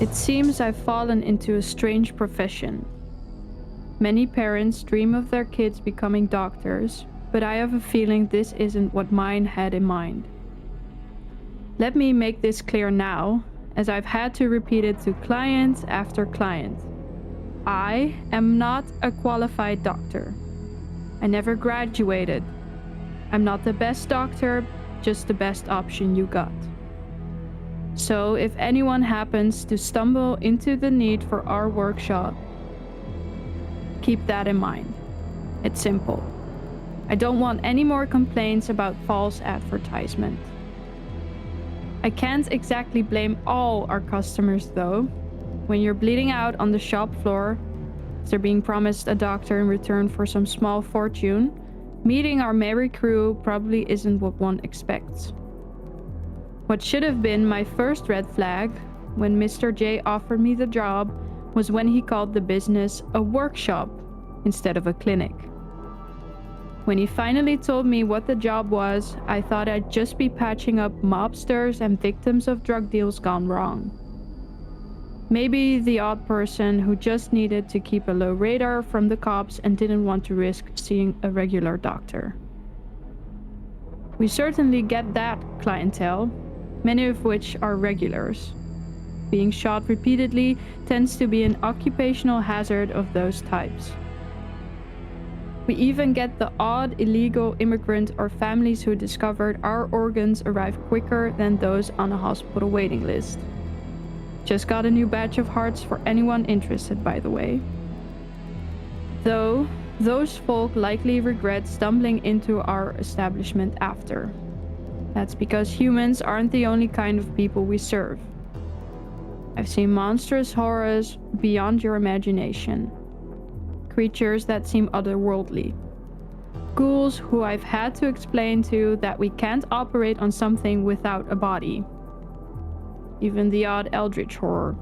It seems I've fallen into a strange profession. Many parents dream of their kids becoming doctors, but I have a feeling this isn't what mine had in mind. Let me make this clear now, as I've had to repeat it to client after client. I am not a qualified doctor. I never graduated. I'm not the best doctor, just the best option you got. So if anyone happens to stumble into the need for our workshop, keep that in mind. It's simple. I don't want any more complaints about false advertisement. I can't exactly blame all our customers though. When you're bleeding out on the shop floor, after being promised a doctor in return for some small fortune, meeting our merry crew probably isn't what one expects. What should have been my first red flag when Mr. J offered me the job was when he called the business a workshop instead of a clinic. When he finally told me what the job was, I thought I'd just be patching up mobsters and victims of drug deals gone wrong. Maybe the odd person who just needed to keep a low radar from the cops and didn't want to risk seeing a regular doctor. We certainly get that clientele, many of which are regulars. Being shot repeatedly tends to be an occupational hazard of those types. We even get the odd illegal immigrant or families who discovered our organs arrive quicker than those on a hospital waiting list. Just got a new batch of hearts for anyone interested, by the way. Though, those folk likely regret stumbling into our establishment after. That's because humans aren't the only kind of people we serve. I've seen monstrous horrors beyond your imagination. Creatures that seem otherworldly. Ghouls who I've had to explain to that we can't operate on something without a body. Even the odd eldritch horror,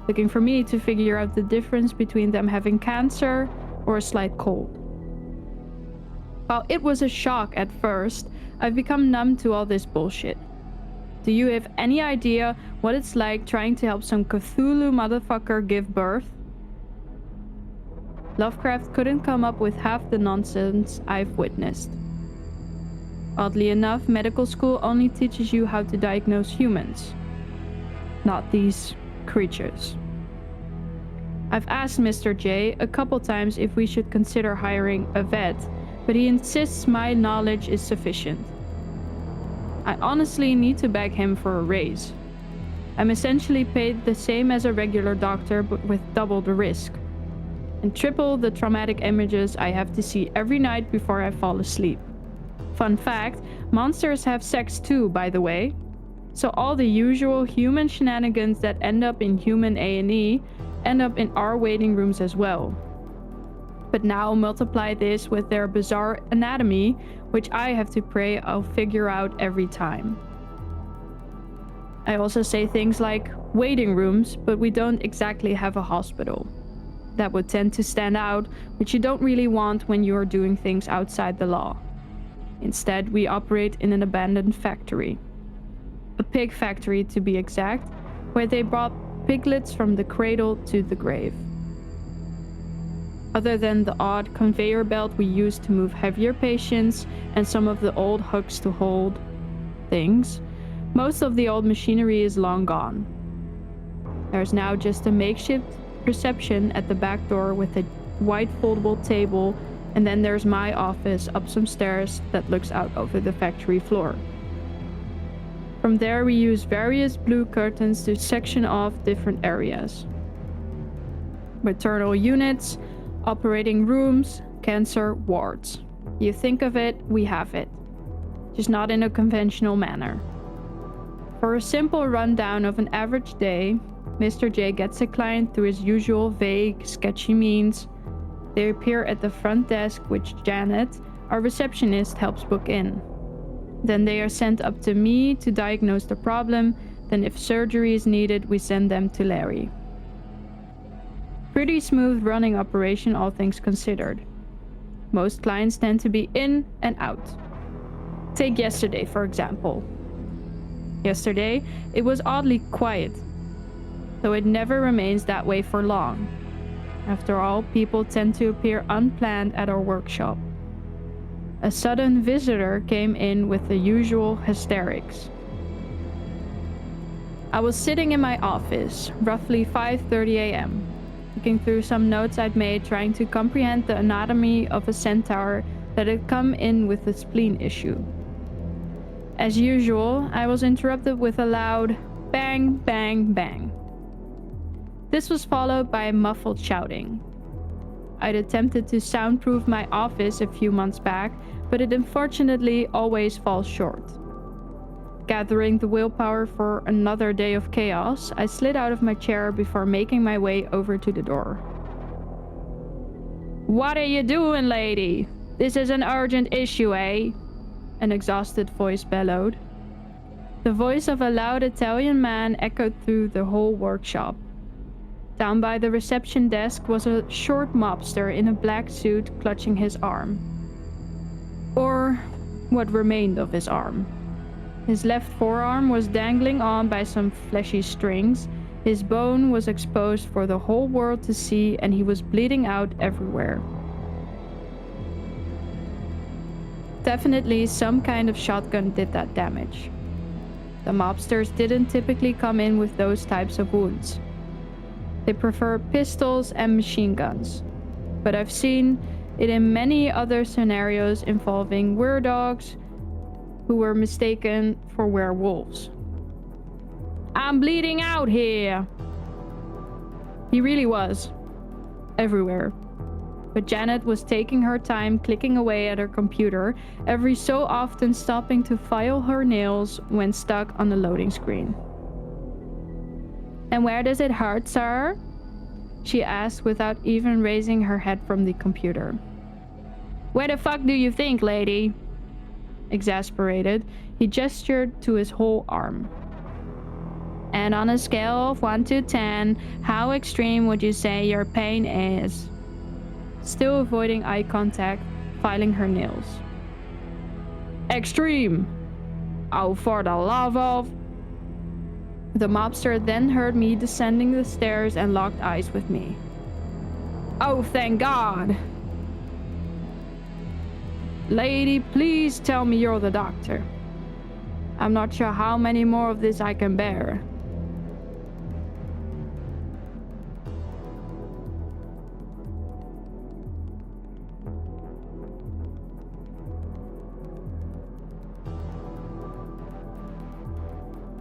looking for me to figure out the difference between them having cancer or a slight cold. While it was a shock at first, I've become numb to all this bullshit. Do you have any idea what it's like trying to help some Cthulhu motherfucker give birth? Lovecraft couldn't come up with half the nonsense I've witnessed. Oddly enough, medical school only teaches you how to diagnose humans, not these creatures. I've asked Mr. J a couple times if we should consider hiring a vet, but he insists my knowledge is sufficient. I honestly need to beg him for a raise. I'm essentially paid the same as a regular doctor, but with double the risk, and triple the traumatic images I have to see every night before I fall asleep. Fun fact, monsters have sex too, by the way. So all the usual human shenanigans that end up in human A&E end up in our waiting rooms as well. But now multiply this with their bizarre anatomy, which I have to pray I'll figure out every time. I also say things like waiting rooms, but we don't exactly have a hospital. That would tend to stand out, which you don't really want when you are doing things outside the law. Instead, we operate in an abandoned factory. A pig factory to be exact, where they brought piglets from the cradle to the grave. Other than the odd conveyor belt we use to move heavier patients and some of the old hooks to hold things, most of the old machinery is long gone. There's now just a makeshift reception at the back door with a white foldable table, and then there's my office up some stairs that looks out over the factory floor. From there we use various blue curtains to section off different areas. Maternal units, operating rooms, cancer wards. You think of it, we have it. Just not in a conventional manner. For a simple rundown of an average day, Mr. J gets a client through his usual vague, sketchy means. They appear at the front desk, which Janet, our receptionist, helps book in. Then they are sent up to me to diagnose the problem, then if surgery is needed, we send them to Larry. Pretty smooth running operation, all things considered. Most clients tend to be in and out. Take yesterday, for example. Yesterday, it was oddly quiet. though it never remains that way for long. After all, people tend to appear unplanned at our workshop. A sudden visitor came in with the usual hysterics. I was sitting in my office, roughly 5:30 a.m., looking through some notes I'd made trying to comprehend the anatomy of a centaur that had come in with a spleen issue. As usual, I was interrupted with a loud bang, bang, bang. This was followed by muffled shouting. I'd attempted to soundproof my office a few months back, but it unfortunately always falls short. Gathering the willpower for another day of chaos, I slid out of my chair before making my way over to the door. "What are you doing, lady? This is an urgent issue, eh?" An exhausted voice bellowed. The voice of a loud Italian man echoed through the whole workshop. Down by the reception desk was a short mobster in a black suit clutching his arm. Or what remained of his arm. His left forearm was dangling on by some fleshy strings, his bone was exposed for the whole world to see, and he was bleeding out everywhere. Definitely some kind of shotgun did that damage. The mobsters didn't typically come in with those types of wounds. They prefer pistols and machine guns, but I've seen it in many other scenarios involving weredogs who were mistaken for werewolves. "I'm bleeding out here!" He really was. Everywhere. But Janet was taking her time clicking away at her computer, every so often stopping to file her nails when stuck on the loading screen. "And where does it hurt, sir?" she asked without even raising her head from the computer. "Where the fuck do you think, lady?" Exasperated, he gestured to his whole arm. "And on a scale of 1 to 10, how extreme would you say your pain is?" Still avoiding eye contact, filing her nails. "Extreme! Oh, for the love of..." The mobster then heard me descending the stairs and locked eyes with me. "Oh, thank God!" "Lady, please tell me you're the doctor. I'm not sure how many more of this I can bear."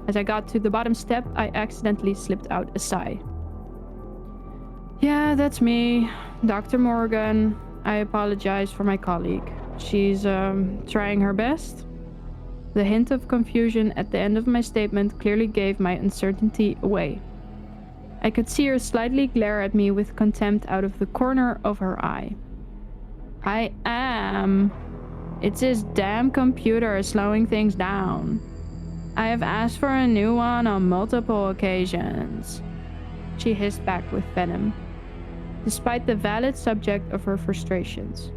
As I got to the bottom step, I accidentally slipped out a sigh. "Yeah, that's me, Dr. Morgan. I apologize for my colleague. She's, trying her best." The hint of confusion at the end of my statement clearly gave my uncertainty away. I could see her slightly glare at me with contempt out of the corner of her eye. "I am. It's this damn computer slowing things down. I have asked for a new one on multiple occasions," she hissed back with venom, despite the valid subject of her frustrations.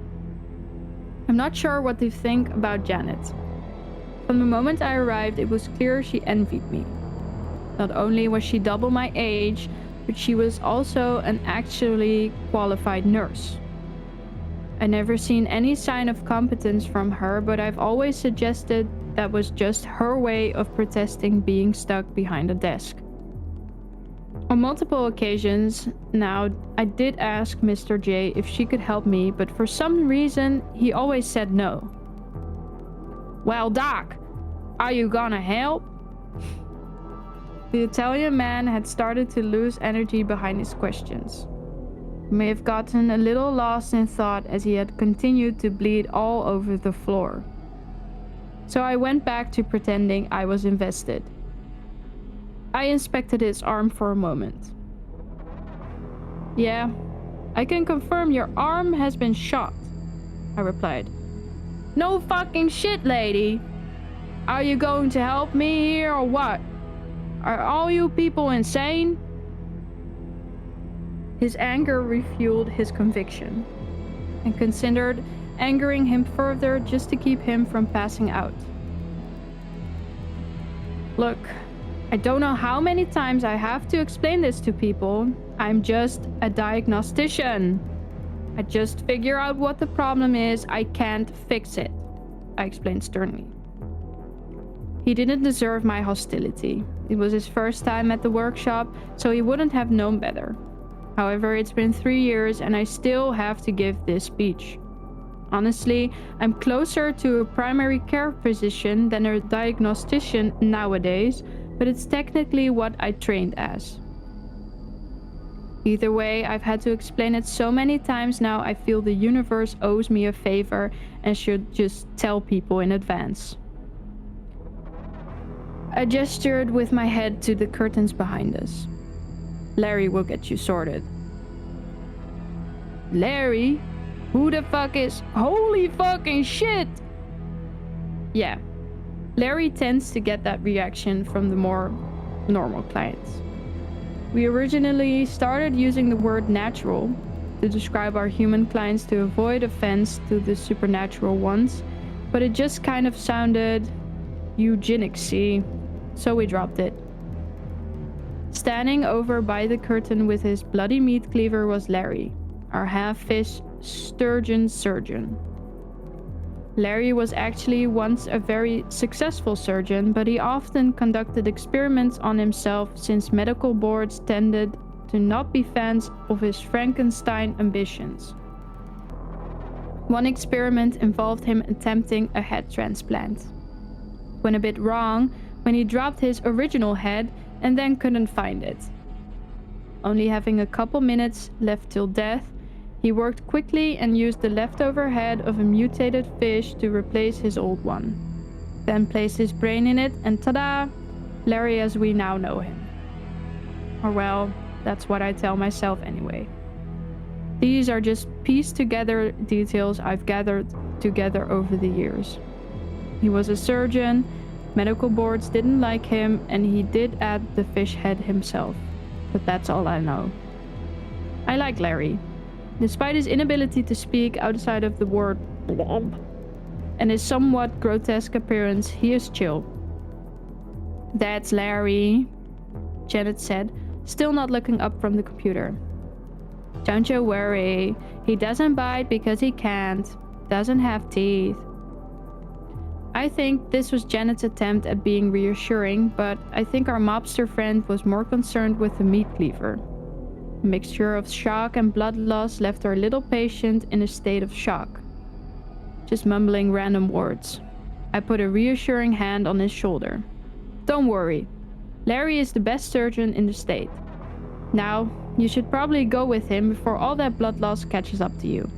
I'm not sure what to think about Janet. From the moment I arrived, it was clear she envied me. Not only was she double my age, but she was also an actually qualified nurse. I never seen any sign of competence from her, but I've always suggested that was just her way of protesting being stuck behind a desk. On multiple occasions now, I did ask Mr. J if she could help me, but for some reason, he always said no. "Well, Doc, are you gonna help?" The Italian man had started to lose energy behind his questions. He may have gotten a little lost in thought as he had continued to bleed all over the floor. So I went back to pretending I was invested. I inspected his arm for a moment. "Yeah, I can confirm your arm has been shot," I replied. "No fucking shit, lady! Are you going to help me here or what? Are all you people insane?" His anger refueled his conviction, and considered angering him further just to keep him from passing out. "Look, I don't know how many times I have to explain this to people. I'm just a diagnostician. I just figure out what the problem is. I can't fix it, I explained sternly. He didn't deserve my hostility. It was his first time at the workshop, so he wouldn't have known better. However, it's been 3 years and I still have to give this speech. Honestly, I'm closer to a primary care physician than a diagnostician nowadays, but it's technically what I trained as. Either way, I've had to explain it so many times now I feel the universe owes me a favor and should just tell people in advance. I gestured with my head to the curtains behind us. Larry will get you sorted. Larry? Who the fuck is? Holy fucking shit! Yeah, Larry tends to get that reaction from the more normal clients. We originally started using the word natural to describe our human clients to avoid offense to the supernatural ones, but it just kind of sounded eugenicsy, so we dropped it. Standing over by the curtain with his bloody meat cleaver was Larry, our half-fish sturgeon surgeon. Larry was actually once a very successful surgeon, but he often conducted experiments on himself since medical boards tended to not be fans of his Frankenstein ambitions. One experiment involved him attempting a head transplant. Went a bit wrong when he dropped his original head and then couldn't find it. Only having a couple minutes left till death, he worked quickly and used the leftover head of a mutated fish to replace his old one. Then placed his brain in it and ta-da! Larry as we now know him. Or well, that's what I tell myself anyway. These are just pieced together details I've gathered together over the years. He was a surgeon, medical boards didn't like him, and he did add the fish head himself. But that's all I know. I like Larry. Despite his inability to speak outside of the word blob and his somewhat grotesque appearance, he is chill. That's Larry, Janet said, still not looking up from the computer. Don't you worry, he doesn't bite because he can't, doesn't have teeth. I think this was Janet's attempt at being reassuring, but I think our mobster friend was more concerned with the meat cleaver. A mixture of shock and blood loss left our little patient in a state of shock, just mumbling random words. I put a reassuring hand on his shoulder. Don't worry, Larry is the best surgeon in the state. Now, you should probably go with him before all that blood loss catches up to you.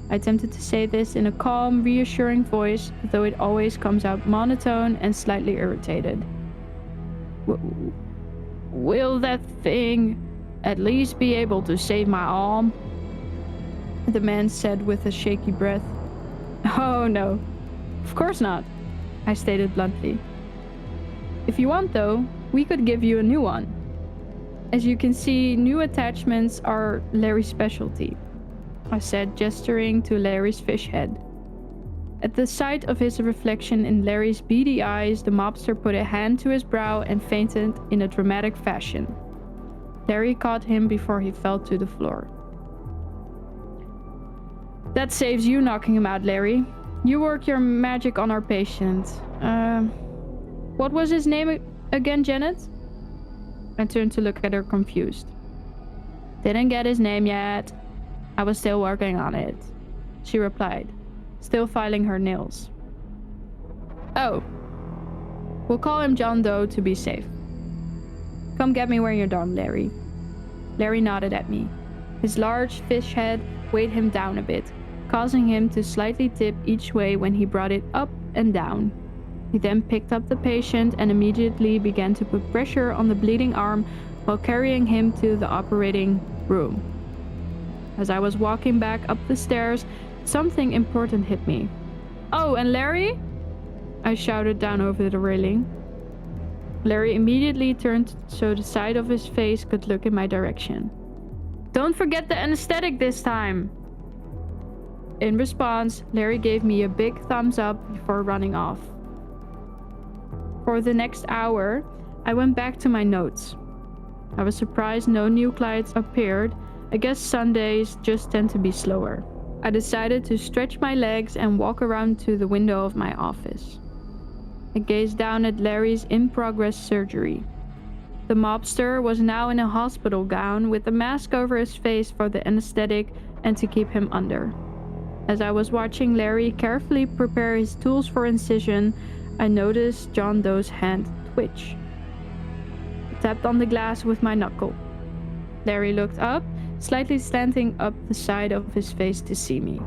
I attempted to say this in a calm, reassuring voice, though it always comes out monotone and slightly irritated. Will that thing at least be able to save my arm? The man said with a shaky breath. Oh no, of course not, I stated bluntly. If you want though, we could give you a new one. As you can see, new attachments are Larry's specialty, I said, gesturing to Larry's fish head. At the sight of his reflection in Larry's beady eyes, the mobster put a hand to his brow and fainted in a dramatic fashion. Larry caught him before he fell to the floor. That saves you knocking him out, Larry. You work your magic on our patient. What was his name again, Janet? I turned to look at her confused. Didn't get his name yet. I was still working on it, she replied, still filing her nails. Oh. We'll call him John Doe to be safe. Come get me when you're done, Larry. Larry nodded at me. His large fish head weighed him down a bit, causing him to slightly tip each way when he brought it up and down. He then picked up the patient and immediately began to put pressure on the bleeding arm while carrying him to the operating room. As I was walking back up the stairs, something important hit me. Oh, and Larry? I shouted down over the railing. Larry immediately turned so the side of his face could look in my direction. Don't forget the anesthetic this time! In response, Larry gave me a big thumbs up before running off. For the next hour, I went back to my notes. I was surprised no new clients appeared. I guess Sundays just tend to be slower. I decided to stretch my legs and walk around to the window of my office. I gazed down at Larry's in-progress surgery. The mobster was now in a hospital gown with a mask over his face for the anesthetic and to keep him under. As I was watching Larry carefully prepare his tools for incision, I noticed John Doe's hand twitch. I tapped on the glass with my knuckle. Larry looked up, slightly slanting up the side of his face to see me.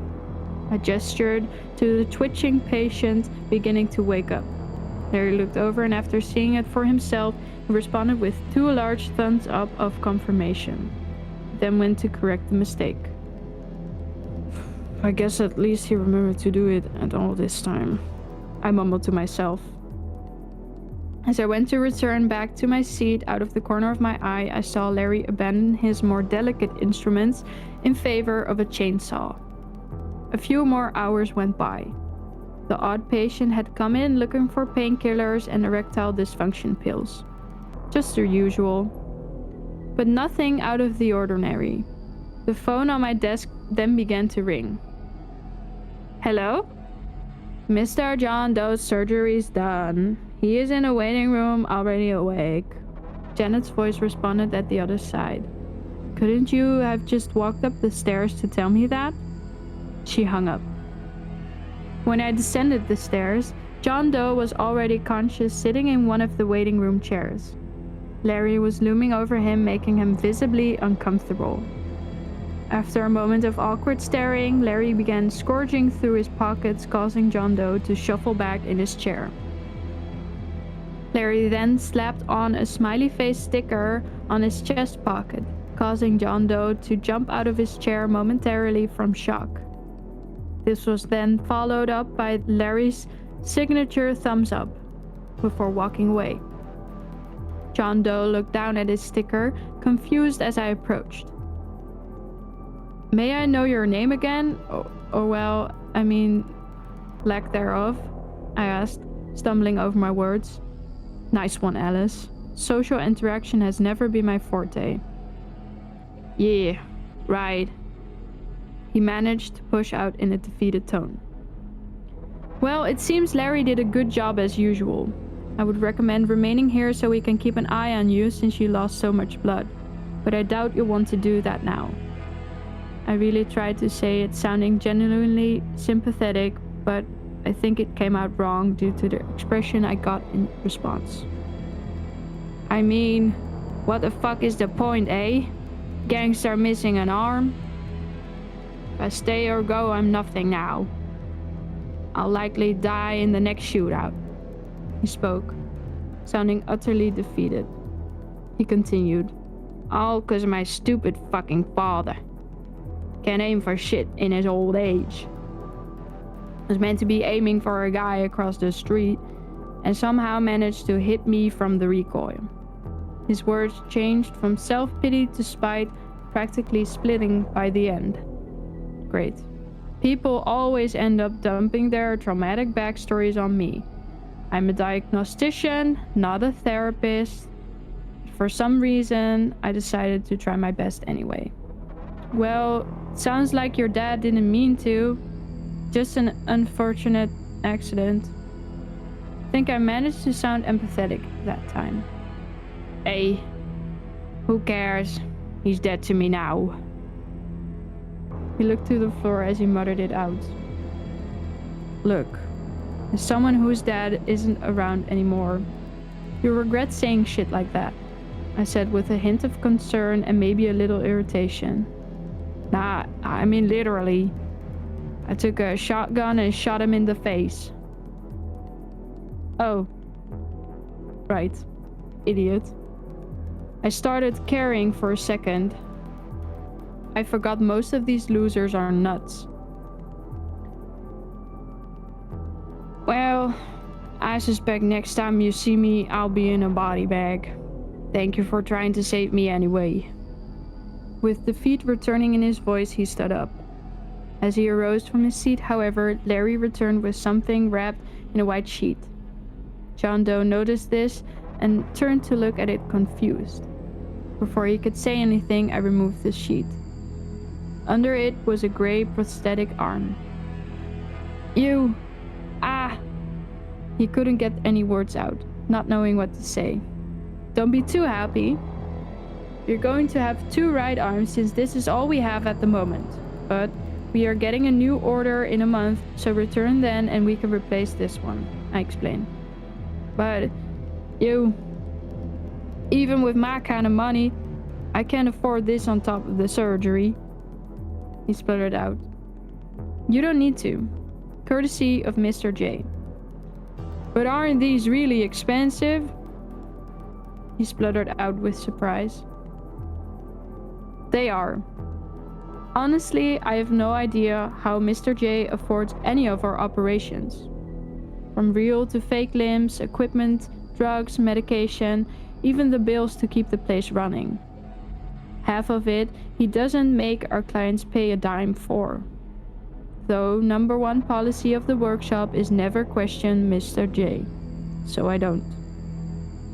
I gestured to the twitching patient beginning to wake up. Larry looked over and after seeing it for himself, he responded with 2 large thumbs up of confirmation. Then went to correct the mistake. I guess at least he remembered to do it at all this time, I mumbled to myself. As I went to return back to my seat, out of the corner of my eye, I saw Larry abandon his more delicate instruments in favor of a chainsaw. A few more hours went by. The odd patient had come in looking for painkillers and erectile dysfunction pills. Just the usual. But nothing out of the ordinary. The phone on my desk then began to ring. Hello? Mr. John Doe's surgery's done. He is in a waiting room, already awake. Janet's voice responded at the other side. Couldn't you have just walked up the stairs to tell me that? She hung up. When I descended the stairs, John Doe was already conscious, sitting in one of the waiting room chairs. Larry was looming over him, making him visibly uncomfortable. After a moment of awkward staring, Larry began scourging through his pockets, causing John Doe to shuffle back in his chair. Larry then slapped on a smiley face sticker on his chest pocket, causing John Doe to jump out of his chair momentarily from shock. This was then followed up by Larry's signature thumbs up, before walking away. John Doe looked down at his sticker, confused as I approached. May I know your name again? Lack thereof, I asked, stumbling over my words. Nice one, Alice. Social interaction has never been my forte. Yeah, right. He managed to push out in a defeated tone. Well, it seems Larry did a good job as usual. I would recommend remaining here so we can keep an eye on you since you lost so much blood, but I doubt you'll want to do that now. I really tried to say it sounding genuinely sympathetic, but I think it came out wrong due to the expression I got in response. I mean, what the fuck is the point, eh? Gangster missing an arm? If I stay or go, I'm nothing now. I'll likely die in the next shootout. He spoke, sounding utterly defeated. He continued, all 'cause of my stupid fucking father. Can't aim for shit in his old age. Was meant to be aiming for a guy across the street and somehow managed to hit me from the recoil. His words changed from self-pity to spite, practically splitting by the end. Great. People always end up dumping their traumatic backstories on me. I'm a diagnostician, not a therapist. For some reason, I decided to try my best anyway. Well, sounds like your dad didn't mean to. Just an unfortunate accident. I think I managed to sound empathetic that time. Hey, who cares? He's dead to me now. He looked to the floor as he muttered it out. Look, as someone whose dad isn't around anymore, you'll regret saying shit like that, I said with a hint of concern and maybe a little irritation. Nah, I mean literally. I took a shotgun and shot him in the face. Oh. Right. Idiot. I started caring for a second. I forgot most of these losers are nuts. Well, I suspect next time you see me, I'll be in a body bag. Thank you for trying to save me anyway. With defeat returning in his voice, he stood up. As he arose from his seat, however, Larry returned with something wrapped in a white sheet. John Doe noticed this and turned to look at it confused. Before he could say anything, I removed the sheet. Under it was a gray prosthetic arm. "You! Ah!" He couldn't get any words out, not knowing what to say. "Don't be too happy. You're going to have 2 right arms since this is all we have at the moment. But we are getting a new order in a month, so return then and we can replace this one," I explained. "But even with my kind of money, I can't afford this on top of the surgery," he spluttered out. "You don't need to. Courtesy of Mr. J." "But aren't these really expensive?" he spluttered out with surprise. "They are. Honestly, I have no idea how Mr. J affords any of our operations. From real to fake limbs, equipment, drugs, medication, even the bills to keep the place running. Half of it he doesn't make our clients pay a dime for. Though #1 policy of the workshop is never question Mr. J, so I don't.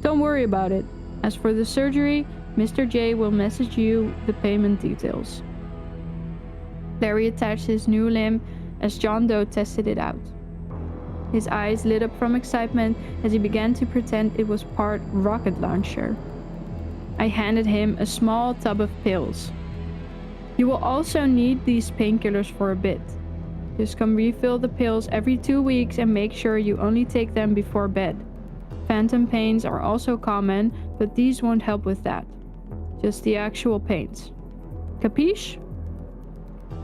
Don't worry about it. As for the surgery, Mr. J will message you the payment details." Larry attached his new limb as John Doe tested it out. His eyes lit up from excitement as he began to pretend it was part rocket launcher. I handed him a small tub of pills. "You will also need these painkillers for a bit. Just come refill the pills every 2 weeks and make sure you only take them before bed. Phantom pains are also common, but these won't help with that. Just the actual pains. Capiche?"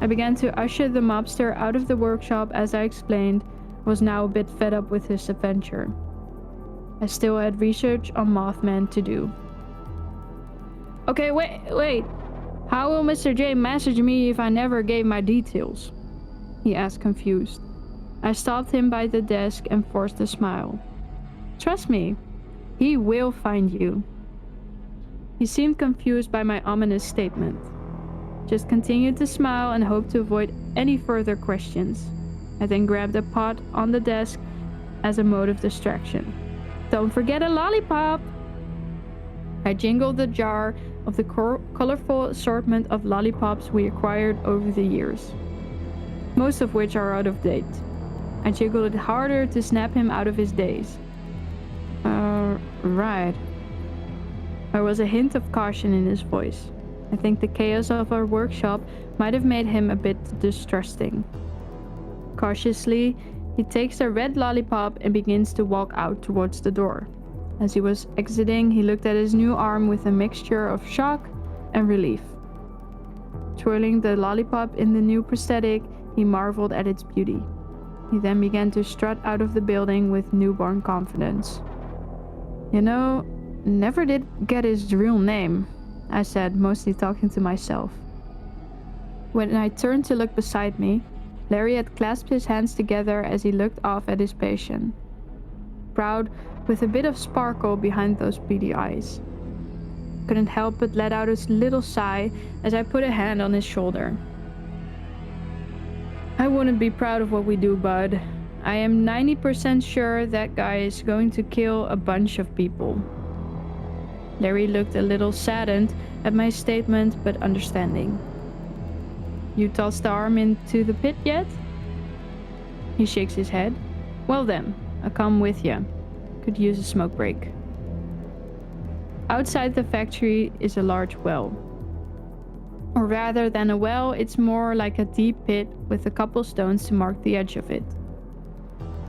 I began to usher the mobster out of the workshop as I explained, was now a bit fed up with his adventure. I still had research on Mothman to do. "Okay, wait. How will Mr. J message me if I never gave my details?" he asked confused. I stopped him by the desk and forced a smile. "Trust me, he will find you." He seemed confused by my ominous statement. Just continued to smile and hoped to avoid any further questions. I then grabbed a pot on the desk as a mode of distraction. "Don't forget a lollipop!" I jingled the jar of the colorful assortment of lollipops we acquired over the years, most of which are out of date. I jiggled it harder to snap him out of his daze. Right. There was a hint of caution in his voice. I think the chaos of our workshop might have made him a bit distrusting. Cautiously, he takes a red lollipop and begins to walk out towards the door. As he was exiting, he looked at his new arm with a mixture of shock and relief. Twirling the lollipop in the new prosthetic, he marveled at its beauty. He then began to strut out of the building with newborn confidence. Never did get his real name," I said, mostly talking to myself. When I turned to look beside me, Larry had clasped his hands together as he looked off at his patient. Proud, with a bit of sparkle behind those beady eyes. Couldn't help but let out a little sigh as I put a hand on his shoulder. "I wouldn't be proud of what we do, bud. I am 90% sure that guy is going to kill a bunch of people." Larry looked a little saddened at my statement, but understanding. "You tossed the arm into the pit yet?" He shakes his head. "Well then, I'll come with you. Could use a smoke break." Outside the factory is a large well. Or rather than a well, it's more like a deep pit with a couple stones to mark the edge of it.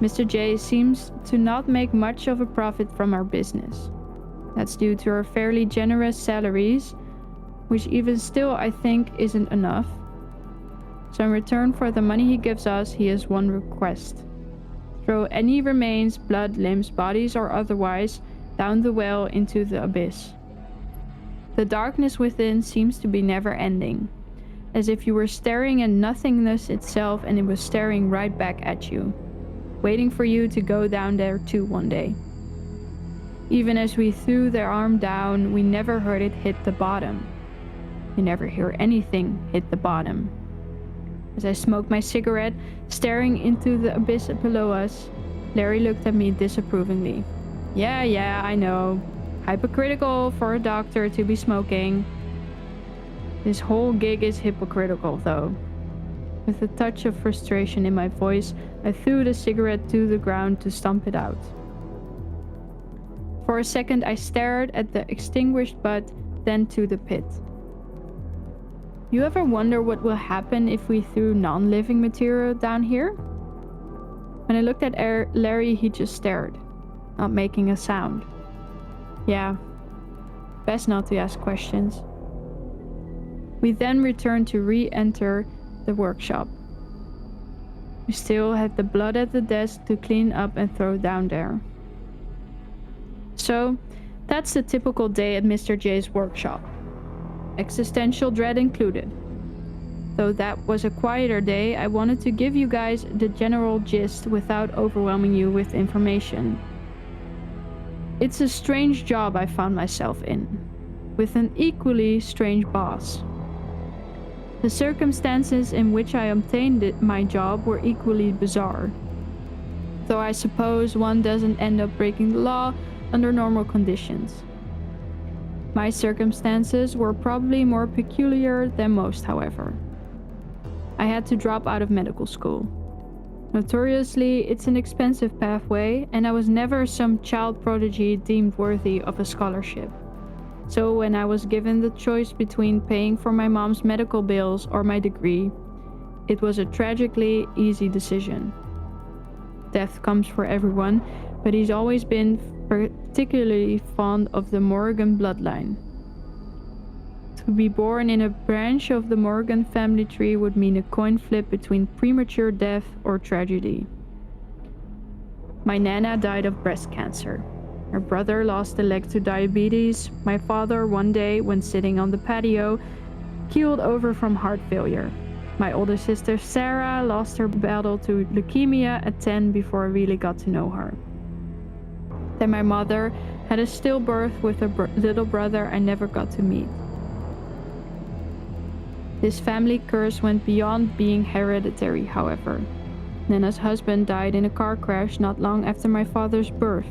Mr. J seems to not make much of a profit from our business. That's due to our fairly generous salaries, which even still I think isn't enough. So in return for the money he gives us, he has one request. Throw any remains, blood, limbs, bodies or otherwise, down the well into the abyss. The darkness within seems to be never ending, as if you were staring at nothingness itself and it was staring right back at you, waiting for you to go down there too one day. Even as we threw their arm down, we never heard it hit the bottom. You never hear anything hit the bottom. As I smoked my cigarette, staring into the abyss below us, Larry looked at me disapprovingly. Yeah, I know. Hypocritical for a doctor to be smoking. This whole gig is hypocritical, though. With a touch of frustration in my voice, I threw the cigarette to the ground to stomp it out. For a second, I stared at the extinguished butt, then to the pit. You ever wonder what will happen if we threw non-living material down here? When I looked at Larry, he just stared, not making a sound. Yeah, best not to ask questions. We then returned to re-enter the workshop. We still had the blood at the desk to clean up and throw down there. So, that's the typical day at Mr. J's workshop. Existential dread included. Though that was a quieter day, I wanted to give you guys the general gist without overwhelming you with information. It's a strange job I found myself in, with an equally strange boss. The circumstances in which I obtained my job were equally bizarre. Though I suppose one doesn't end up breaking the law under normal conditions. My circumstances were probably more peculiar than most, however. I had to drop out of medical school. Notoriously, it's an expensive pathway, and I was never some child prodigy deemed worthy of a scholarship. So when I was given the choice between paying for my mom's medical bills or my degree, it was a tragically easy decision. Death comes for everyone, but he's always been particularly fond of the Morgan bloodline. To be born in a branch of the Morgan family tree would mean a coin flip between premature death or tragedy. My Nana died of breast cancer. Her brother lost a leg to diabetes. My father, one day, when sitting on the patio, keeled over from heart failure. My older sister Sarah lost her battle to leukemia at 10 before I really got to know her. Then my mother had a stillbirth with a little brother I never got to meet. This family curse went beyond being hereditary, however. Nana's husband died in a car crash not long after my father's birth.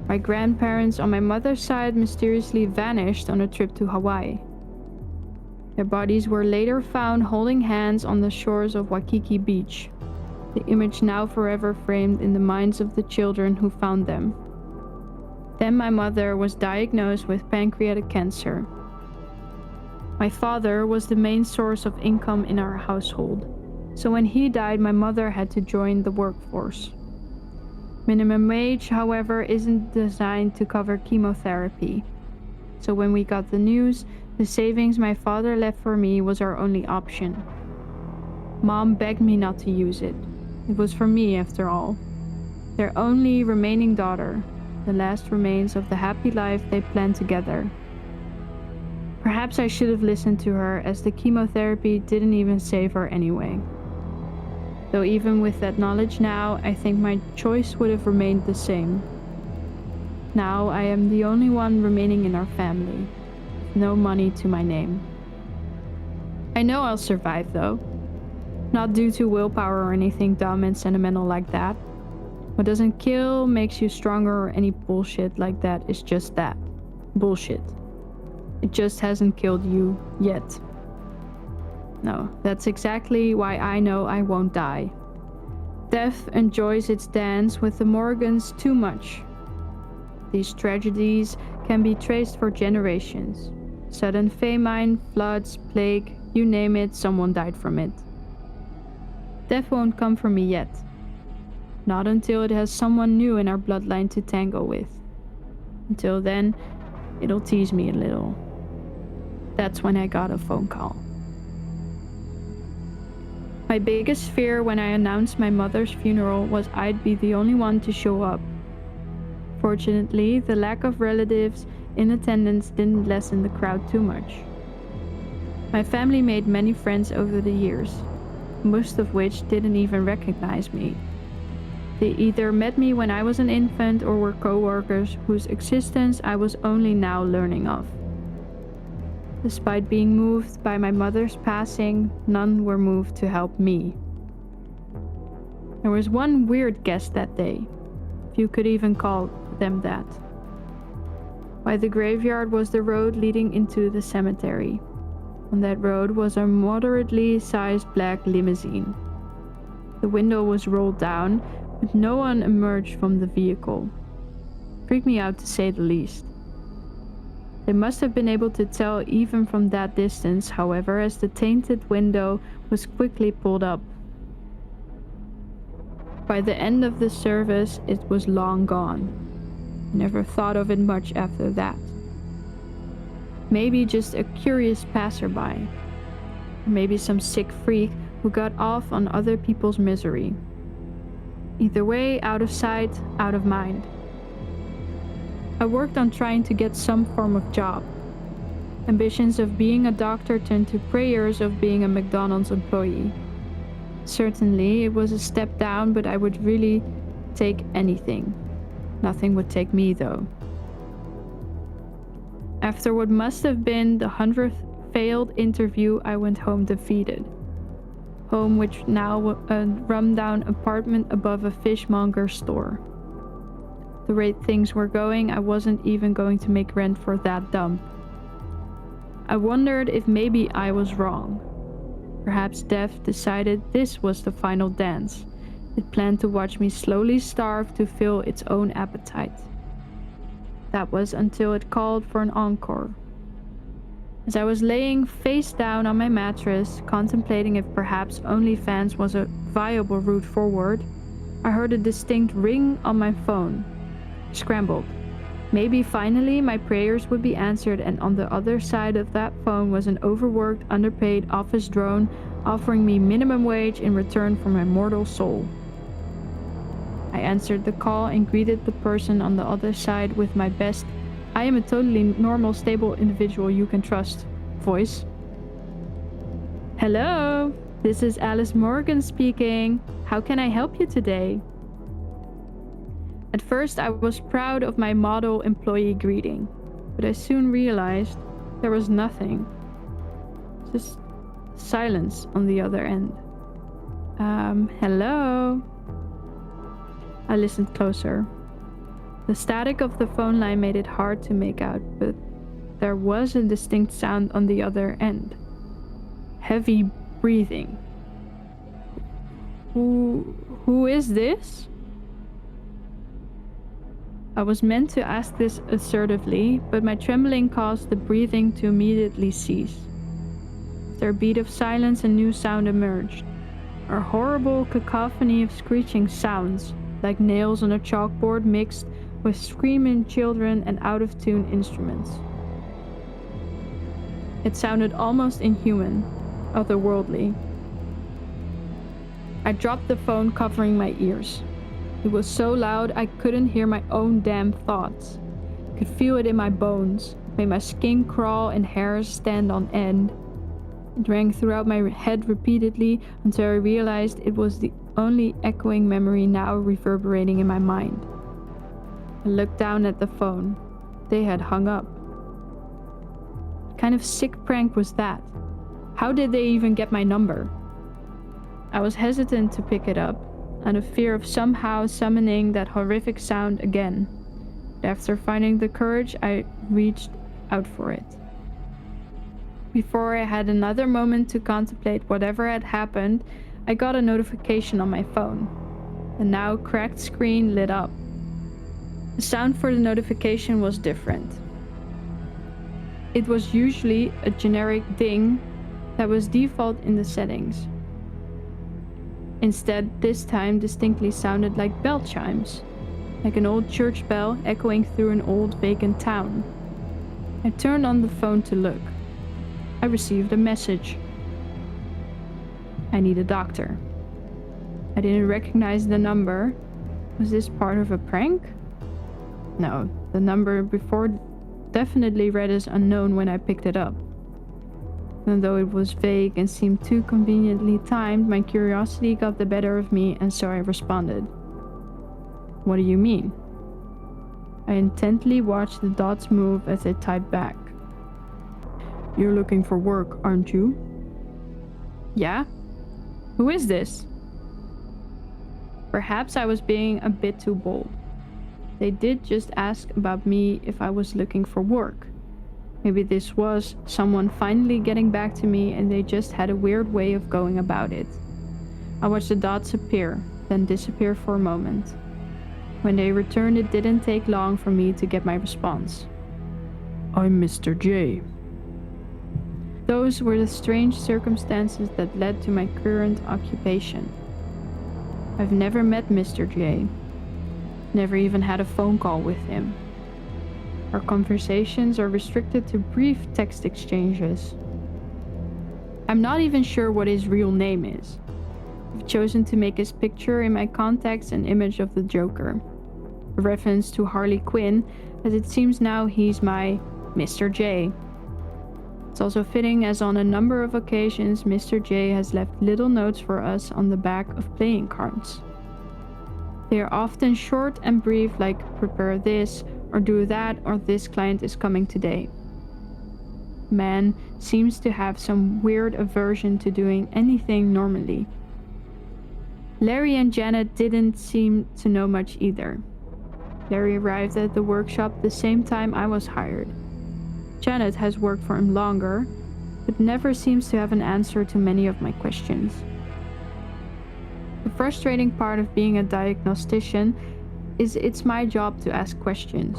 My grandparents on my mother's side mysteriously vanished on a trip to Hawaii. Their bodies were later found holding hands on the shores of Waikiki Beach, the image now forever framed in the minds of the children who found them. Then my mother was diagnosed with pancreatic cancer. My father was the main source of income in our household, so when he died, my mother had to join the workforce. Minimum wage, however, isn't designed to cover chemotherapy. So when we got the news, the savings my father left for me was our only option. Mom begged me not to use it. It was for me, after all. Their only remaining daughter, the last remains of the happy life they planned together. Perhaps I should have listened to her, as the chemotherapy didn't even save her anyway. Though even with that knowledge now, I think my choice would have remained the same. Now I am the only one remaining in our family, with no money to my name. I know I'll survive though. Not due to willpower or anything dumb and sentimental like that. What doesn't kill makes you stronger, or any bullshit like that is just that. Bullshit. It just hasn't killed you yet. No, that's exactly why I know I won't die. Death enjoys its dance with the Morgans too much. These tragedies can be traced for generations. Sudden famine, floods, plague, you name it, someone died from it. Death won't come for me yet. Not until it has someone new in our bloodline to tangle with. Until then, it'll tease me a little. That's when I got a phone call. My biggest fear when I announced my mother's funeral was I'd be the only one to show up. Fortunately, the lack of relatives in attendance didn't lessen the crowd too much. My family made many friends over the years, most of which didn't even recognize me. They either met me when I was an infant or were co-workers whose existence I was only now learning of. Despite being moved by my mother's passing, none were moved to help me. There was one weird guest that day, if you could even call them that. By the graveyard was the road leading into the cemetery. On that road was a moderately sized black limousine. The window was rolled down, but no one emerged from the vehicle. Freaked me out to say the least. They must have been able to tell even from that distance, however, as the tainted window was quickly pulled up. By the end of the service, it was long gone. I never thought of it much after that. Maybe just a curious passerby. Or maybe some sick freak who got off on other people's misery. Either way, out of sight, out of mind. I worked on trying to get some form of job. Ambitions of being a doctor turned to prayers of being a McDonald's employee. Certainly, it was a step down, but I would really take anything. Nothing would take me, though. After what must have been the 100th failed interview, I went home defeated. Home which now a run-down apartment above a fishmonger store. The rate things were going, I wasn't even going to make rent for that dump. I wondered if maybe I was wrong. Perhaps Death decided this was the final dance. It planned to watch me slowly starve to fill its own appetite. That was until it called for an encore. As I was laying face down on my mattress, contemplating if perhaps OnlyFans was a viable route forward, I heard a distinct ring on my phone. I scrambled. Maybe finally my prayers would be answered, and on the other side of that phone was an overworked, underpaid office drone offering me minimum wage in return for my mortal soul. I answered the call and greeted the person on the other side with my best "I am a totally normal, stable individual you can trust" voice. "Hello, this is Alice Morgan speaking. How can I help you today?" At first I was proud of my model employee greeting, but I soon realized there was nothing. Just silence on the other end. Hello? I listened closer. The static of the phone line made it hard to make out, but there was a distinct sound on the other end. Heavy breathing. Who is this? I was meant to ask this assertively, but my trembling caused the breathing to immediately cease. After a beat of silence, a new sound emerged. A horrible cacophony of screeching sounds, like nails on a chalkboard mixed with screaming children and out-of-tune instruments. It sounded almost inhuman, otherworldly. I dropped the phone, covering my ears. It was so loud I couldn't hear my own damn thoughts. I could feel it in my bones, made my skin crawl and hairs stand on end. It rang throughout my head repeatedly until I realized it was the only echoing memory now reverberating in my mind. I looked down at the phone. They had hung up. What kind of sick prank was that? How did they even get my number? I was hesitant to pick it up, out of fear of somehow summoning that horrific sound again. But after finding the courage, I reached out for it. Before I had another moment to contemplate whatever had happened, I got a notification on my phone. The now cracked screen lit up. The sound for the notification was different. It was usually a generic ding that was default in the settings. Instead, this time distinctly sounded like bell chimes, like an old church bell echoing through an old vacant town. I turned on the phone to look. I received a message. I need a doctor. I didn't recognize the number. Was this part of a prank? No, the number before definitely read as unknown when I picked it up. Even though it was vague and seemed too conveniently timed, my curiosity got the better of me, and so I responded. What do you mean? I intently watched the dots move as they typed back. You're looking for work, aren't you? Yeah? Who is this? Perhaps I was being a bit too bold. They did just ask about me if I was looking for work. Maybe this was someone finally getting back to me and they just had a weird way of going about it. I watched the dots appear, then disappear for a moment. When they returned, it didn't take long for me to get my response. "I'm Mr. J." Those were the strange circumstances that led to my current occupation. I've never met Mr. J. Never even had a phone call with him. Our conversations are restricted to brief text exchanges. I'm not even sure what his real name is. I've chosen to make his picture in my contacts an image of the Joker, a reference to Harley Quinn, as it seems now he's my Mr. J. It's also fitting as on a number of occasions Mr. J has left little notes for us on the back of playing cards. They are often short and brief, like "prepare this" or "do that" or "this client is coming today." Man seems to have some weird aversion to doing anything normally. Larry and Janet didn't seem to know much either. Larry arrived at the workshop the same time I was hired. Janet has worked for him longer, but never seems to have an answer to many of my questions. The frustrating part of being a diagnostician is it's my job to ask questions.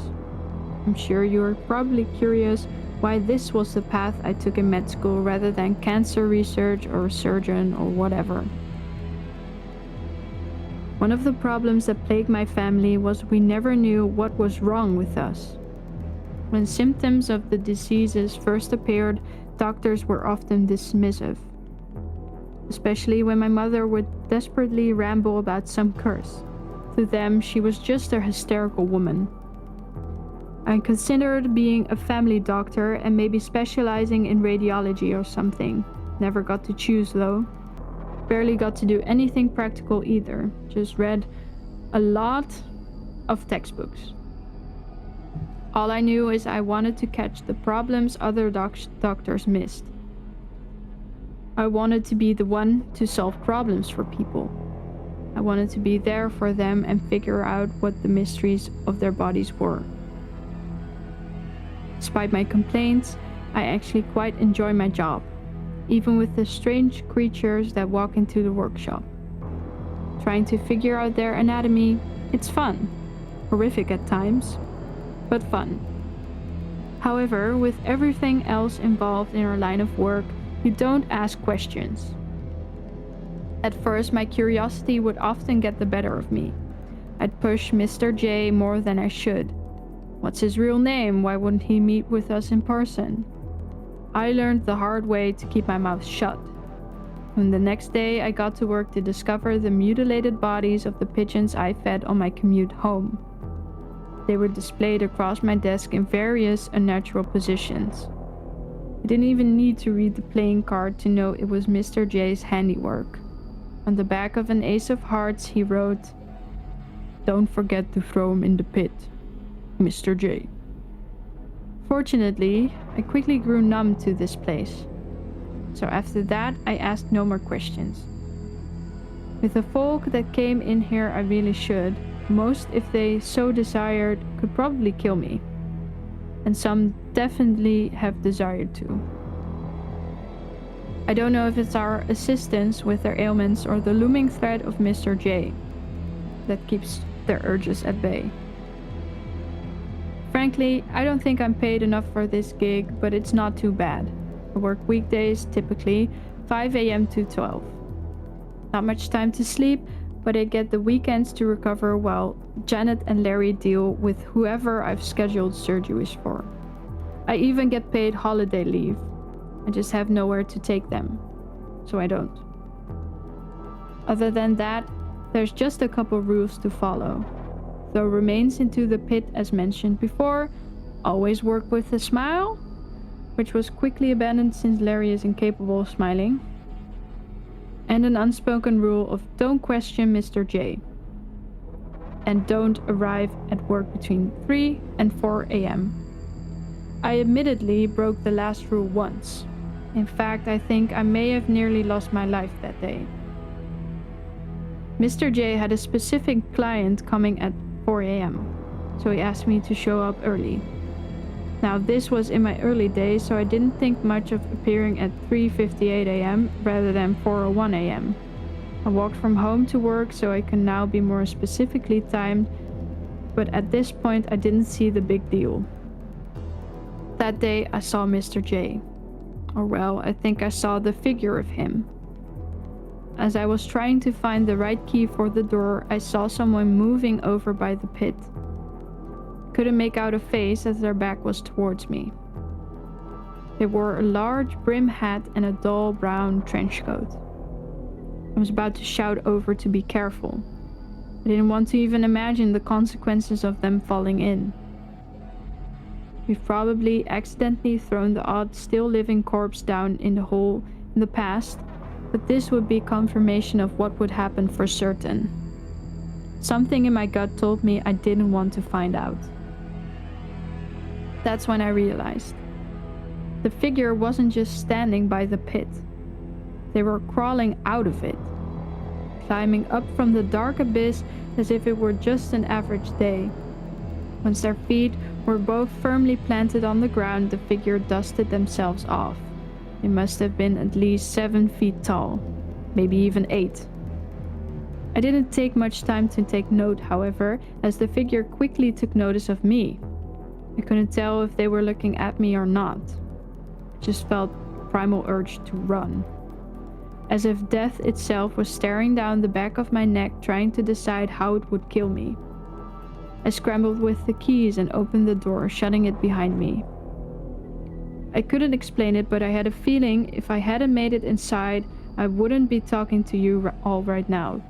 I'm sure you're probably curious why this was the path I took in med school rather than cancer research or a surgeon or whatever. One of the problems that plagued my family was we never knew what was wrong with us. When symptoms of the diseases first appeared, doctors were often dismissive. Especially when my mother would desperately ramble about some curse. To them, she was just a hysterical woman. I considered being a family doctor and maybe specializing in radiology or something. Never got to choose though. Barely got to do anything practical either. Just read a lot of textbooks. All I knew is I wanted to catch the problems other doctors missed. I wanted to be the one to solve problems for people. I wanted to be there for them and figure out what the mysteries of their bodies were. Despite my complaints, I actually quite enjoy my job, even with the strange creatures that walk into the workshop. Trying to figure out their anatomy, it's fun. Horrific at times, but fun. However, with everything else involved in our line of work, you don't ask questions. At first, my curiosity would often get the better of me. I'd push Mr. J more than I should. What's his real name? Why wouldn't he meet with us in person? I learned the hard way to keep my mouth shut. When the next day I got to work to discover the mutilated bodies of the pigeons I fed on my commute home. They were displayed across my desk in various unnatural positions. I didn't even need to read the playing card to know it was Mr. J's handiwork. On the back of an ace of hearts he wrote, "Don't forget to throw him in the pit, Mr. J." Fortunately, I quickly grew numb to this place. So after that, I asked no more questions. With the folk that came in here, I really should. Most, if they so desired, could probably kill me. And some definitely have desired to. I don't know if it's our assistants with their ailments or the looming threat of Mr. J that keeps their urges at bay. Frankly, I don't think I'm paid enough for this gig, but it's not too bad. I work weekdays, typically 5 a.m. to 12. Not much time to sleep, but I get the weekends to recover while Janet and Larry deal with whoever I've scheduled surgeries for. I even get paid holiday leave. I just have nowhere to take them, so I don't. Other than that, there's just a couple rules to follow. Throw remains into the pit as mentioned before, always work with a smile, which was quickly abandoned since Larry is incapable of smiling, and an unspoken rule of don't question Mr. J, and don't arrive at work between 3 and 4 a.m. I admittedly broke the last rule once. In fact, I think I may have nearly lost my life that day. Mr. J had a specific client coming at 4 a.m. so he asked me to show up early. Now, this was in my early days, so I didn't think much of appearing at 3:58 a.m. rather than 4:01 a.m. I walked from home to work, so I can now be more specifically timed, but at this point I didn't see the big deal. That day I saw Mr. J. Or well, I think I saw the figure of him. As I was trying to find the right key for the door, I saw someone moving over by the pit. Couldn't make out a face as their back was towards me. They wore a large brim hat and a dull brown trench coat. I was about to shout over to be careful. I didn't want to even imagine the consequences of them falling in. We've probably accidentally thrown the odd still living corpse down in the hole in the past, but this would be confirmation of what would happen for certain. Something in my gut told me I didn't want to find out. That's when I realized. The figure wasn't just standing by the pit. They were crawling out of it, climbing up from the dark abyss as if it were just an average day. Once their feet were both firmly planted on the ground, the figure dusted themselves off. They must have been at least 7 feet tall, maybe even 8. I didn't take much time to take note, however, as the figure quickly took notice of me. I couldn't tell if they were looking at me or not. I just felt a primal urge to run. As if death itself was staring down the back of my neck, trying to decide how it would kill me. I scrambled with the keys and opened the door, shutting it behind me. I couldn't explain it, but I had a feeling if I hadn't made it inside, I wouldn't be talking to you all right now.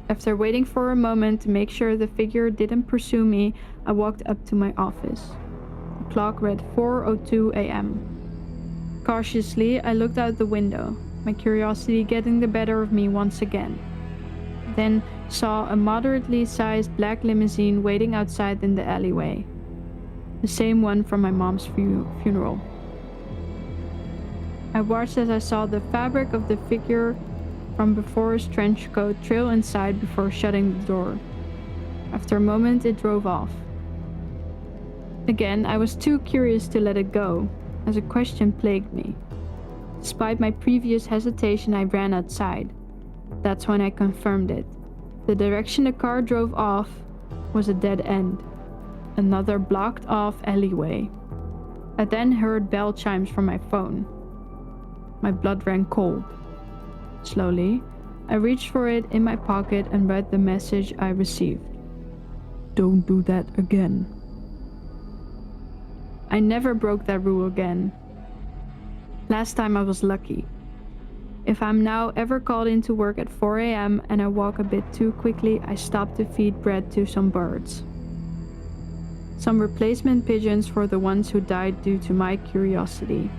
After waiting for a moment to make sure the figure didn't pursue me, I walked up to my office. The clock read 4:02 a.m. Cautiously, I looked out the window, my curiosity getting the better of me once again. Then saw a moderately sized black limousine waiting outside in the alleyway. The same one from my mom's funeral. I watched as I saw the fabric of the figure from before his trench coat trail inside before shutting the door. After a moment, it drove off. Again, I was too curious to let it go, as a question plagued me. Despite my previous hesitation, I ran outside. That's when I confirmed it. The direction the car drove off was a dead end. Another blocked off alleyway. I then heard bell chimes from my phone. My blood ran cold. Slowly, I reached for it in my pocket and read the message I received. Don't do that again. I never broke that rule again. Last time I was lucky. If I'm now ever called into work at 4 a.m. and I walk a bit too quickly, I stop to feed bread to some birds. Some replacement pigeons for the ones who died due to my curiosity.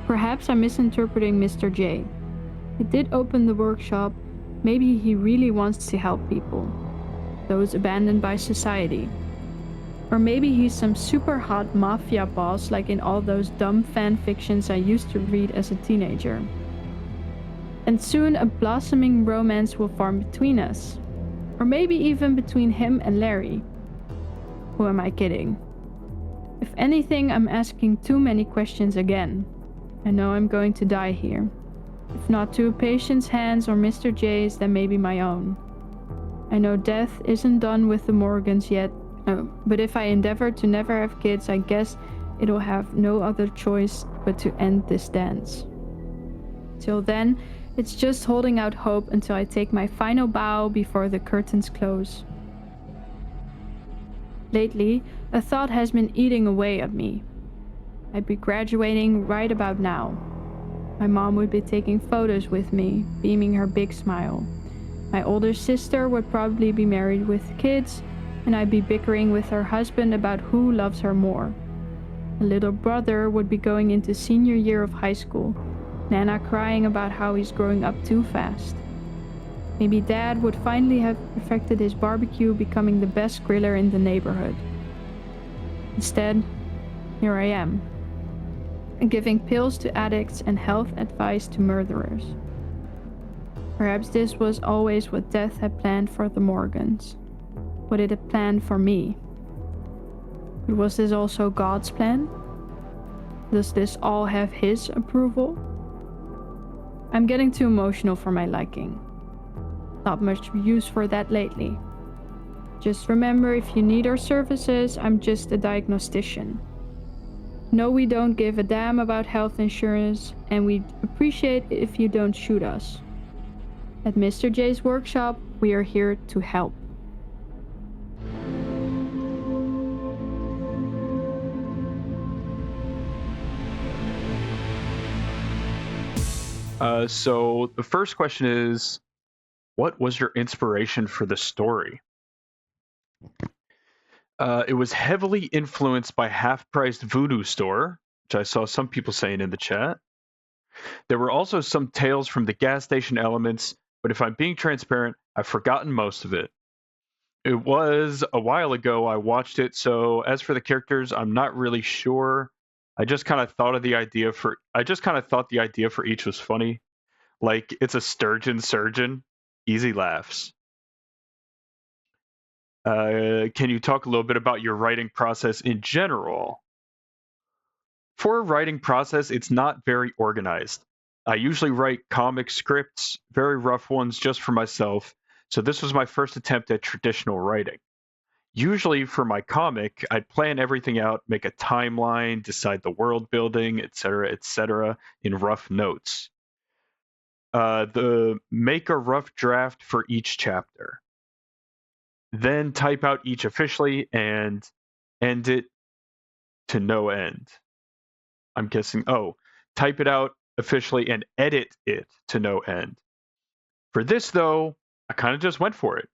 Perhaps I'm misinterpreting Mr. J. He did open the workshop. Maybe he really wants to help people, those abandoned by society. Or maybe he's some super hot mafia boss like in all those dumb fan fictions I used to read as a teenager. And soon a blossoming romance will form between us. Or maybe even between him and Larry. Who am I kidding? If anything, I'm asking too many questions again. I know I'm going to die here. If not to a patient's hands or Mr. J's, then maybe my own. I know death isn't done with the Morgans yet, but if I endeavor to never have kids, I guess it'll have no other choice but to end this dance. Till then, it's just holding out hope until I take my final bow before the curtains close. Lately, a thought has been eating away at me. I'd be graduating right about now. My mom would be taking photos with me, beaming her big smile. My older sister would probably be married with kids, and I'd be bickering with her husband about who loves her more. A little brother would be going into senior year of high school, Nana crying about how he's growing up too fast. Maybe Dad would finally have perfected his barbecue, becoming the best griller in the neighborhood. Instead, here I am, giving pills to addicts and health advice to murderers. Perhaps this was always what death had planned for the Morgans. What it had planned for me. But was this also God's plan? Does this all have His approval? I'm getting too emotional for my liking. Not much use for that lately. Just remember, if you need our services, I'm just a diagnostician. No, we don't give a damn about health insurance, and we'd appreciate if you don't shoot us. At Mr. J's workshop, we are here to help. So the first question is, what was your inspiration for the story? It was heavily influenced by Half-Priced Voodoo Store, which I saw some people saying in the chat. There were also some tales from the gas station elements, but if I'm being transparent, I've forgotten most of it. It was a while ago I watched it, so as for the characters, I'm not really sure. I just kind of thought the idea for each was funny. Like, it's a sturgeon surgeon. Easy laughs. Can you talk a little bit about your writing process in general? For a writing process, it's not very organized. I usually write comic scripts, very rough ones just for myself, so this was my first attempt at traditional writing. Usually for my comic, I'd plan everything out, make a timeline, decide the world building, etc., in rough notes. Make a rough draft for each chapter. Then type out each officially and end it to no end. I'm guessing, type it out officially and edit it to no end. For this, though, I kind of just went for it.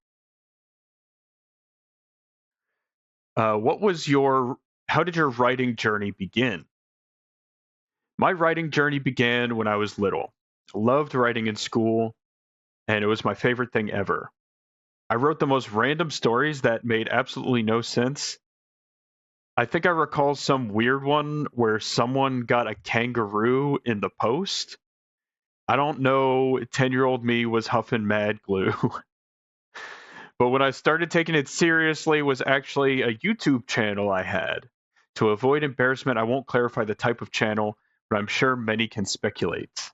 How did your writing journey begin? My writing journey began when I was little. I loved writing in school, and it was my favorite thing ever. I wrote the most random stories that made absolutely no sense. I think I recall some weird one where someone got a kangaroo in the post. I don't know, 10-year-old me was huffing mad glue. But when I started taking it seriously was actually a YouTube channel I had. To avoid embarrassment, I won't clarify the type of channel, but I'm sure many can speculate.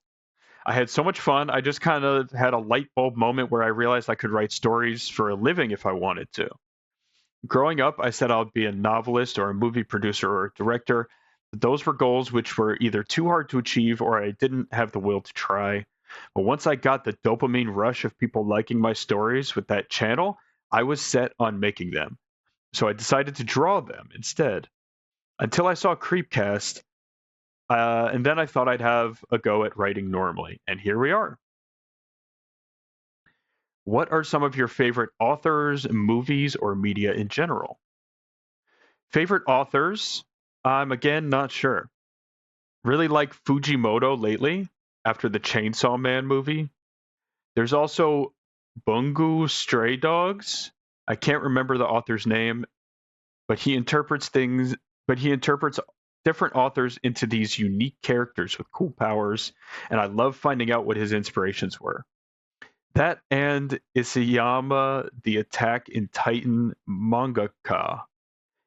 I had so much fun, I just kind of had a light bulb moment where I realized I could write stories for a living if I wanted to. Growing up, I said I would be a novelist or a movie producer or a director. Those were goals which were either too hard to achieve or I didn't have the will to try. But once I got the dopamine rush of people liking my stories with that channel, I was set on making them. So I decided to draw them instead. Until I saw Creepcast, and then I thought I'd have a go at writing normally. And here we are. What are some of your favorite authors, movies, or media in general? Favorite authors? I'm again not sure. Really like Fujimoto lately, after the Chainsaw Man movie. There's also Bungo Stray Dogs. I can't remember the author's name, but he interprets different authors into these unique characters with cool powers, and I love finding out what his inspirations were. That and Isayama, the Attack in Titan mangaka.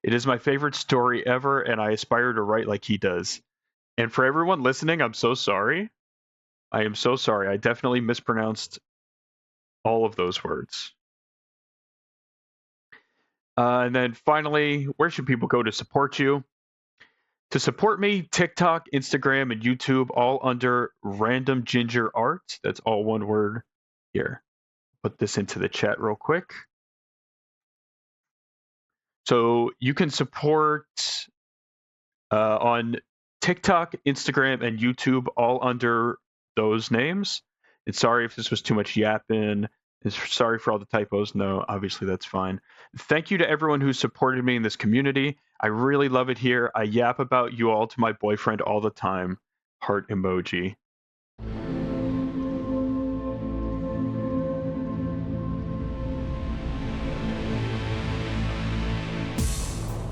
It is my favorite story ever, and I aspire to write like he does. And for everyone listening, I'm so sorry. I am so sorry. I definitely mispronounced all of those words. And then finally, where should people go to support you? To support me, TikTok, Instagram, and YouTube, all under Random Ginger Art. That's all one word. Here, put this into the chat real quick. So you can support on TikTok, Instagram, and YouTube, all under those names. And sorry if this was too much yapping. Sorry for all the typos. No, obviously that's fine. Thank you to everyone who supported me in this community. I really love it here. I yap about you all to my boyfriend all the time. Heart emoji.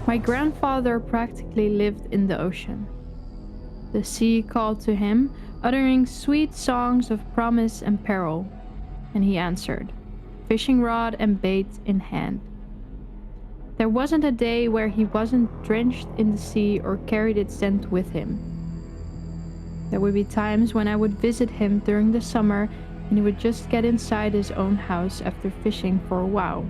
My grandfather practically lived in the ocean. The sea called to him, uttering sweet songs of promise and peril, and he answered, fishing rod and bait in hand. There wasn't a day where he wasn't drenched in the sea or carried its scent with him. There would be times when I would visit him during the summer and he would just get inside his own house after fishing for a while.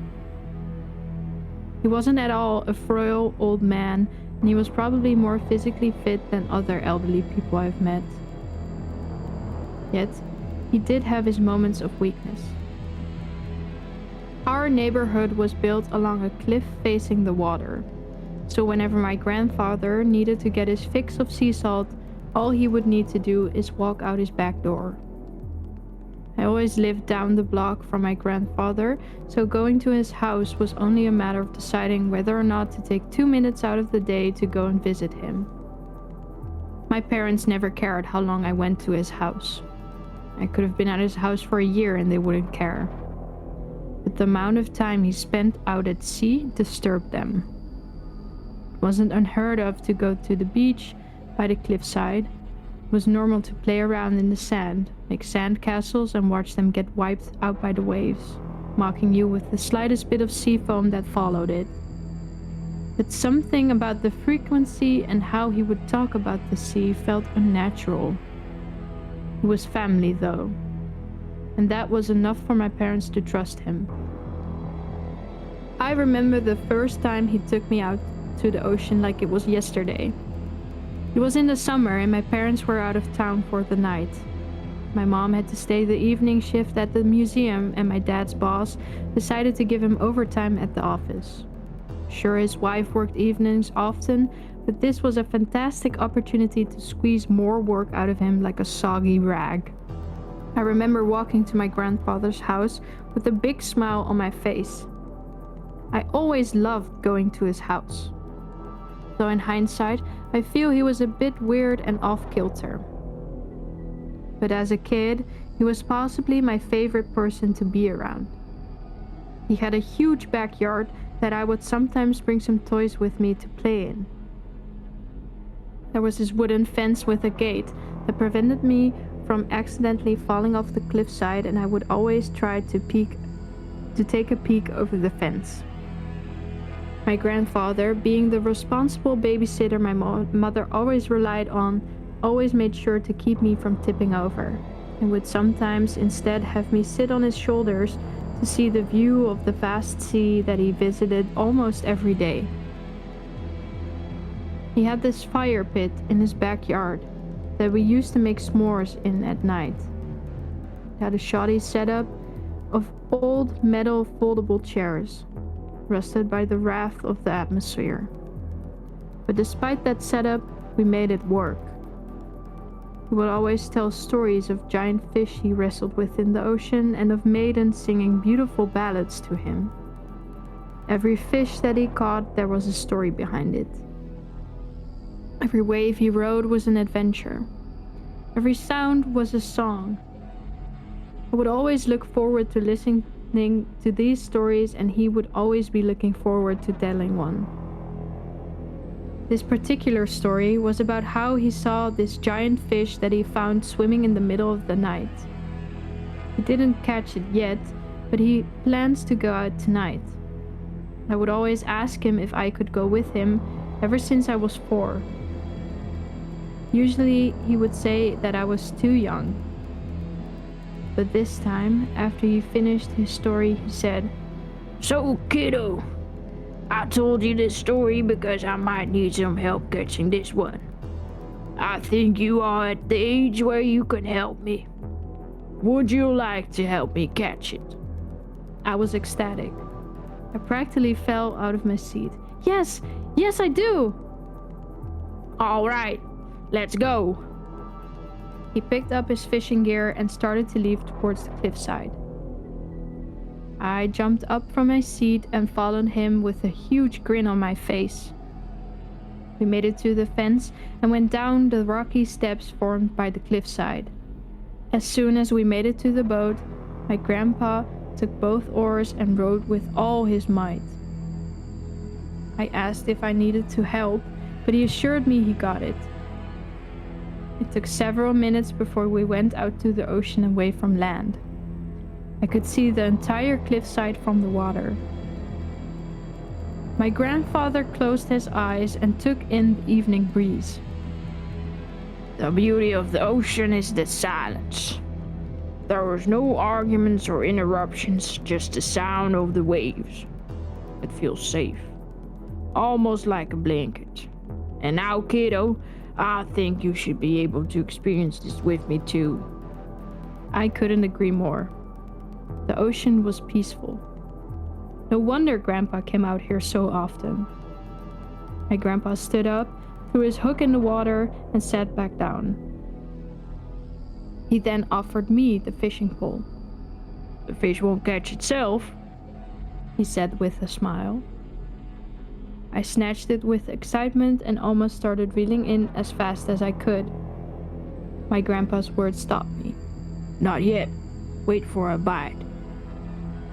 He wasn't at all a frail old man, and he was probably more physically fit than other elderly people I've met. Yet, he did have his moments of weakness. Our neighborhood was built along a cliff facing the water, so whenever my grandfather needed to get his fix of sea salt, all he would need to do is walk out his back door. I always lived down the block from my grandfather, so going to his house was only a matter of deciding whether or not to take 2 minutes out of the day to go and visit him. My parents never cared how long I went to his house. I could have been at his house for a year and they wouldn't care. But the amount of time he spent out at sea disturbed them. It wasn't unheard of to go to the beach by the cliffside. It was normal to play around in the sand, make sand castles and watch them get wiped out by the waves, mocking you with the slightest bit of sea foam that followed it. But something about the frequency and how he would talk about the sea felt unnatural. He was family though, and that was enough for my parents to trust him. I remember the first time he took me out to the ocean like it was yesterday. It was in the summer and my parents were out of town for the night. My mom had to stay the evening shift at the museum and my dad's boss decided to give him overtime at the office. Sure, his wife worked evenings often, but this was a fantastic opportunity to squeeze more work out of him like a soggy rag. I remember walking to my grandfather's house with a big smile on my face. I always loved going to his house. Though in hindsight, I feel he was a bit weird and off-kilter. But as a kid, he was possibly my favorite person to be around. He had a huge backyard that I would sometimes bring some toys with me to play in. There was this wooden fence with a gate that prevented me from accidentally falling off the cliffside, and I would always try to take a peek over the fence. My grandfather, being the responsible babysitter my mother always relied on, always made sure to keep me from tipping over, and would sometimes instead have me sit on his shoulders to see the view of the vast sea that he visited almost every day. He had this fire pit in his backyard that we used to make s'mores in at night. It had a shoddy setup of old metal foldable chairs, rusted by the wrath of the atmosphere. But despite that setup, we made it work. He would always tell stories of giant fish he wrestled with in the ocean and of maidens singing beautiful ballads to him. Every fish that he caught, there was a story behind it. Every wave he rode was an adventure. Every sound was a song. I would always look forward to listening to these stories, and he would always be looking forward to telling one. This particular story was about how he saw this giant fish that he found swimming in the middle of the night. He didn't catch it yet, but he plans to go out tonight. I would always ask him if I could go with him ever since I was 4. Usually he would say that I was too young. But this time, after he finished his story, he said, "So, kiddo, I told you this story because I might need some help catching this one. I think you are at the age where you can help me. Would you like to help me catch it?" I was ecstatic. I practically fell out of my seat. Yes, I do! All right, let's go. He picked up his fishing gear and started to leave towards the cliffside. I jumped up from my seat and followed him with a huge grin on my face. We made it to the fence and went down the rocky steps formed by the cliffside. As soon as we made it to the boat, my grandpa took both oars and rowed with all his might. I asked if I needed to help, but he assured me he got it. It took several minutes before we went out to the ocean away from land. I could see the entire cliffside from the water. My grandfather closed his eyes and took in the evening breeze. The beauty of the ocean is the silence. There was no arguments or interruptions, just the sound of the waves. It feels safe, almost like a blanket. And now, kiddo, I think you should be able to experience this with me too. I couldn't agree more. The ocean was peaceful. No wonder Grandpa came out here so often. My grandpa stood up, threw his hook in the water, and sat back down. He then offered me the fishing pole. The fish won't catch itself, he said with a smile. I snatched it with excitement and almost started reeling in as fast as I could. My grandpa's words stopped me. Not yet. Wait for a bite.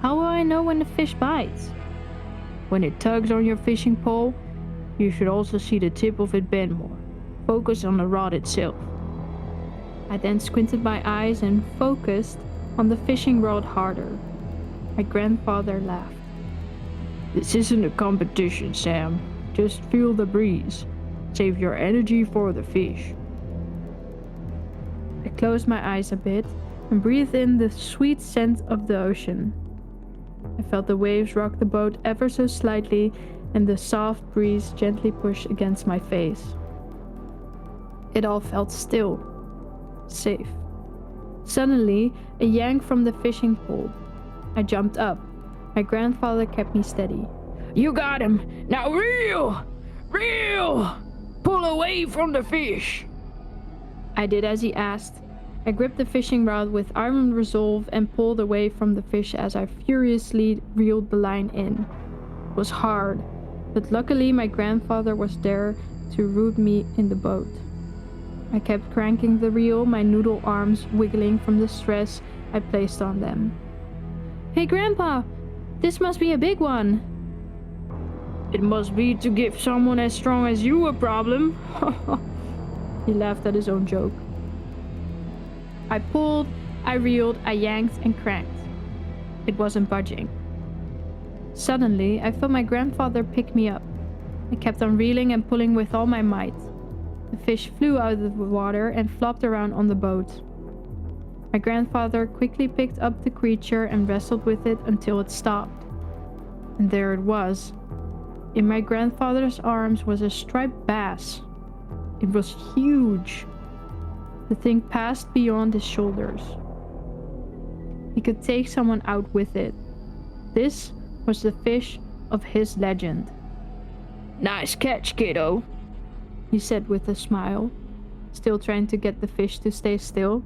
How will I know when the fish bites? When it tugs on your fishing pole, you should also see the tip of it bend more. Focus on the rod itself. I then squinted my eyes and focused on the fishing rod harder. My grandfather laughed. This isn't a competition, Sam. Just feel the breeze. Save your energy for the fish. I closed my eyes a bit and breathed in the sweet scent of the ocean. I felt the waves rock the boat ever so slightly and the soft breeze gently push against my face. It all felt still, safe. Suddenly, a yank from the fishing pole. I jumped up. My grandfather kept me steady. You got him! Now reel! Reel! Pull away from the fish! I did as he asked. I gripped the fishing rod with iron resolve and pulled away from the fish as I furiously reeled the line in. It was hard, but luckily my grandfather was there to root me in the boat. I kept cranking the reel, my noodle arms wiggling from the stress I placed on them. Hey Grandpa, this must be a big one. It must be to give someone as strong as you a problem. He laughed at his own joke. I pulled, I reeled, I yanked and cranked. It wasn't budging. Suddenly, I felt my grandfather pick me up. I kept on reeling and pulling with all my might. The fish flew out of the water and flopped around on the boat. My grandfather quickly picked up the creature and wrestled with it until it stopped. And there it was. In my grandfather's arms was a striped bass. It was huge. The thing passed beyond his shoulders. He could take someone out with it. This was the fish of his legend. Nice catch, kiddo, he said with a smile, still trying to get the fish to stay still.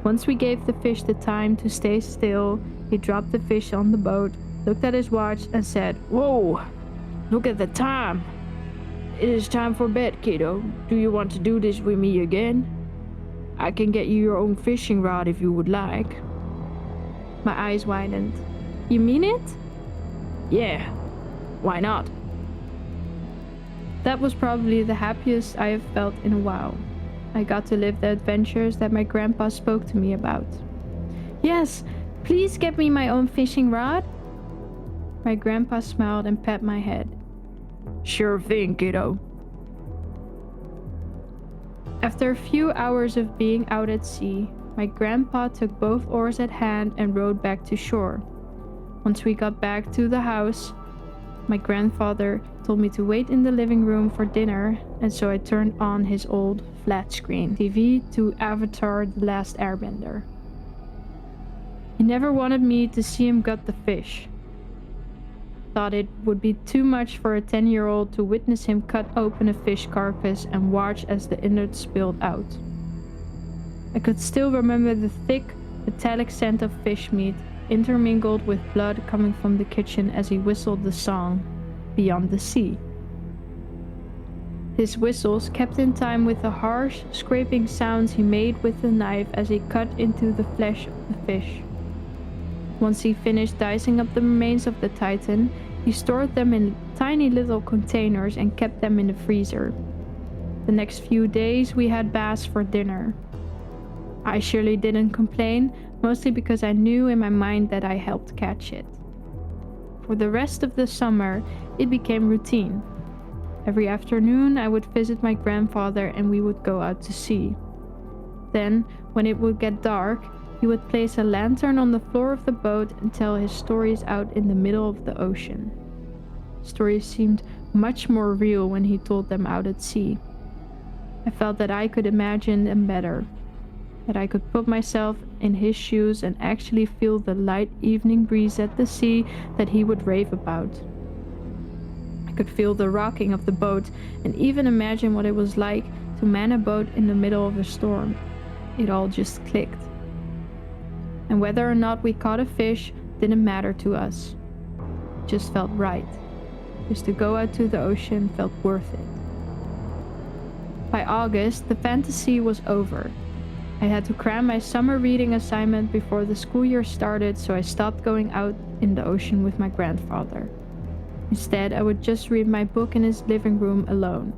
Once we gave the fish the time to stay still, he dropped the fish on the boat, looked at his watch and said, Whoa, look at the time. It is time for bed, kiddo. Do you want to do this with me again? I can get you your own fishing rod if you would like. My eyes widened. You mean it? Yeah, why not? That was probably the happiest I have felt in a while. I got to live the adventures that my grandpa spoke to me about. Yes, please get me my own fishing rod. My grandpa smiled and pat my head. Sure thing, kiddo. After a few hours of being out at sea, my grandpa took both oars at hand and rowed back to shore. Once we got back to the house, my grandfather told me to wait in the living room for dinner, and so I turned on his old flat screen TV to Avatar: The Last Airbender. He never wanted me to see him gut the fish. Thought it would be too much for a 10-year-old to witness him cut open a fish carcass and watch as the innards spilled out. I could still remember the thick, metallic scent of fish meat intermingled with blood coming from the kitchen as he whistled the song, Beyond the Sea. His whistles kept in time with the harsh, scraping sounds he made with the knife as he cut into the flesh of the fish. Once he finished dicing up the remains of the Titan, he stored them in tiny little containers and kept them in the freezer. The next few days we had bass for dinner. I surely didn't complain, mostly because I knew in my mind that I helped catch it. For the rest of the summer, it became routine. Every afternoon, I would visit my grandfather and we would go out to sea. Then, when it would get dark, he would place a lantern on the floor of the boat and tell his stories out in the middle of the ocean. Stories seemed much more real when he told them out at sea. I felt that I could imagine them better, that I could put myself in his shoes and actually feel the light evening breeze at the sea that he would rave about. I could feel the rocking of the boat and even imagine what it was like to man a boat in the middle of a storm. It all just clicked. And whether or not we caught a fish didn't matter to us. It just felt right. Just to go out to the ocean felt worth it. By August, the fantasy was over. I had to cram my summer reading assignment before the school year started, so I stopped going out in the ocean with my grandfather. Instead, I would just read my book in his living room alone.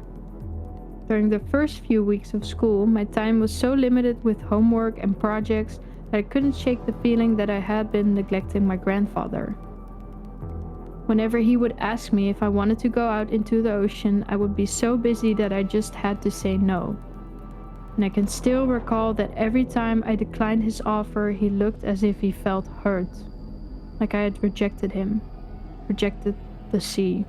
During the first few weeks of school, my time was so limited with homework and projects that I couldn't shake the feeling that I had been neglecting my grandfather. Whenever he would ask me if I wanted to go out into the ocean, I would be so busy that I just had to say no. And I can still recall that every time I declined his offer, he looked as if he felt hurt, like I had rejected him, rejected the sea.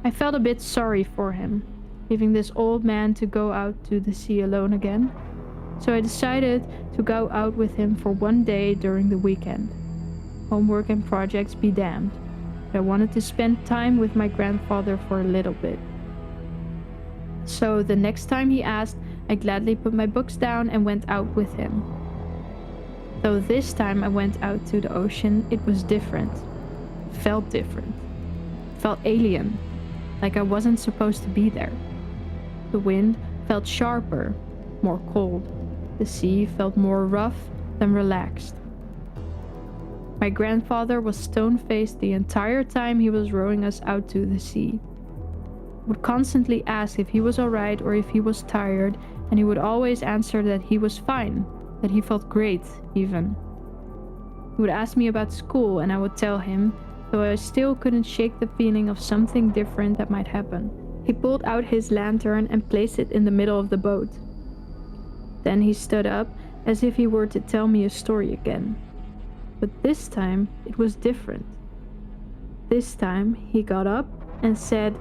I felt a bit sorry for him, leaving this old man to go out to the sea alone again. So I decided to go out with him for one day during the weekend. Homework and projects be damned, but I wanted to spend time with my grandfather for a little bit. So the next time he asked, I gladly put my books down and went out with him. Though this time I went out to the ocean, it was different. It felt different. It felt alien, like I wasn't supposed to be there. The wind felt sharper, more cold. The sea felt more rough than relaxed. My grandfather was stone-faced the entire time he was rowing us out to the sea. I would constantly ask if he was alright or if he was tired, and he would always answer that he was fine, that he felt great, even. He would ask me about school, and I would tell him, though I still couldn't shake the feeling of something different that might happen. He pulled out his lantern and placed it in the middle of the boat. Then he stood up as if he were to tell me a story again. But this time it was different. This time he got up and said,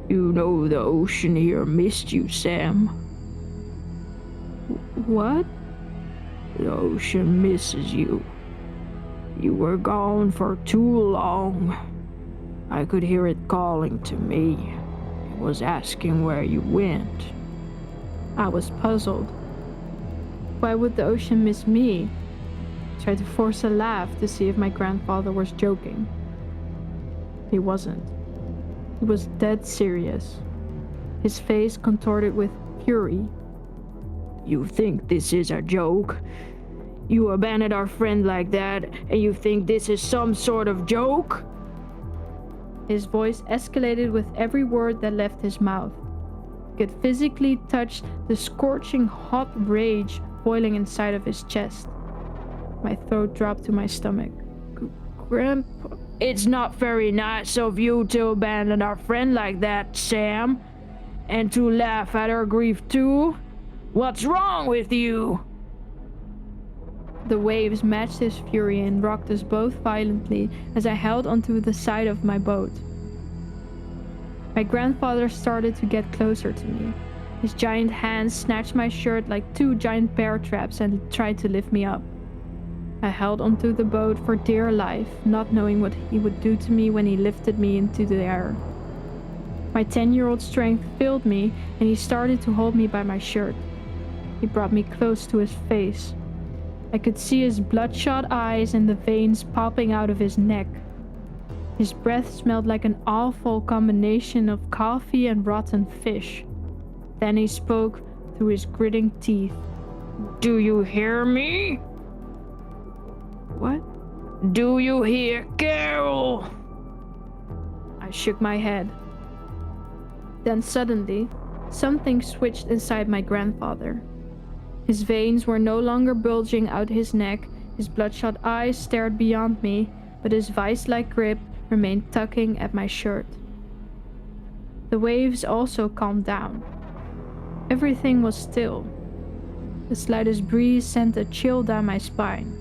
"You know the ocean here missed you, Sam." "What?" "The ocean misses you. You were gone for too long. I could hear it calling to me. It was asking where you went." I was puzzled. Why would the ocean miss me? I tried to force a laugh to see if my grandfather was joking. He wasn't. He was dead serious, his face contorted with fury. "You think this is a joke? You abandoned our friend like that, and you think this is some sort of joke?" His voice escalated with every word that left his mouth. I could physically touch the scorching hot rage boiling inside of his chest. My throat dropped to my stomach. "Grandpa, it's not very nice of you to abandon our friend like that, Sam. And to laugh at our grief too. What's wrong with you?" The waves matched his fury and rocked us both violently as I held onto the side of my boat. My grandfather started to get closer to me. His giant hands snatched my shirt like two giant bear traps and tried to lift me up. I held onto the boat for dear life, not knowing what he would do to me when he lifted me into the air. My 10-year-old strength failed me, and he started to hold me by my shirt. He brought me close to his face. I could see his bloodshot eyes and the veins popping out of his neck. His breath smelled like an awful combination of coffee and rotten fish. Then he spoke through his gritting teeth. "Do you hear me?" "What?" "Do you hear Carol?" I shook my head. Then suddenly, something switched inside my grandfather. His veins were no longer bulging out his neck, his bloodshot eyes stared beyond me, but his vice-like grip remained tugging at my shirt. The waves also calmed down. Everything was still. The slightest breeze sent a chill down my spine.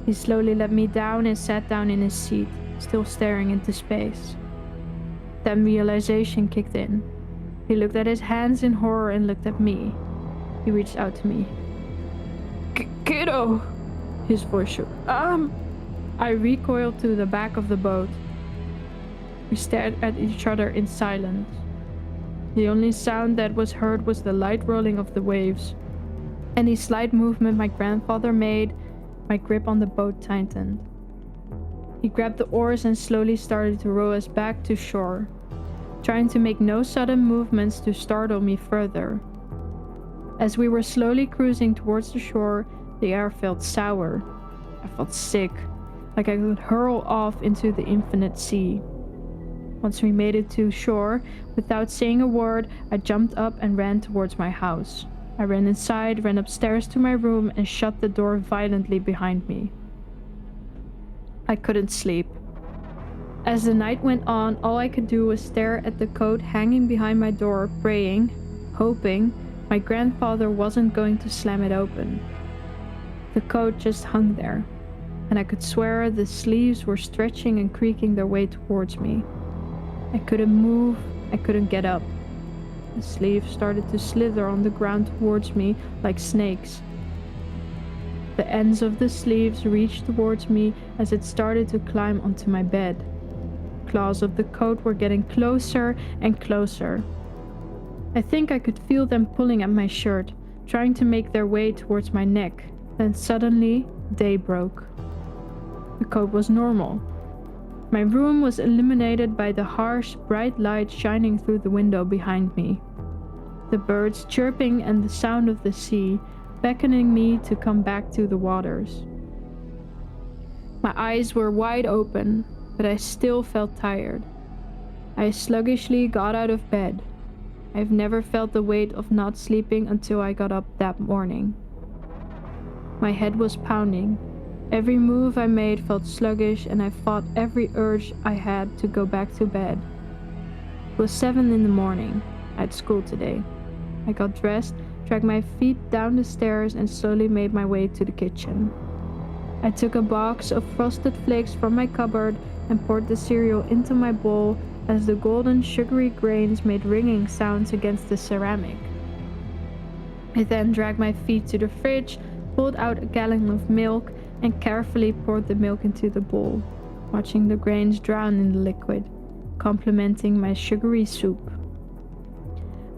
He slowly let me down and sat down in his seat, still staring into space. Then realization kicked in. He looked at his hands in horror and looked at me. He reached out to me. Kiddo! His voice shook. I recoiled to the back of the boat. We stared at each other in silence. The only sound that was heard was the light rolling of the waves. Any slight movement my grandfather made, my grip on the boat tightened. He grabbed the oars and slowly started to row us back to shore, trying to make no sudden movements to startle me further. As we were slowly cruising towards the shore, the air felt sour. I felt sick, like I could hurl off into the infinite sea. Once we made it to shore, without saying a word, I jumped up and ran towards my house. I ran inside, ran upstairs to my room, and shut the door violently behind me. I couldn't sleep. As the night went on, all I could do was stare at the coat hanging behind my door, praying, hoping my grandfather wasn't going to slam it open. The coat just hung there, and I could swear the sleeves were stretching and creaking their way towards me. I couldn't move, I couldn't get up. The sleeves started to slither on the ground towards me like snakes. The ends of the sleeves reached towards me as it started to climb onto my bed. Claws of the coat were getting closer and closer. I think I could feel them pulling at my shirt, trying to make their way towards my neck. Then suddenly, day broke. The coat was normal. My room was illuminated by the harsh, bright light shining through the window behind me. The birds chirping and the sound of the sea, beckoning me to come back to the waters. My eyes were wide open, but I still felt tired. I sluggishly got out of bed. I've never felt the weight of not sleeping until I got up that morning. My head was pounding. Every move I made felt sluggish, and I fought every urge I had to go back to bed. It was 7 in the morning. I had school today. I got dressed, dragged my feet down the stairs, and slowly made my way to the kitchen. I took a box of Frosted Flakes from my cupboard and poured the cereal into my bowl as the golden sugary grains made ringing sounds against the ceramic. I then dragged my feet to the fridge, pulled out a gallon of milk, and carefully poured the milk into the bowl, watching the grains drown in the liquid, complementing my sugary soup.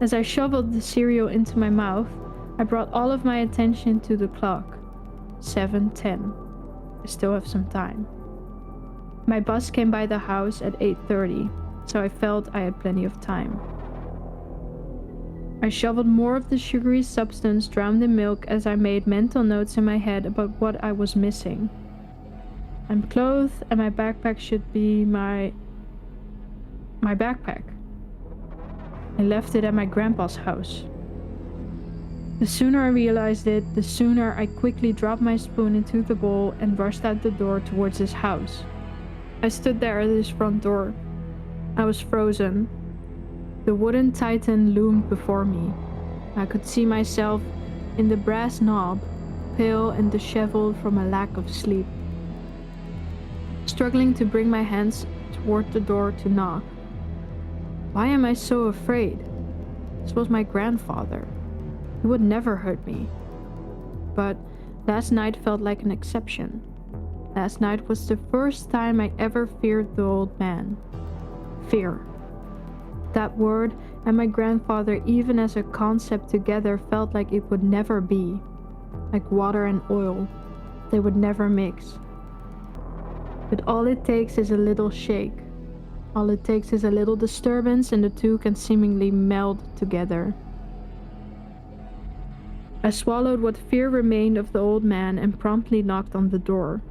As I shoveled the cereal into my mouth, I brought all of my attention to the clock. 7:10. I still have some time. My bus came by the house at 8:30, so I felt I had plenty of time. I shoveled more of the sugary substance drowned in milk as I made mental notes in my head about what I was missing. I'm clothed and my backpack should be my backpack. I left it at my grandpa's house. The sooner I realized it, the sooner I quickly dropped my spoon into the bowl and rushed out the door towards his house. I stood there at his front door. I was frozen. The wooden titan loomed before me. I could see myself in the brass knob, pale and disheveled from a lack of sleep. Struggling to bring my hands toward the door to knock. Why am I so afraid? This was my grandfather. He would never hurt me. But last night felt like an exception. Last night was the first time I ever feared the old man. Fear. That word and my grandfather, even as a concept together, felt like it would never be. Like water and oil. They would never mix. But all it takes is a little shake. All it takes is a little disturbance and the two can seemingly meld together. I swallowed what fear remained of the old man and promptly knocked on the door.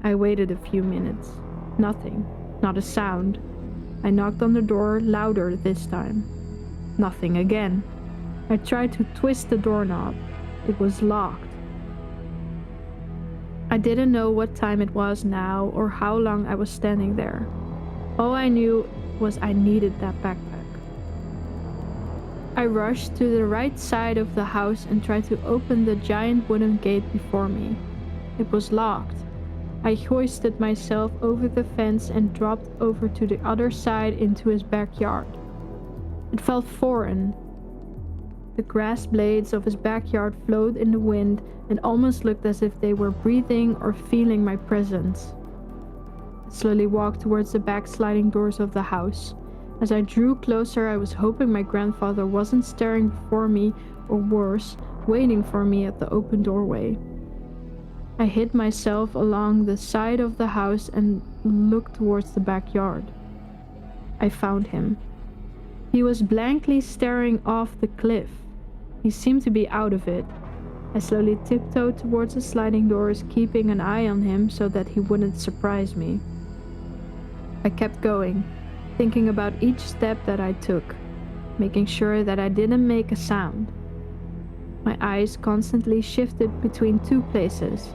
I waited a few minutes. Nothing. Not a sound. I knocked on the door louder this time. Nothing again. I tried to twist the doorknob. It was locked. I didn't know what time it was now or how long I was standing there. All I knew was I needed that backpack. I rushed to the right side of the house and tried to open the giant wooden gate before me. It was locked. I hoisted myself over the fence and dropped over to the other side into his backyard. It felt foreign. The grass blades of his backyard flowed in the wind and almost looked as if they were breathing or feeling my presence. I slowly walked towards the back sliding doors of the house. As I drew closer, I was hoping my grandfather wasn't staring before me, or worse, waiting for me at the open doorway. I hid myself along the side of the house and looked towards the backyard. I found him. He was blankly staring off the cliff. He seemed to be out of it. I slowly tiptoed towards the sliding doors, keeping an eye on him so that he wouldn't surprise me. I kept going, thinking about each step that I took, making sure that I didn't make a sound. My eyes constantly shifted between two places,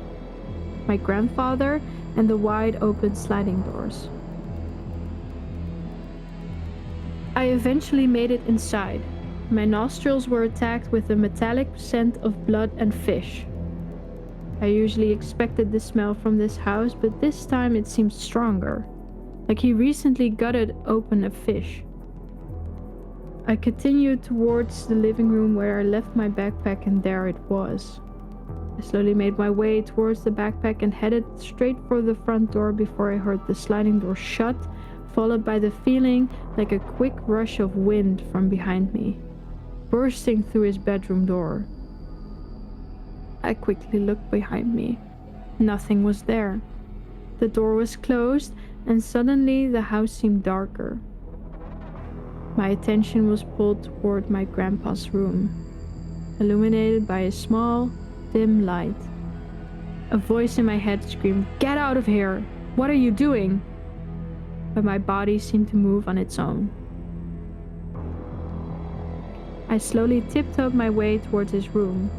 my grandfather and the wide open sliding doors. I eventually made it inside. My nostrils were attacked with a metallic scent of blood and fish. I usually expected the smell from this house, but this time it seemed stronger, like he recently gutted open a fish. I continued towards the living room where I left my backpack, and there it was. I slowly made my way towards the backpack and headed straight for the front door before I heard the sliding door shut, followed by the feeling like a quick rush of wind from behind me, bursting through his bedroom door. I quickly looked behind me. Nothing was there. The door was closed, and suddenly the house seemed darker. My attention was pulled toward my grandpa's room, illuminated by a small, dim light. A voice in my head screamed, "Get out of here! What are you doing?" But my body seemed to move on its own. I slowly tiptoed my way towards his room.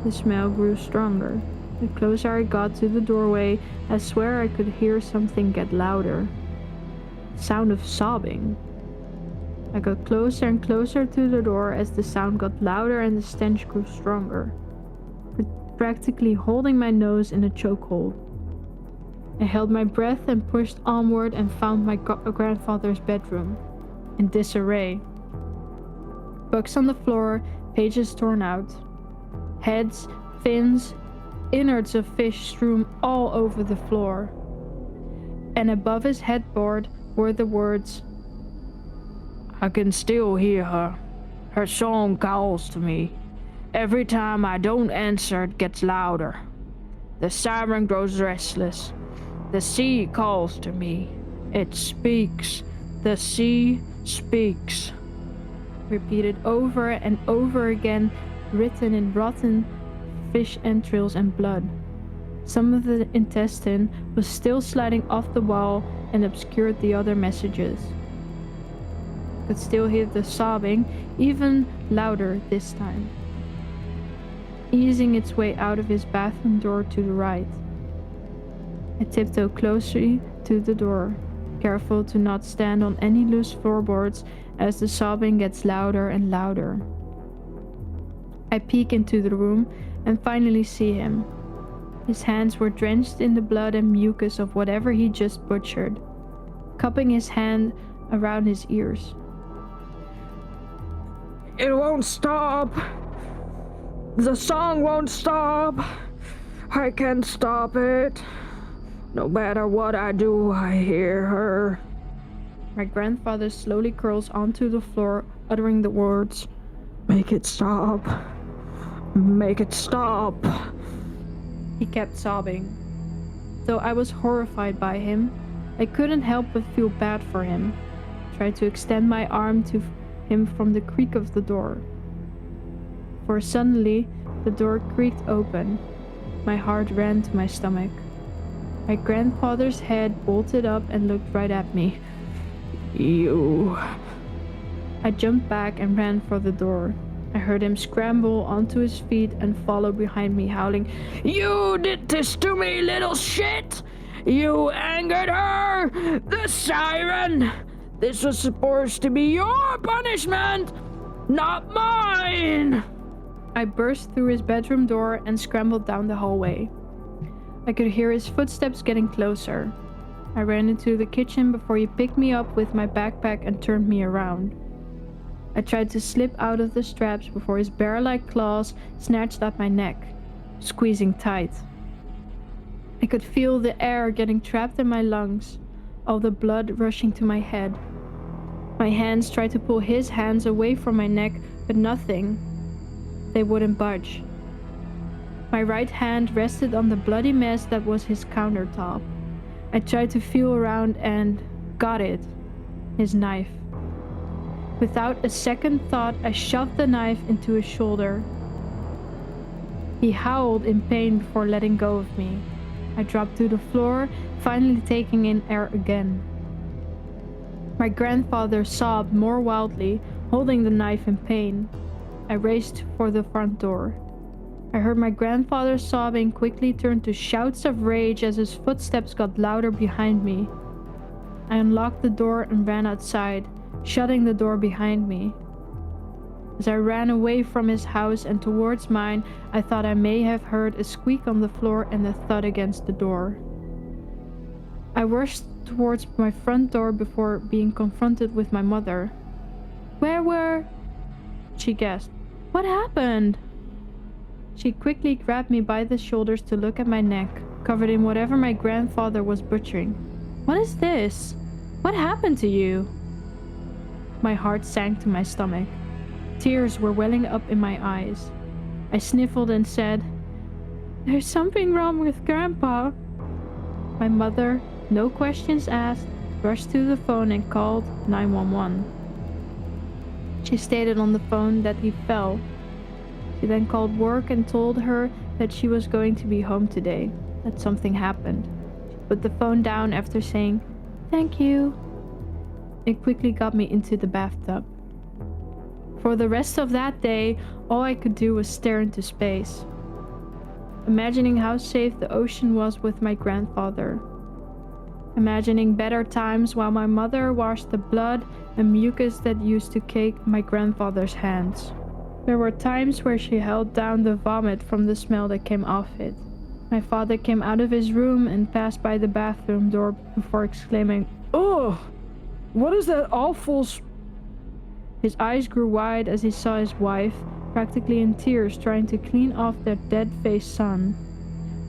The smell grew stronger. The closer I got to the doorway, I swear I could hear something get louder. The sound of sobbing. I got closer and closer to the door as the sound got louder and the stench grew stronger, practically holding my nose in a chokehold. I held my breath and pushed onward and found my grandfather's bedroom, in disarray. Books on the floor, pages torn out. Heads, fins, innards of fish strewn all over the floor. And above his headboard were the words, "I can still hear her. Her song calls to me. Every time I don't answer, it gets louder. The siren grows restless. The sea calls to me. It speaks. The sea speaks." Repeated over and over again, written in rotten fish entrails and blood. Some of the intestine was still sliding off the wall and obscured the other messages. Could still hear the sobbing, even louder this time, easing its way out of his bathroom door to the right. I tiptoed closely to the door, careful to not stand on any loose floorboards as the sobbing gets louder and louder. I peek into the room and finally see him. His hands were drenched in the blood and mucus of whatever he just butchered, cupping his hand around his ears. It won't stop. The song won't stop. I can't stop it. No matter what I do, I hear her. My grandfather slowly curls onto the floor, uttering the words, "Make it stop. Make it stop." He kept sobbing. Though I was horrified by him, I couldn't help but feel bad for him. I tried to extend my arm to him from the creak of the door. For suddenly, the door creaked open. My heart ran to my stomach. My grandfather's head bolted up and looked right at me. "You..." I jumped back and ran for the door. I heard him scramble onto his feet and follow behind me, howling, You did this to me, little shit! You angered her! The siren! This was supposed to be your punishment, not mine! I burst through his bedroom door and scrambled down the hallway. I could hear his footsteps getting closer. I ran into the kitchen before he picked me up with my backpack and turned me around. I tried to slip out of the straps before his bear-like claws snatched at my neck, squeezing tight. I could feel the air getting trapped in my lungs, all the blood rushing to my head. My hands tried to pull his hands away from my neck, but nothing. They wouldn't budge. My right hand rested on the bloody mess that was his countertop. I tried to feel around and got it. His knife. Without a second thought, I shoved the knife into his shoulder. He howled in pain before letting go of me. I dropped to the floor, finally taking in air again. My grandfather sobbed more wildly, holding the knife in pain. I raced for the front door. I heard my grandfather sobbing quickly turn to shouts of rage as his footsteps got louder behind me. I unlocked the door and ran outside, shutting the door behind me. As I ran away from his house and towards mine, I thought I may have heard a squeak on the floor and a thud against the door. I rushed towards my front door before being confronted with my mother. Where? She gasped. What happened? She quickly grabbed me by the shoulders to look at my neck, covered in whatever my grandfather was butchering. What is this? What happened to you? My heart sank to my stomach. Tears were welling up in my eyes. I sniffled and said, There's something wrong with Grandpa. My mother, no questions asked, rushed to the phone and called 911. She stated on the phone that he fell. She then called work and told her that she was going to be home today, that something happened. She put the phone down after saying, Thank you. It quickly got me into the bathtub. For the rest of that day, all I could do was stare into space, imagining how safe the ocean was with my grandfather. Imagining better times while my mother washed the blood and mucus that used to cake my grandfather's hands. There were times where she held down the vomit from the smell that came off it. My father came out of his room and passed by the bathroom door before exclaiming, Ugh! What is that awful His eyes grew wide as he saw his wife, practically in tears, trying to clean off their dead-faced son.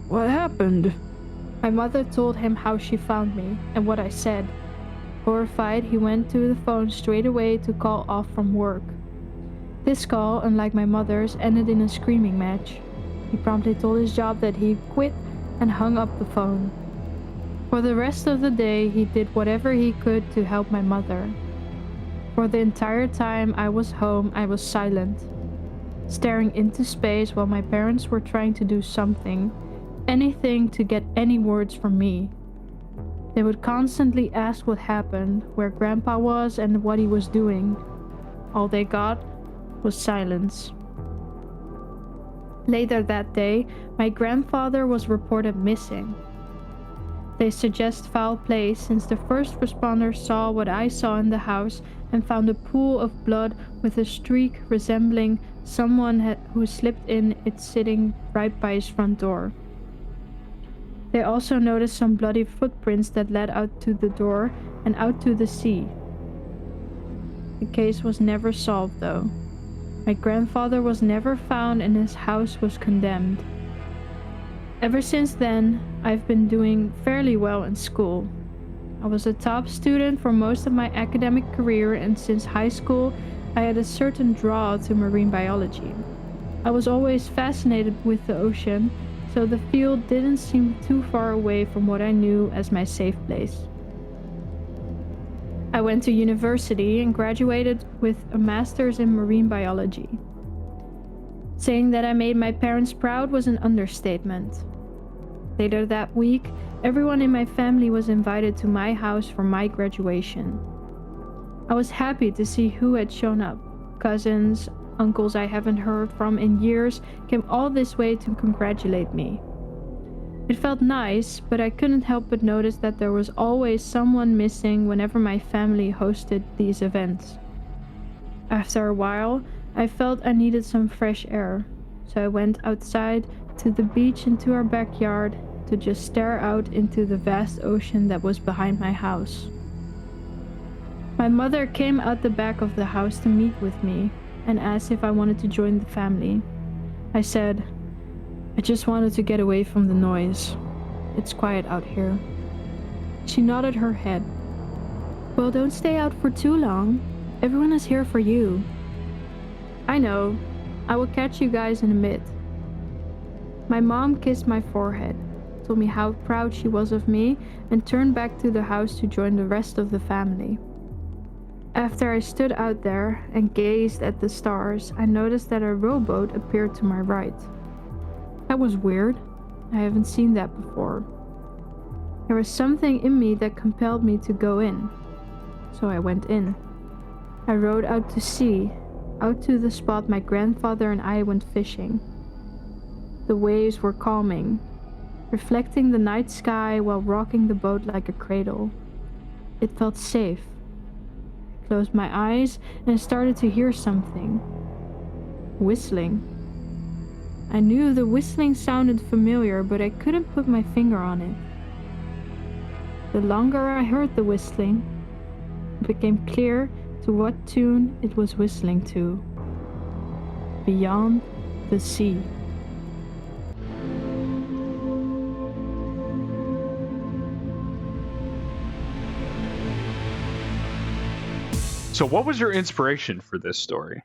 What happened? My mother told him how she found me and what I said. Horrified, he went to the phone straight away to call off from work. This call, unlike my mother's, ended in a screaming match. He promptly told his job that he quit and hung up the phone. For the rest of the day, he did whatever he could to help my mother. For the entire time I was home, I was silent, staring into space while my parents were trying to do something, anything to get any words from me. They would constantly ask what happened, where Grandpa was, and what he was doing. All they got was silence. Later that day, my grandfather was reported missing. They suggest foul play since the first responders saw what I saw in the house and found a pool of blood with a streak resembling someone who slipped in it sitting right by his front door. They also noticed some bloody footprints that led out to the door and out to the sea. The case was never solved though. My grandfather was never found and his house was condemned. Ever since then, I've been doing fairly well in school. I was a top student for most of my academic career, and since high school, I had a certain draw to marine biology. I was always fascinated with the ocean, so the field didn't seem too far away from what I knew as my safe place. I went to university and graduated with a master's in marine biology. Saying that I made my parents proud was an understatement. Later that week, everyone in my family was invited to my house for my graduation. I was happy to see who had shown up: cousins, Uncles I haven't heard from in years came all this way to congratulate me. It felt nice, but I couldn't help but notice that there was always someone missing whenever my family hosted these events. After a while, I felt I needed some fresh air, so I went outside to the beach into our backyard to just stare out into the vast ocean that was behind my house. My mother came out the back of the house to meet with me and asked if I wanted to join the family. I said, I just wanted to get away from the noise. It's quiet out here. She nodded her head. Well, don't stay out for too long. Everyone is here for you. I know. I will catch you guys in a bit. My mom kissed my forehead, told me how proud she was of me, and turned back to the house to join the rest of the family. After I stood out there and gazed at the stars, I noticed that a rowboat appeared to my right. That was weird. I haven't seen that before. There was something in me that compelled me to go in, so I went in. I rowed out to sea, out to the spot my grandfather and I went fishing. The waves were calming, reflecting the night sky while rocking the boat like a cradle. It felt safe. I closed my eyes and started to hear something. Whistling. I knew the whistling sounded familiar, but I couldn't put my finger on it. The longer I heard the whistling, it became clear to what tune it was whistling to. Beyond the sea. So, what was your inspiration for this story?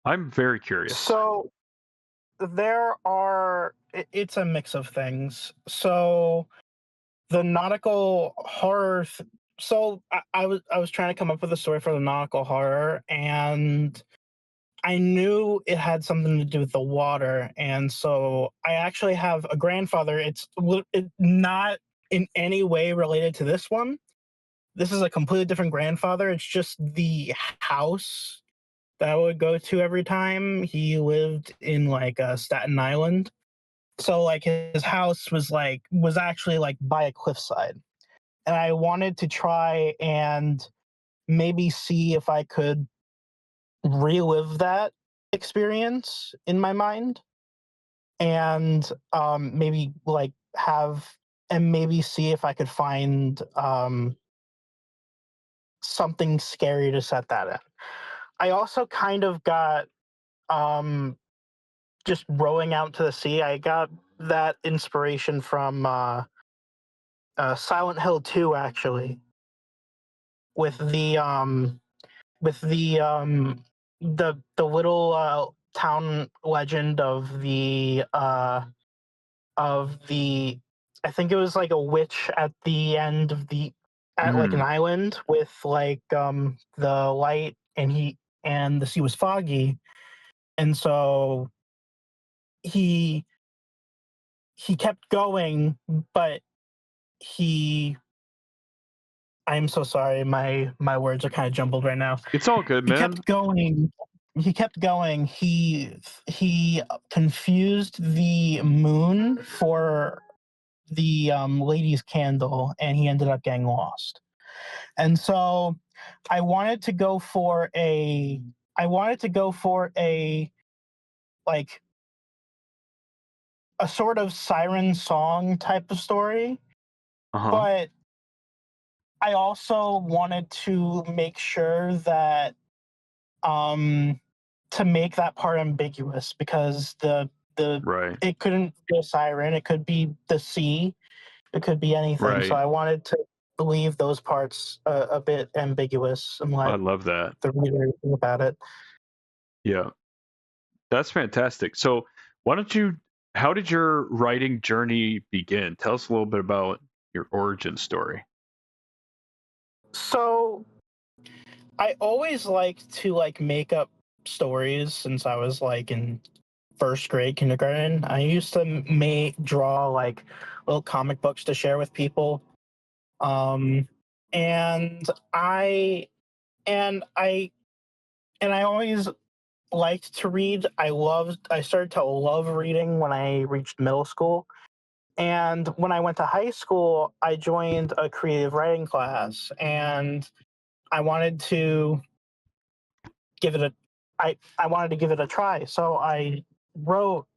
I'm very curious. So it's a mix of things. So the nautical horror. I was trying to come up with a story for the nautical horror, and I knew it had something to do with the water, and so I actually have a grandfather. It's not in any way related to this one. This is a completely different grandfather. It's just the house that I would go to every time. He lived in Staten Island. So his house was actually by a cliffside. And I wanted to try and maybe see if I could relive that experience in my mind, and maybe maybe see if I could find something scary to set that in. I also kind of got just rowing out to the sea. I got that inspiration from Silent Hill 2, actually, with the little town legend of the I think it was like a witch at the end of at an island with the light, and the sea was foggy, and so he kept going, but I'm so sorry, my words are kind of jumbled right now. It's all good, He man. kept going. He confused the moon for the lady's candle, and he ended up getting lost. And so I wanted to go for a like a sort of siren song type of story, but I also wanted to make sure that to make that part ambiguous, because Right. it couldn't be a siren, it could be the sea, it could be anything. So Right. I wanted to leave those parts a bit ambiguous and I let love that. the reader think about it. Yeah. That's fantastic. So, how did your writing journey begin? Tell us a little bit about your origin story. So I always liked to make up stories since I was in first grade, kindergarten. I used to draw little comic books to share with people. Um, and I and I and I always liked to read. I started to love reading when I reached middle school. And when I went to high school, I joined a creative writing class, and I wanted to give it a I wanted to give it a try. So wrote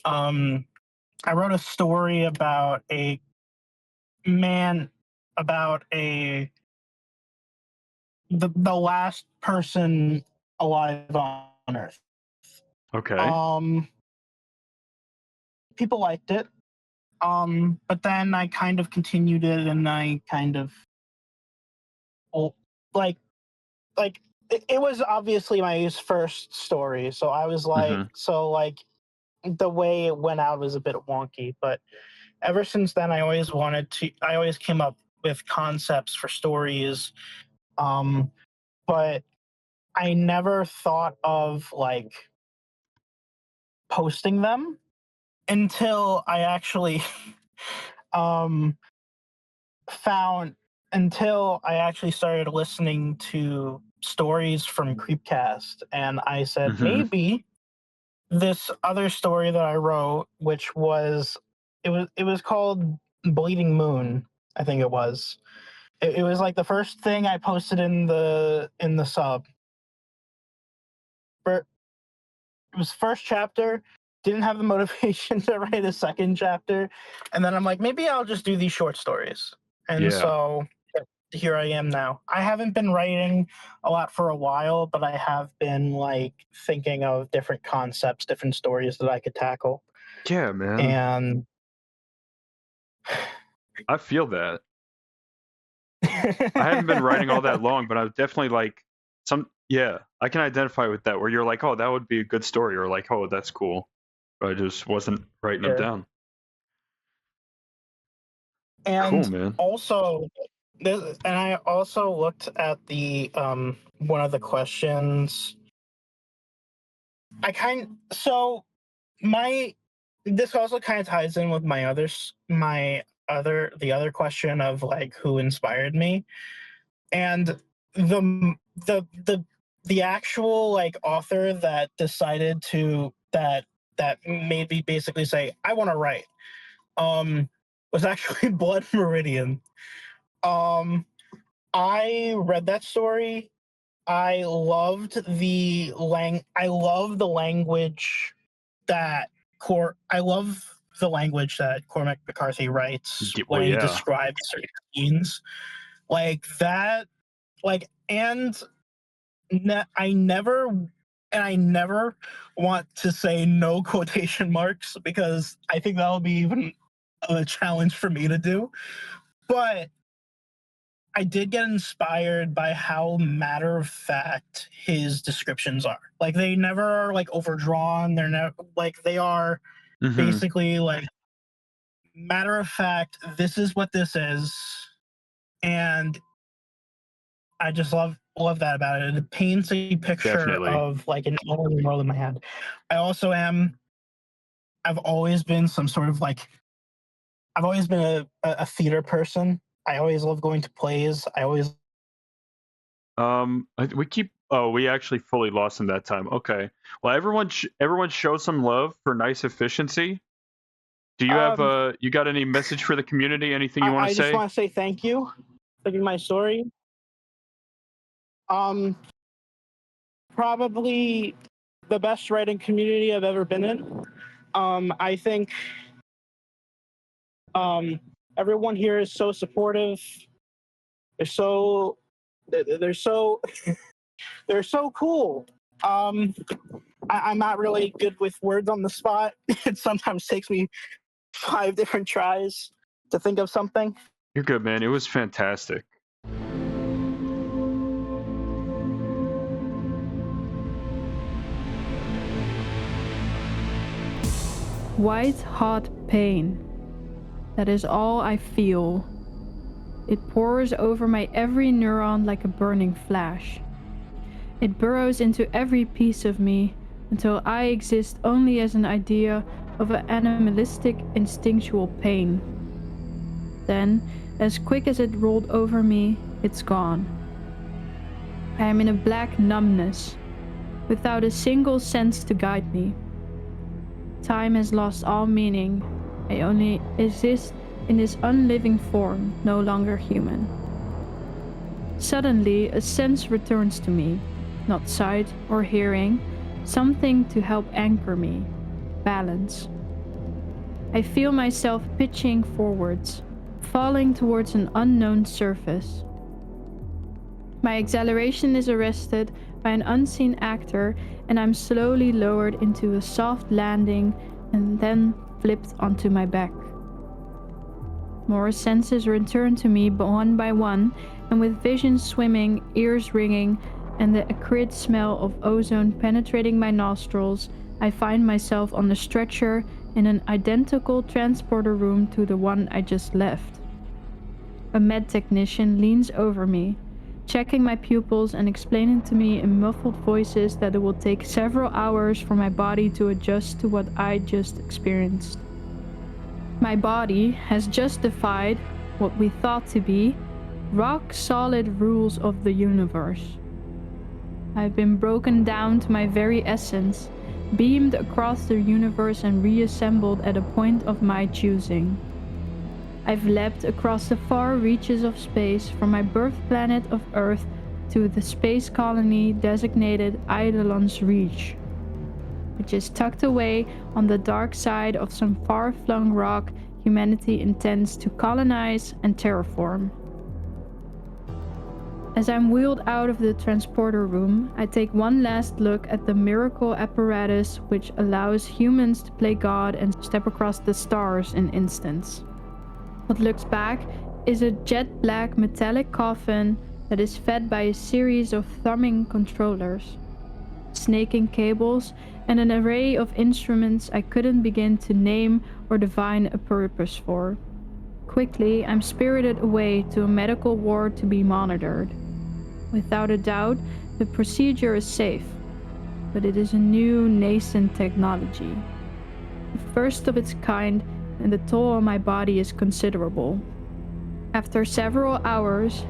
I wrote a story about a man about a the last person alive on Earth. Okay. Um People liked it. But then I kind of continued it, and I kind of well, like it was obviously my first story, so I was like, Mhm. the way it went out was a bit wonky. But ever since then, I always came up with concepts for stories, um, but I never thought of like posting them until I actually um found until I actually started listening to stories from Creepcast, and I said Mhm. maybe this other story that I wrote, which was it was called Bleeding Moon, I think it was. It was like the first thing I posted in the sub. It was first chapter. Didn't have the motivation to write a second chapter, and then I'm like, maybe I'll just do these short stories. And Yeah. so here I am now. I haven't been writing a lot for a while, but I have been like thinking of different concepts, different stories that I could tackle. Yeah, man. And I feel that. I haven't been writing all that long, but I've definitely like yeah, I can identify with that where you're like, "Oh, that would be a good story," or like, "Oh, that's cool." But I just wasn't writing them yeah. down. Cool, And man. also and I also looked at the one of the questions. I kind so my this also kind of ties in with the other question of like who inspired me. And the the actual like author that decided to that made me basically say I want to write was actually Blood Meridian. um I read that story. I love the language that Cormac McCarthy writes Well, when he yeah. describes certain scenes like that. Like, and I never want to say no quotation marks because I think that'll be even a challenge for me to do. But I did get inspired by how matter of fact his descriptions are. Like they never are like overdrawn. They're never like they are Mhm. basically like matter of fact. This is what this is, and I just love that about it. It paints a picture Definitely. of like an alien world in my head. I also am. I've always been some sort of like. I've always been a theater person. I always love going to plays. I always We keep. Oh, we actually fully lost in that time. Okay. Well, everyone show some love for nice efficiency. Do you have um. you got any message for the community? Anything you want to I just say? want to say thank you for my story. Um. Probably the best writing community I've ever been in. I think um everyone here is so supportive. They're so they're so they're so cool. Um, I'm not really good with words on the spot. It sometimes takes me 5 different tries to think of something. You're good, man. It was fantastic. White hot pain. That is all I feel. It pours over my every neuron like a burning flash. It burrows into every piece of me until I exist only as an idea of an animalistic, instinctual pain. Then, as quick as it rolled over me, it's gone. I am in a black numbness. without a single sense to guide me. Time has lost all meaning. I only exist in this unliving form, no longer human. Suddenly, a sense returns to me, not sight or hearing, something to help anchor me, balance. I feel myself pitching forwards, falling towards an unknown surface. My acceleration is arrested by an unseen actor, and I'm slowly lowered into a soft landing and then flipped onto my back. More senses return to me one by one, and with vision swimming, ears ringing, and the acrid smell of ozone penetrating my nostrils, I find myself on the stretcher in an identical transporter room to the one I just left. A med technician leans over me, checking my pupils and explaining to me in muffled voices that it will take several hours for my body to adjust to what I just experienced. My body has just defied what we thought to be rock-solid rules of the universe. I've been broken down to my very essence, beamed across the universe and reassembled at a point of my choosing. I've leapt across the far reaches of space from my birth planet of Earth to the space colony designated Eidolon's Reach, which is tucked away on the dark side of some far-flung rock humanity intends to colonize and terraform. As I'm wheeled out of the transporter room, I take one last look at the miracle apparatus which allows humans to play God and step across the stars in instants. What looks back is a jet black metallic coffin that is fed by a series of thumbing controllers, snaking cables, and an array of instruments I couldn't begin to name or divine a purpose for. Quickly, I'm spirited away to a medical ward to be monitored. Without a doubt, the procedure is safe, but it is a new, nascent technology. The first of its kind, and the toll on my body is considerable. After several hours,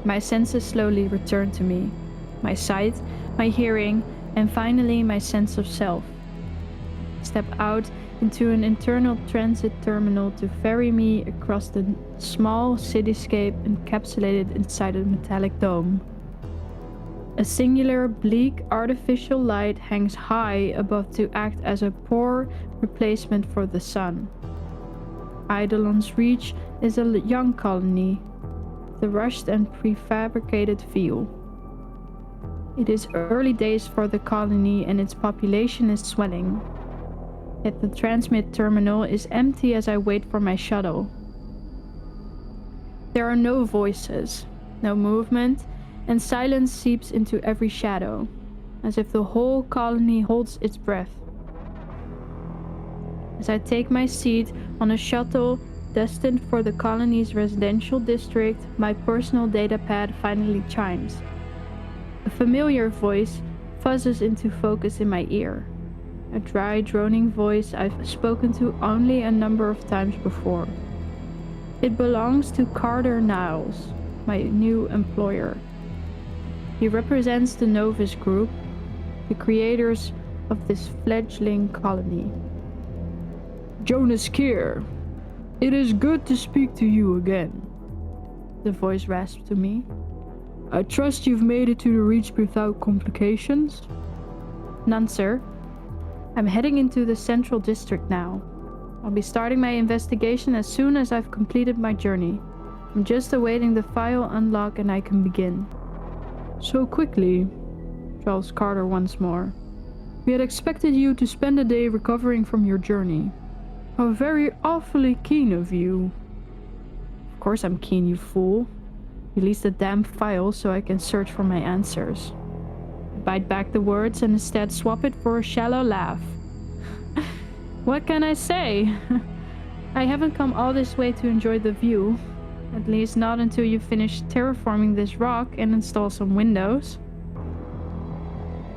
my senses slowly return to me. My sight, my hearing, and finally my sense of self. Step out into an internal transit terminal to ferry me across the small cityscape encapsulated inside a metallic dome. A singular, bleak, artificial light hangs high above to act as a poor replacement for the sun. Eidolon's Reach is a young colony, the rushed and prefabricated feel. It is early days for the colony and its population is swelling. Yet the transmit terminal is empty as I wait for my shuttle. There are no voices, no movement, and silence seeps into every shadow, as if the whole colony holds its breath. As I take my seat on a shuttle destined for the colony's residential district, my personal datapad finally chimes. A familiar voice fuzzes into focus in my ear. A dry, droning voice I've spoken to only a number of times before. It belongs to Carter Niles, my new employer. He represents the Novus Group, the creators of this fledgling colony. Jonas Keir, it is good to speak to you again, the voice rasped to me. I trust you've made it to the Reach without complications? None, sir. I'm heading into the Central District now. I'll be starting my investigation as soon as I've completed my journey. I'm just awaiting the file unlock and I can begin. So quickly, drawls Carter once more. We had expected you to spend a day recovering from your journey. How very awfully keen of you. Of course I'm keen, you fool. Release the damn file so I can search for my answers. I bite back the words and instead swap it for a shallow laugh. What can I say? I haven't come all this way to enjoy the view. At least not until you finish terraforming this rock and install some windows.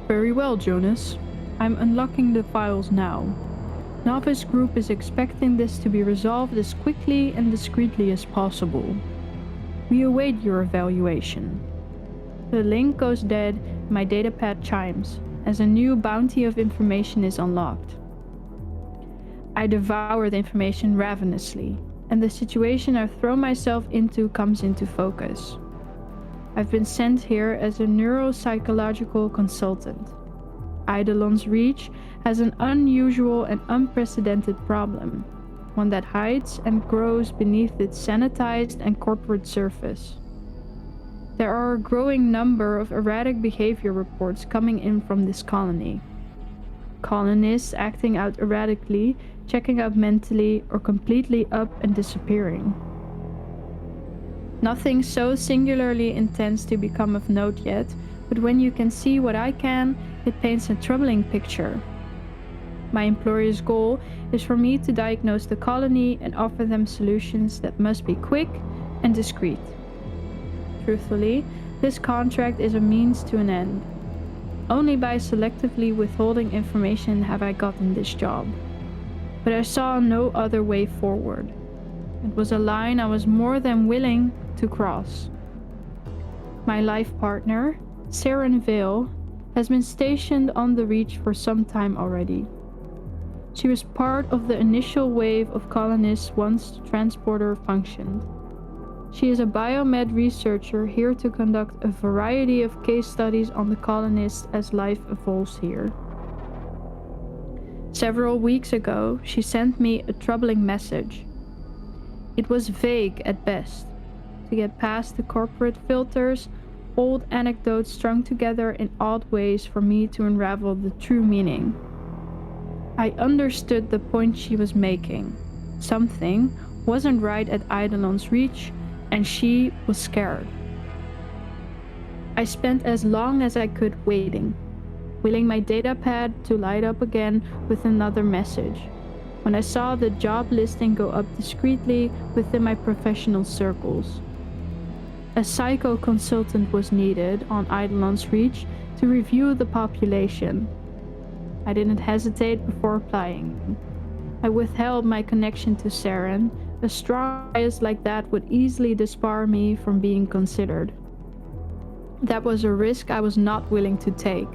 Very well, Jonas. I'm unlocking the files now. Novus Group is expecting this to be resolved as quickly and discreetly as possible. We await your evaluation. The link goes dead, my datapad chimes. as a new bounty of information is unlocked. I devour the information ravenously, and the situation I've thrown myself into comes into focus. I've been sent here as a neuropsychological consultant. Eidolon's Reach has an unusual and unprecedented problem, one that hides and grows beneath its sanitized and corporate surface. There are a growing number of erratic behavior reports coming in from this colony. Colonists acting out erratically, checking out mentally, or completely up and disappearing. Nothing so singularly intense to become of note yet, but when you can see what I can, it paints a troubling picture. My employer's goal is for me to diagnose the colony and offer them solutions that must be quick and discreet. Truthfully, this contract is a means to an end. Only by selectively withholding information have I gotten this job. But I saw no other way forward. It was a line I was more than willing to cross. My life partner, Saren Vale, has been stationed on the Reach for some time already. She was part of the initial wave of colonists once the transporter functioned. She is a biomed researcher here to conduct a variety of case studies on the colonists as life evolves here. Several weeks ago, she sent me a troubling message. It was vague at best. To get past the corporate filters, old anecdotes strung together in odd ways for me to unravel the true meaning. I understood the point she was making. Something wasn't right at Eidolon's Reach, and she was scared. I spent as long as I could waiting, willing my data pad to light up again with another message, when I saw the job listing go up discreetly within my professional circles. A psycho consultant was needed on Eidolon's Reach to review the population. I didn't hesitate before applying. I withheld my connection to Saren. A strong bias like that would easily disbar me from being considered. That was a risk I was not willing to take.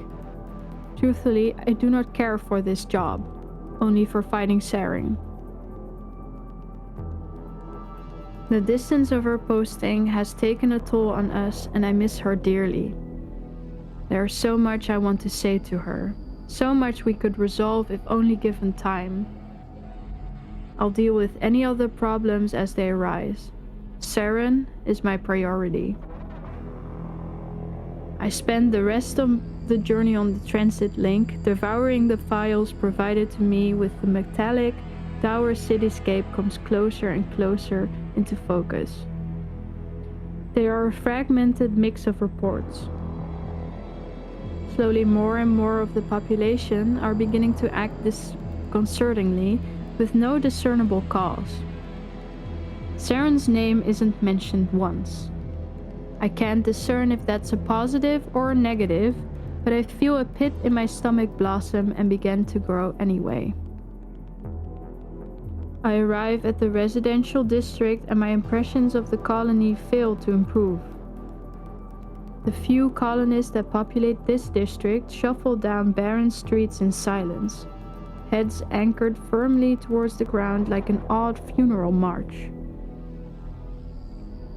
Truthfully, I do not care for this job, only for fighting Saren. The distance of her posting has taken a toll on us, and I miss her dearly. There is so much I want to say to her, so much we could resolve if only given time. I'll deal with any other problems as they arise. Saren is my priority. I spend the rest of the journey on the transit link, devouring the files provided to me with the metallic, dour cityscape comes closer and closer into focus. They are a fragmented mix of reports. Slowly more and more of the population are beginning to act disconcertingly, with no discernible cause. Saren's name isn't mentioned once. I can't discern if that's a positive or a negative, but I feel a pit in my stomach blossom and begin to grow anyway. I arrive at the residential district and my impressions of the colony fail to improve. The few colonists that populate this district shuffle down barren streets in silence, heads anchored firmly towards the ground like an odd funeral march.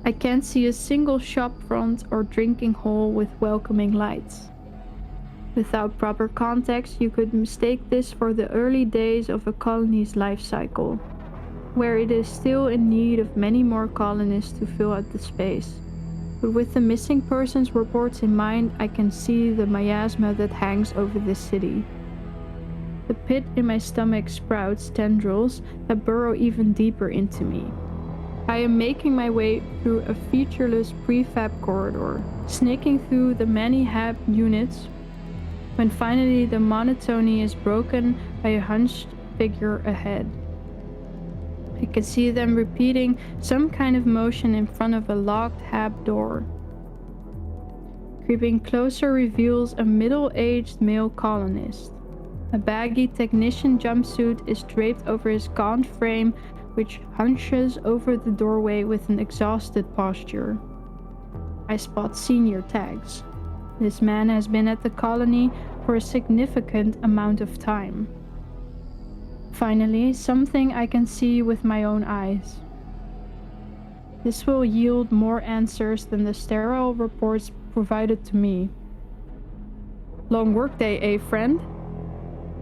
I can't see a single shop front or drinking hole with welcoming lights. Without proper context, you could mistake this for the early days of a colony's life cycle, where it is still in need of many more colonists to fill out the space. But with the missing persons reports in mind, I can see the miasma that hangs over this city. The pit in my stomach sprouts tendrils that burrow even deeper into me. I am making my way through a featureless prefab corridor, snaking through the many hab units, when finally the monotony is broken by a hunched figure ahead. I can see them repeating some kind of motion in front of a locked hab door. Creeping closer reveals a middle-aged male colonist. A baggy technician jumpsuit is draped over his gaunt frame, which hunches over the doorway with an exhausted posture. I spot senior tags. This man has been at the colony for a significant amount of time. Finally, something I can see with my own eyes. This will yield more answers than the sterile reports provided to me. Long workday, eh, friend?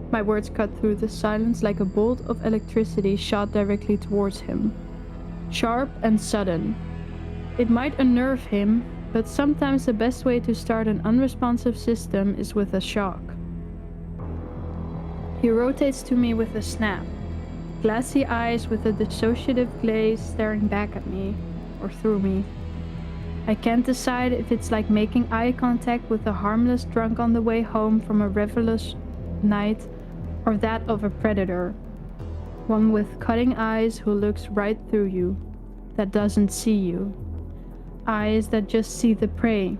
My words cut through the silence like a bolt of electricity shot directly towards him. Sharp and sudden. It might unnerve him, but sometimes the best way to start an unresponsive system is with a shock. He rotates to me with a snap. Glassy eyes with a dissociative glaze staring back at me, or through me. I can't decide if it's like making eye contact with a harmless drunk on the way home from a revelous night, or that of a predator. One with cutting eyes who looks right through you, that doesn't see you. Eyes that just see the prey,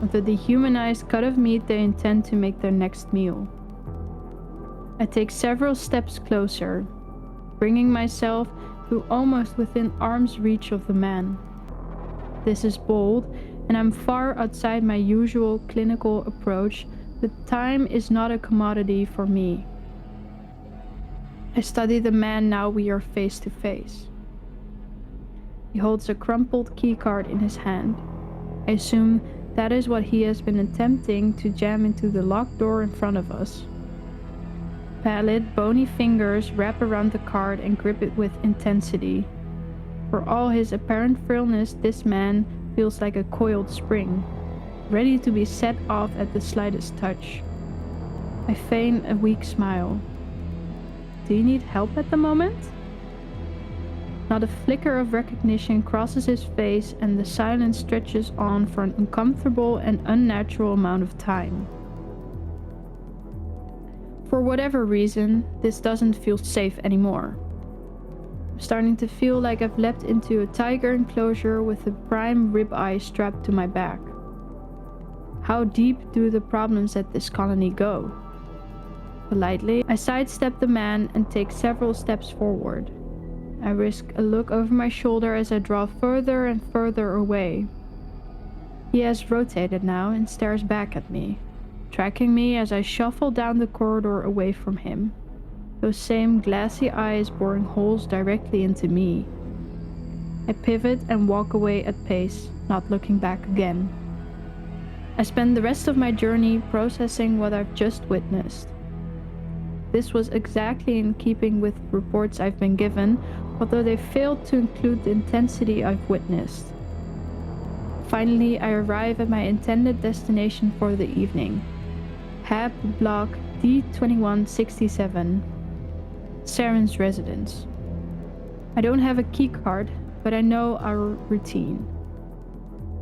or the dehumanized cut of meat they intend to make their next meal. I take several steps closer, bringing myself to almost within arm's reach of the man. This is bold, and I'm far outside my usual clinical approach, but time is not a commodity for me. I study the man now we are face to face. He holds a crumpled keycard in his hand. I assume that is what he has been attempting to jam into the locked door in front of us. Pallid, bony fingers wrap around the card and grip it with intensity. For all his apparent frailness, this man feels like a coiled spring, ready to be set off at the slightest touch. I feign a weak smile. Do you need help at the moment? Not a flicker of recognition crosses his face, and the silence stretches on for an uncomfortable and unnatural amount of time. For whatever reason, this doesn't feel safe anymore. I'm starting to feel like I've leapt into a tiger enclosure with a prime ribeye strapped to my back. How deep do the problems at this colony go? Politely, I sidestep the man and take several steps forward. I risk a look over my shoulder as I draw further and further away. He has rotated now and stares back at me, tracking me as I shuffle down the corridor away from him. Those same glassy eyes boring holes directly into me. I pivot and walk away at pace, not looking back again. I spend the rest of my journey processing what I've just witnessed. This was exactly in keeping with reports I've been given, although they failed to include the intensity I've witnessed. Finally, I arrive at my intended destination for the evening. Hab Block D2167. Saren's residence. I don't have a key card, but I know our routine.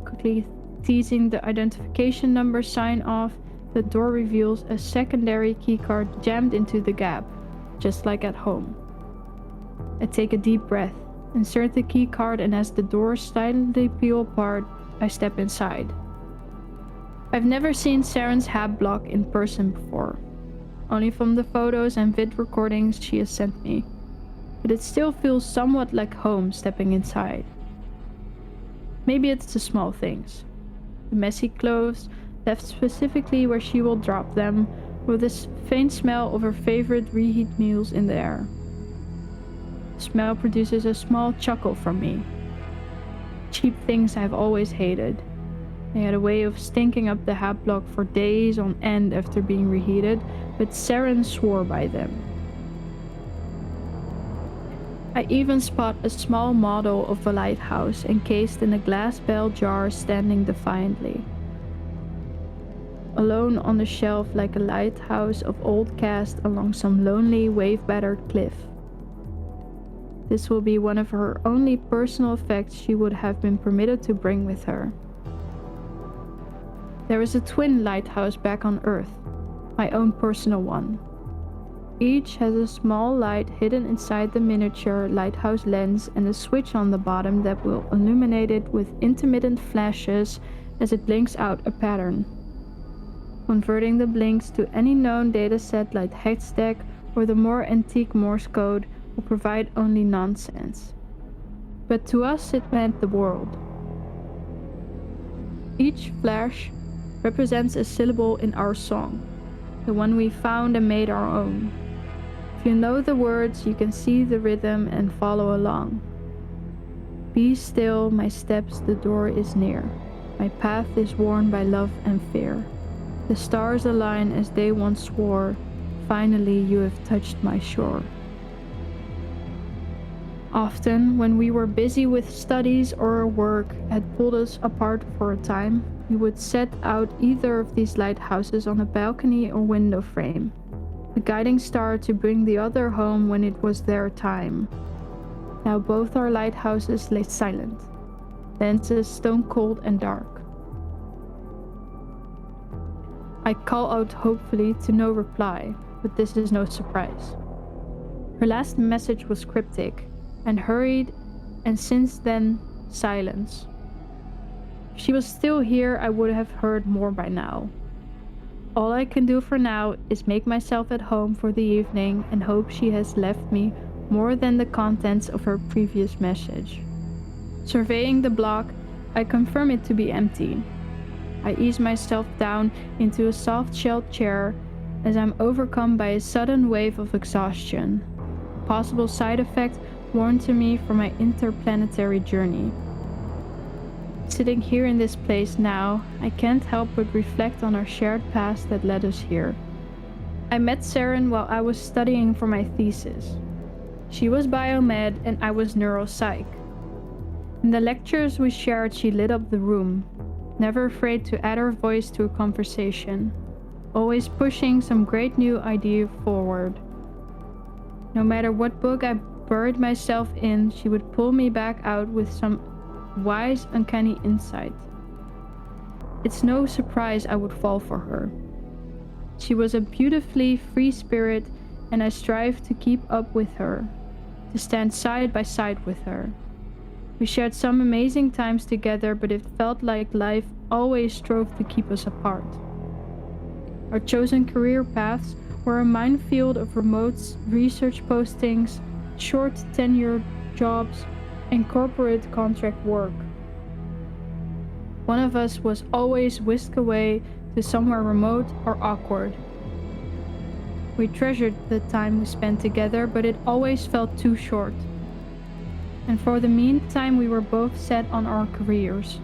Quickly teasing the identification number sign off, the door reveals a secondary keycard jammed into the gap, just like at home. I take a deep breath, insert the keycard, and as the doors silently peel apart, I step inside. I've never seen Saren's Hab block in person before, only from the photos and vid recordings she has sent me, but it still feels somewhat like home stepping inside. Maybe it's the small things. The messy clothes, left specifically where she will drop them, with this faint smell of her favorite reheat meals in the air. The smell produces a small chuckle from me. Cheap things I've always hated. They had a way of stinking up the Hab block for days on end after being reheated, but Saren swore by them. I even spot a small model of a lighthouse encased in a glass bell jar standing defiantly. Alone on the shelf like a lighthouse of old cast along some lonely wave-battered cliff. This will be one of her only personal effects she would have been permitted to bring with her. There is a twin lighthouse back on Earth, my own personal one. Each has a small light hidden inside the miniature lighthouse lens and a switch on the bottom that will illuminate it with intermittent flashes as it blinks out a pattern. Converting the blinks to any known dataset like Hextech or the more antique Morse code will provide only nonsense. But to us it meant the world. Each flash represents a syllable in our song. the one we found and made our own. If you know the words, you can see the rhythm and follow along. Be still, my steps, the door is near. My path is worn by love and fear. The stars align as they once swore. Finally, you have touched my shore. Often, when we were busy with studies or our work had pulled us apart for a time, we would set out either of these lighthouses on a balcony or window frame, a guiding star to bring the other home when it was their time. Now both our lighthouses lay silent, lenses stone cold and dark. I call out hopefully to no reply, but this is no surprise. Her last message was cryptic and hurried, and since then, silence. If she was still here, I would have heard more by now. All I can do for now is make myself at home for the evening and hope she has left me more than the contents of her previous message. Surveying the block, I confirm it to be empty. I ease myself down into a soft-shelled chair as I'm overcome by a sudden wave of exhaustion, a possible side effect warned to me for my interplanetary journey. Sitting here in this place now, I can't help but reflect on our shared past that led us here. I met Saren while I was studying for my thesis. She was biomed and I was neuropsych. In the lectures we shared, she lit up the room, never afraid to add her voice to a conversation, always pushing some great new idea forward. No matter what book I buried myself in, she would pull me back out with some wise, uncanny insight. It's no surprise I would fall for her. She was a beautifully free spirit, and I strived to keep up with her, to stand side by side with her. We shared some amazing times together, but it felt like life always strove to keep us apart. Our chosen career paths were a minefield of remote research postings, short tenure jobs, and corporate contract work. One of us was always whisked away to somewhere remote or awkward. We treasured the time we spent together, but it always felt too short. And for the meantime, we were both set on our careers,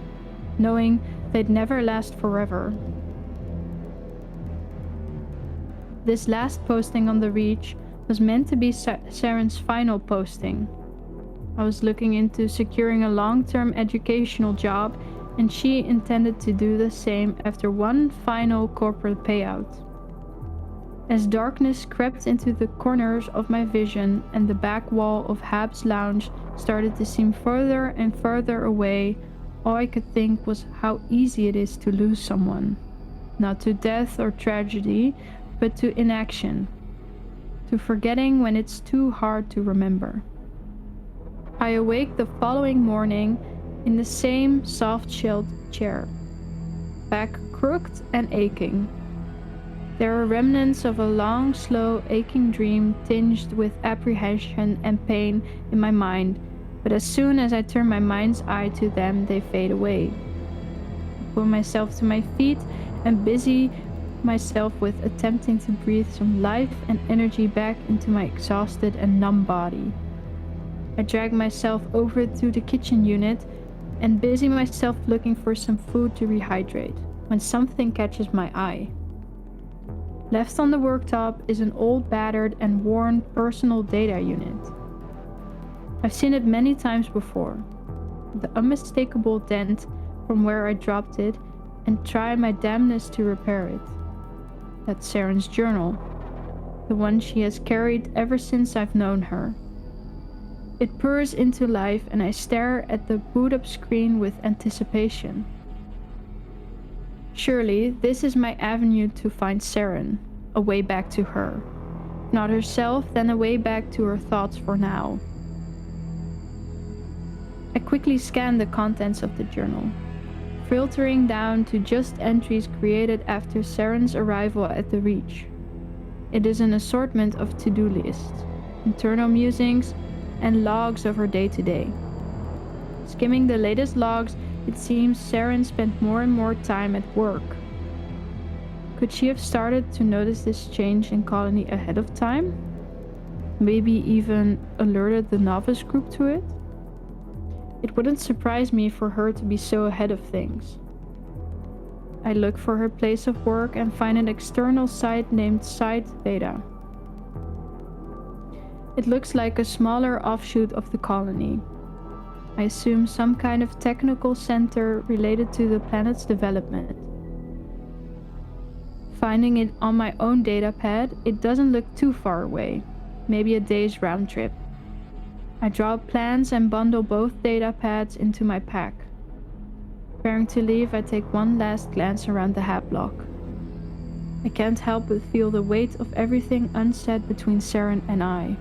knowing they'd never last forever. This last posting on the Reach was meant to be Saren's final posting. I was looking into securing a long-term educational job, and she intended to do the same after one final corporate payout. As darkness crept into the corners of my vision and the back wall of Hab's lounge started to seem further and further away, all I could think was how easy it is to lose someone. Not to death or tragedy, but to inaction. To forgetting when it's too hard to remember. I awake the following morning in the same soft-shelled chair, back crooked and aching. There are remnants of a long, slow, aching dream tinged with apprehension and pain in my mind, but as soon as I turn my mind's eye to them, they fade away. I pull myself to my feet and busy myself with attempting to breathe some life and energy back into my exhausted and numb body. I drag myself over to the kitchen unit and busy myself looking for some food to rehydrate, when something catches my eye. Left on the worktop is an old, battered and worn personal data unit. I've seen it many times before, the unmistakable dent from where I dropped it, and try my damnness to repair it. That's Saren's journal, the one she has carried ever since I've known her. It purrs into life and I stare at the boot-up screen with anticipation. Surely, this is my avenue to find Saren, a way back to her. If not herself, then a way back to her thoughts for now. I quickly scan the contents of the journal, filtering down to just entries created after Saren's arrival at the Reach. It is an assortment of to-do lists, internal musings, and logs of her day-to-day. Skimming the latest logs, it seems Saren spent more and more time at work. Could she have started to notice this change in colony ahead of time? Maybe even alerted the novice group to it? It wouldn't surprise me for her to be so ahead of things. I look for her place of work and find an external site named Site Beta. It looks like a smaller offshoot of the colony. I assume some kind of technical center related to the planet's development. Finding it on my own datapad, it doesn't look too far away, maybe a day's round trip. I draw up plans and bundle both datapads into my pack. Preparing to leave, I take one last glance around the hat block. I can't help but feel the weight of everything unsaid between Saren and I.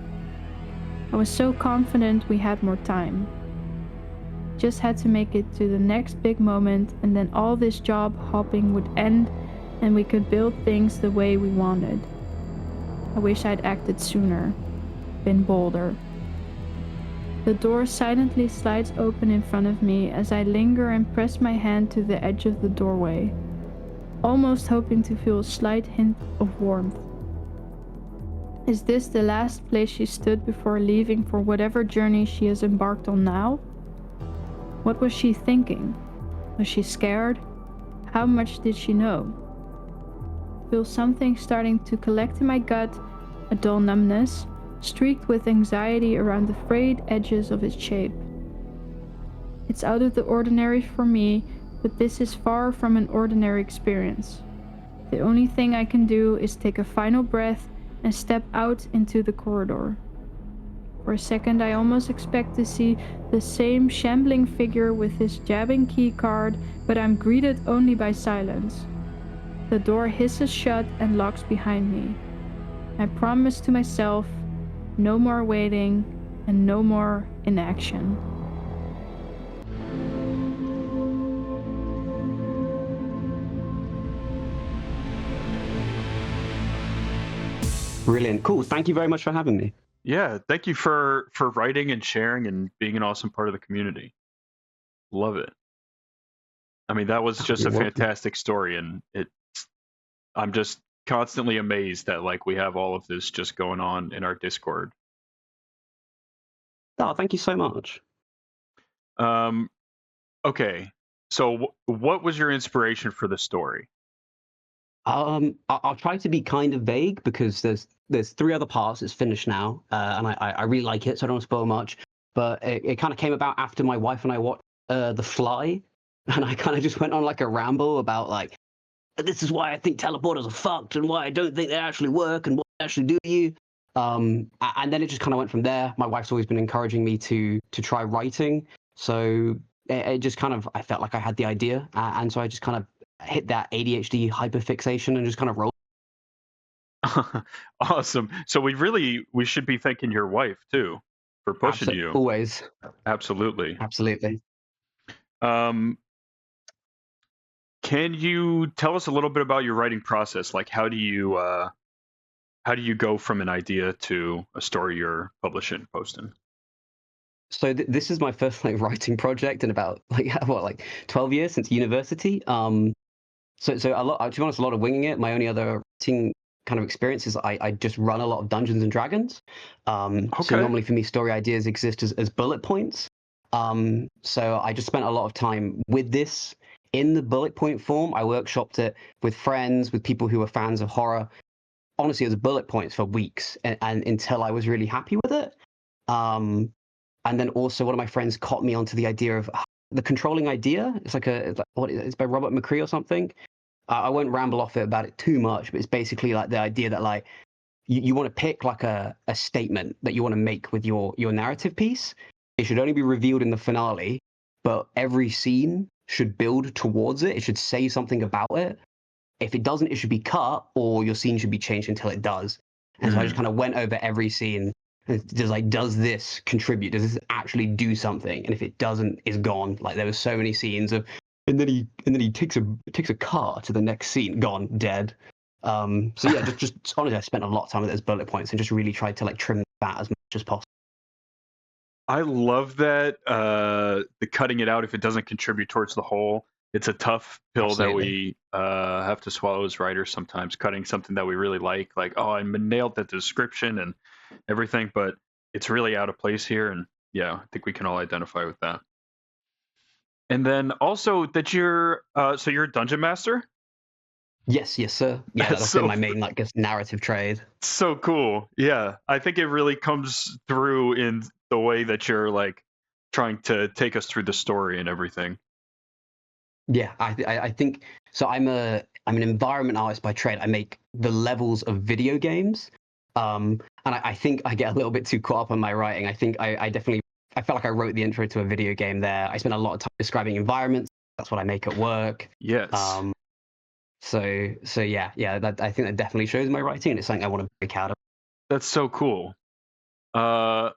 I was so confident we had more time. Just had to make it to the next big moment, and then all this job hopping would end and we could build things the way we wanted. I wish I'd acted sooner, been bolder. The door silently slides open in front of me as I linger and press my hand to the edge of the doorway, almost hoping to feel a slight hint of warmth. Is this the last place she stood before leaving for whatever journey she has embarked on now? What was she thinking? Was she scared? How much did she know? Feel something starting to collect in my gut, a dull numbness, streaked with anxiety around the frayed edges of its shape. It's out of the ordinary for me, but this is far from an ordinary experience. The only thing I can do is take a final breath and step out into the corridor. For a second, I almost expect to see the same shambling figure with his jabbing key card, but I'm greeted only by silence. The door hisses shut and locks behind me. I promise to myself, no more waiting and no more inaction. Brilliant. Cool. Thank you very much for having me. Yeah, thank you for writing and sharing and being an awesome part of the community. Love it. I mean, that was just You're a welcome. fantastic story, and I'm just constantly amazed that like we have all of this just going on in our Discord. Oh, thank you so much. Okay, so what was your inspiration for the story? I'll try to be kind of vague because there's 3 other parts. It's finished now, and I really like it, so I don't want to spoil much. But it kind of came about after my wife and I watched The Fly, and I kind of just went on like a ramble about like, this is why I think teleporters are fucked, and why I don't think they actually work, and what they actually do to you. And then it just kind of went from there. My wife's always been encouraging me to try writing, so it just kind of, I felt like I had the idea, and so I just kind of hit that ADHD hyperfixation and just kind of rolled. Awesome. So we should be thanking your wife too for pushing you. Always. Absolutely. Absolutely. Can you tell us a little bit about your writing process? Like, how do you go from an idea to a story you're publishing, posting? So this is my first like writing project in about like 12 years since university. So a lot, to be honest, a lot of winging it. My only other writing kind of experience is I just run a lot of Dungeons and Dragons. So normally for me, story ideas exist as bullet points. So I just spent a lot of time with this in the bullet point form. I workshopped it with friends, with people who are fans of horror. Honestly, as bullet points for weeks, and until I was really happy with it. And then also one of my friends caught me onto the idea of the controlling idea. It's like it's by Robert McCree or something. I won't ramble off it about it too much, but it's basically like the idea that like you want to pick like a statement that you want to make with your narrative piece. It should only be revealed in the finale, but every scene should build towards it. It should say something about it. If it doesn't, it should be cut, or your scene should be changed until it does. And so I just kind of went over every scene. Does this contribute? Does this actually do something? And if it doesn't, it's gone. Like there were so many scenes of, and then he takes a car to the next scene, gone, dead. So yeah, just honestly, I spent a lot of time with those bullet points and just really tried to like trim that as much as possible. I love that the cutting it out if it doesn't contribute towards the whole. it's a tough pill that Absolutely. we have to swallow as writers sometimes, cutting something that we really like, oh, I nailed the description and everything, but it's really out of place here. And yeah, I think we can all identify with that. And then also that so you're a dungeon master? Yes, yes, sir. Yeah, That's that's been so my main like guess, narrative trade. so cool. Yeah, I think it really comes through in the way that you're like trying to take us through the story and everything. Yeah, I think so. I'm an environment artist by trade. I make the levels of video games, and I think I get a little bit too caught up on my writing. I think I definitely I felt like I wrote the intro to a video game there. I spent a lot of time describing environments. That's what I make at work. Yes. So yeah. I think that definitely shows my writing, and it's something I want to break out of. That's so cool. All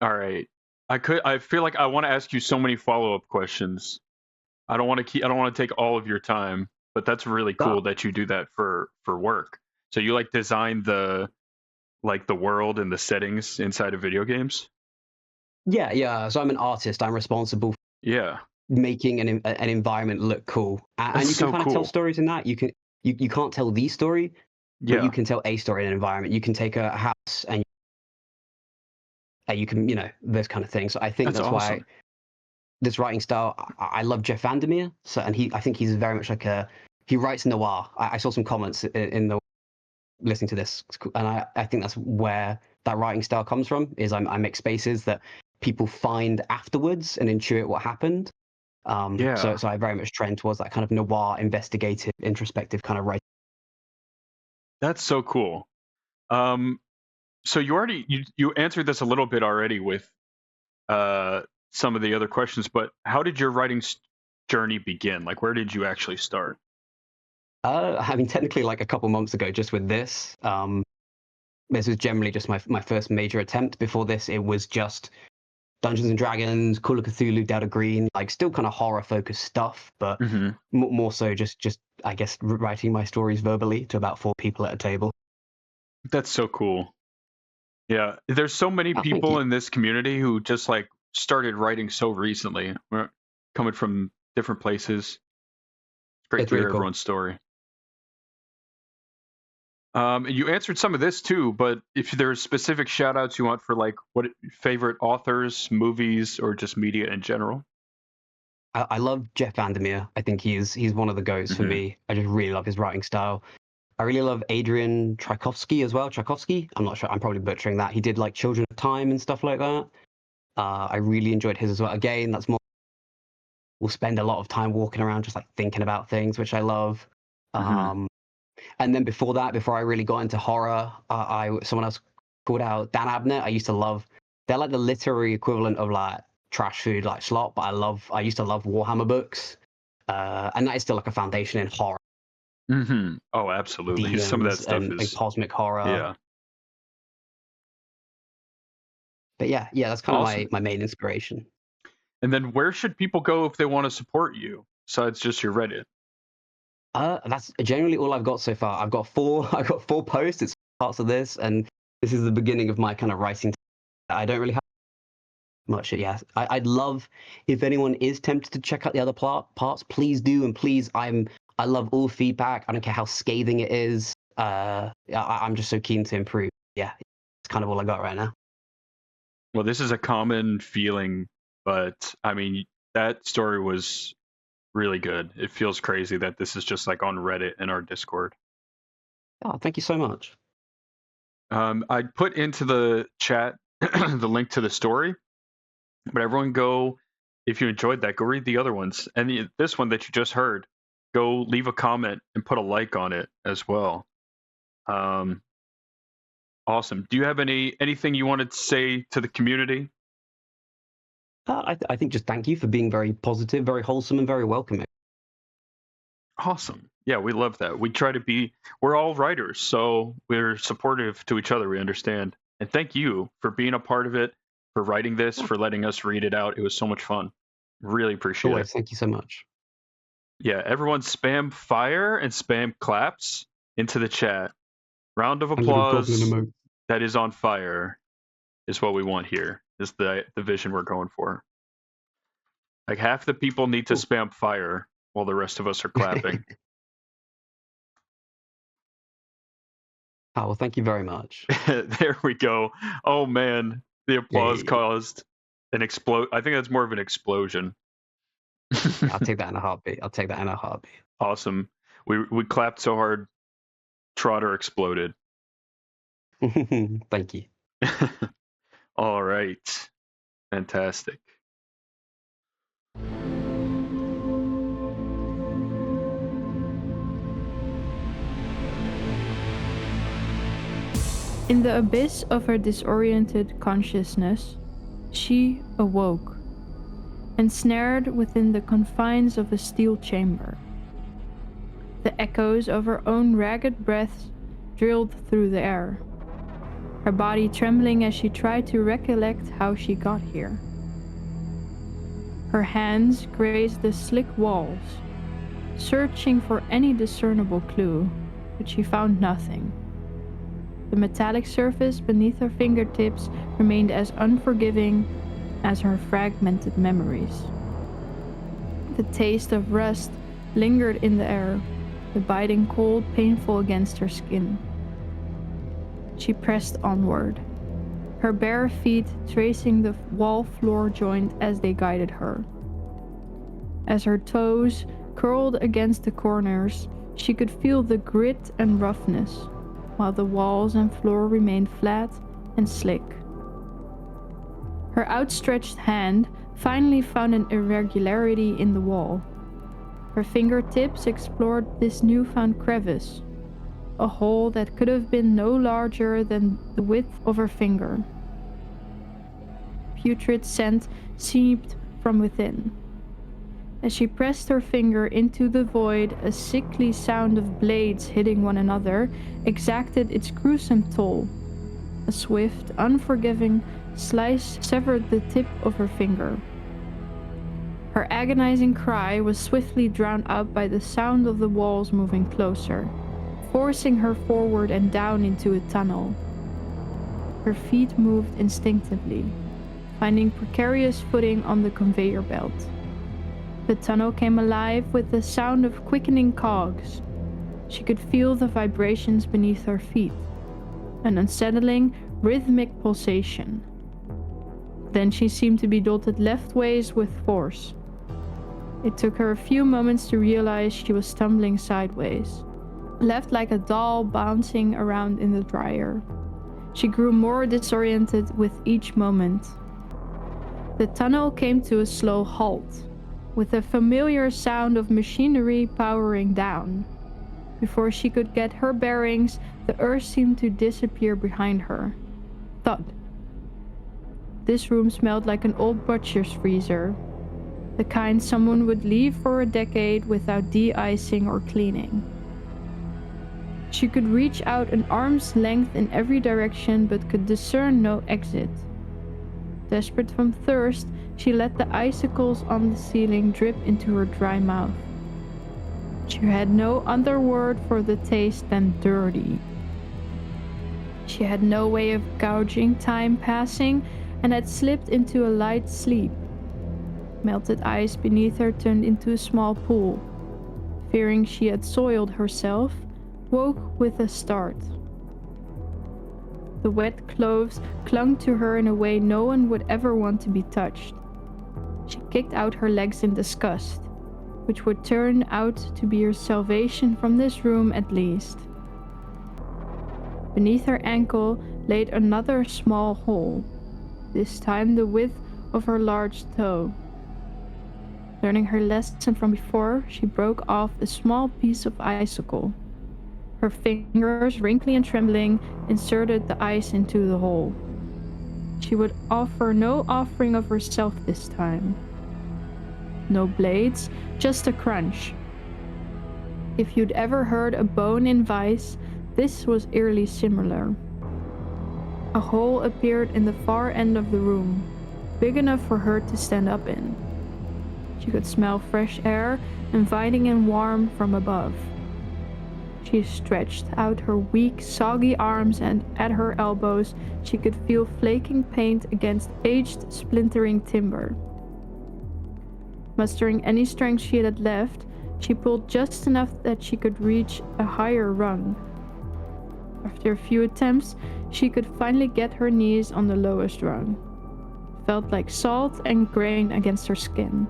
right. I feel like I want to ask you so many follow-up questions. I don't want to take all of your time, but that's really cool Oh, that you do that for work. So you like design the world and the settings inside of video games? yeah. So I'm an artist. I'm responsible for Yeah. making an environment look cool, That's and you can so kind of tell cool. stories in that. You can't tell the story, but you Yeah. can tell a story in an environment. You can take a house and you can, those kind of things. So I think That's that's why awesome. this writing style, I love Jeff Vandermeer. So, and I think he's very much like he writes noir. I saw some comments in the listening to this, and I think that's where that writing style comes from. Is I make spaces that people find afterwards and intuit what happened. Yeah. So I very much trend towards that kind of noir, investigative, introspective kind of writing. That's so cool. Um so you answered this a little bit already with uh some of the other questions, but how did your writing journey begin? Like where did you actually start? I mean, technically, like a couple months ago, just with this. This was generally just my first major attempt. Before this, it was just Dungeons and Dragons, Call of Cthulhu, Delta Green, like still kind of horror focused stuff, but Mhm. more so just I guess writing my stories verbally to about 4 people at a table. That's so cool. Yeah, there's so many Oh, thank you. people in this community who just like started writing so recently. We're coming from different places. It's great It's to really hear cool. everyone's story. You answered some of this too, but if there's specific shout outs you want for like what favorite authors, movies, or just media in general. I love Jeff Vandermeer. I think he's one of the goats for Hmm. me. I just really love his writing style. I really love Adrian Tchaikovsky as well. Tchaikovsky, I'm not sure. I'm probably butchering that. He did like Children of Time and stuff like that. I really enjoyed his as well. Again, that's more. We'll spend a lot of time walking around just like thinking about things, which I love. Hmm. Um, and then before that, before I really got into horror, someone else called out Dan Abnett. I used to love. They're like the literary equivalent of like trash food, like slot. But I used to love Warhammer books, and that is still like a foundation in horror, Hmm. Oh, absolutely. Some of that demons, stuff and is, cosmic horror. yeah, But yeah, that's kind of awesome. my main inspiration. And then where should people go if they want to support you besides just your Reddit? That's generally all I've got so far. I've got four. I've got 4 posts. It's parts of this, and this is the beginning of my kind of writing. I don't really have much. Yeah, I'd love if anyone is tempted to check out the other parts. Please do, and please, I love all feedback. I don't care how scathing it is. I'm just so keen to improve. Yeah, it's kind of all I got right now. Well, this is a common feeling, but I mean, that story was really good. It feels crazy that this is just like on Reddit and our Discord. Oh, thank you so much. I put into the chat the link to the story, but everyone go, if you enjoyed that, go read the other ones. And this one that you just heard, go leave a comment and put a like on it as well. Um, awesome. Do you have anything you wanted to say to the community? I think just thank you for being very positive, very wholesome, and very welcoming. Awesome. Yeah, we love that. We're all writers, so we're supportive to each other. We understand. And thank you for being a part of it, for writing this, Yeah, for letting us read it out. It was so much fun. Really appreciate it. always. Thank you so much. Yeah, everyone spam fire and spam claps into the chat. Round of And little goblin applause emote. that is on fire is what we want here. Is the vision we're going for. Like half the people need to spam fire while the rest of us are clapping. Oh, well, thank you very much. There we go. Oh man, the applause Yeah. caused an explode. I think that's more of an explosion. I'll take that in a heartbeat. Awesome. We clapped so hard, Trotter exploded. Thank you. All right. Fantastic. In the abyss of her disoriented consciousness, she awoke, ensnared within the confines of a steel chamber. The echoes of her own ragged breaths drilled through the air, her body trembling as she tried to recollect how she got here. Her hands grazed the slick walls, searching for any discernible clue, but she found nothing. The metallic surface beneath her fingertips remained as unforgiving as her fragmented memories. The taste of rust lingered in the air, the biting cold painful against her skin. She pressed onward, her bare feet tracing the wall floor joint as they guided her. As her toes curled against the corners, she could feel the grit and roughness, while the walls and floor remained flat and slick. Her outstretched hand finally found an irregularity in the wall. Her fingertips explored this newfound crevice, a hole that could have been no larger than the width of her finger. Putrid scent seeped from within. As she pressed her finger into the void, a sickly sound of blades hitting one another exacted its gruesome toll. A swift, unforgiving slice severed the tip of her finger. Her agonizing cry was swiftly drowned out by the sound of the walls moving closer, forcing her forward and down into a tunnel. Her feet moved instinctively, finding precarious footing on the conveyor belt. The tunnel came alive with the sound of quickening cogs. She could feel the vibrations beneath her feet, an unsettling, rhythmic pulsation. Then she seemed to be jolted leftways with force. It took her a few moments to realize she was stumbling sideways, left like a doll bouncing around in the dryer. She grew more disoriented with each moment. The tunnel came to a slow halt, with a familiar sound of machinery powering down. Before she could get her bearings, the earth seemed to disappear behind her. Thud. This room smelled like an old butcher's freezer, the kind someone would leave for a decade without de-icing or cleaning. She could reach out an arm's length in every direction but could discern no exit. Desperate from thirst, she let the icicles on the ceiling drip into her dry mouth. She had no other word for the taste than dirty. She had no way of gauging time passing and had slipped into a light sleep. Melted ice beneath her turned into a small pool. Fearing she had soiled herself, woke with a start. The wet clothes clung to her in a way no one would ever want to be touched. She kicked out her legs in disgust, which would turn out to be her salvation from this room at least. Beneath her ankle laid another small hole, this time the width of her large toe. Learning her lesson from before, she broke off a small piece of icicle. Her fingers, wrinkly and trembling, inserted the ice into the hole. She would offer no offering of herself this time. No blades, just a crunch. If you'd ever heard a bone in vice, this was eerily similar. A hole appeared in the far end of the room, big enough for her to stand up in. She could smell fresh air, inviting and warm from above. She stretched out her weak, soggy arms, and at her elbows she could feel flaking paint against aged, splintering timber. Mustering any strength she had left, she pulled just enough that she could reach a higher rung. After a few attempts, she could finally get her knees on the lowest rung. It felt like salt and grain against her skin.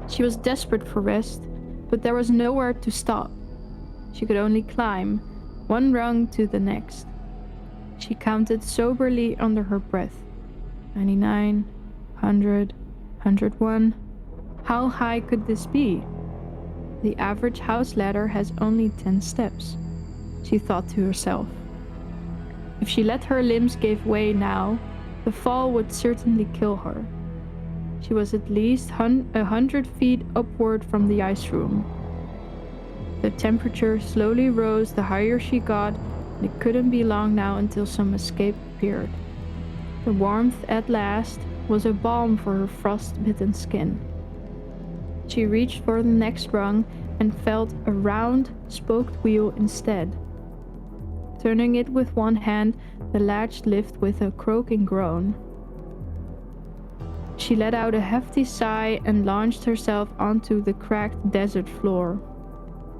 She was desperate for rest, but there was nowhere to stop. She could only climb, one rung to the next. She counted soberly under her breath. 99, 100, 101. How high could this be? The average house ladder has only 10 steps, she thought to herself. If she let her limbs give way now, the fall would certainly kill her. She was at least 100 feet upward from the ice room. The temperature slowly rose the higher she got, and it couldn't be long now until some escape appeared. The warmth at last was a balm for her frost-bitten skin. She reached for the next rung and felt a round, spoked wheel instead. Turning it with one hand, the latch lifted with a croaking groan. She let out a hefty sigh and launched herself onto the cracked desert floor.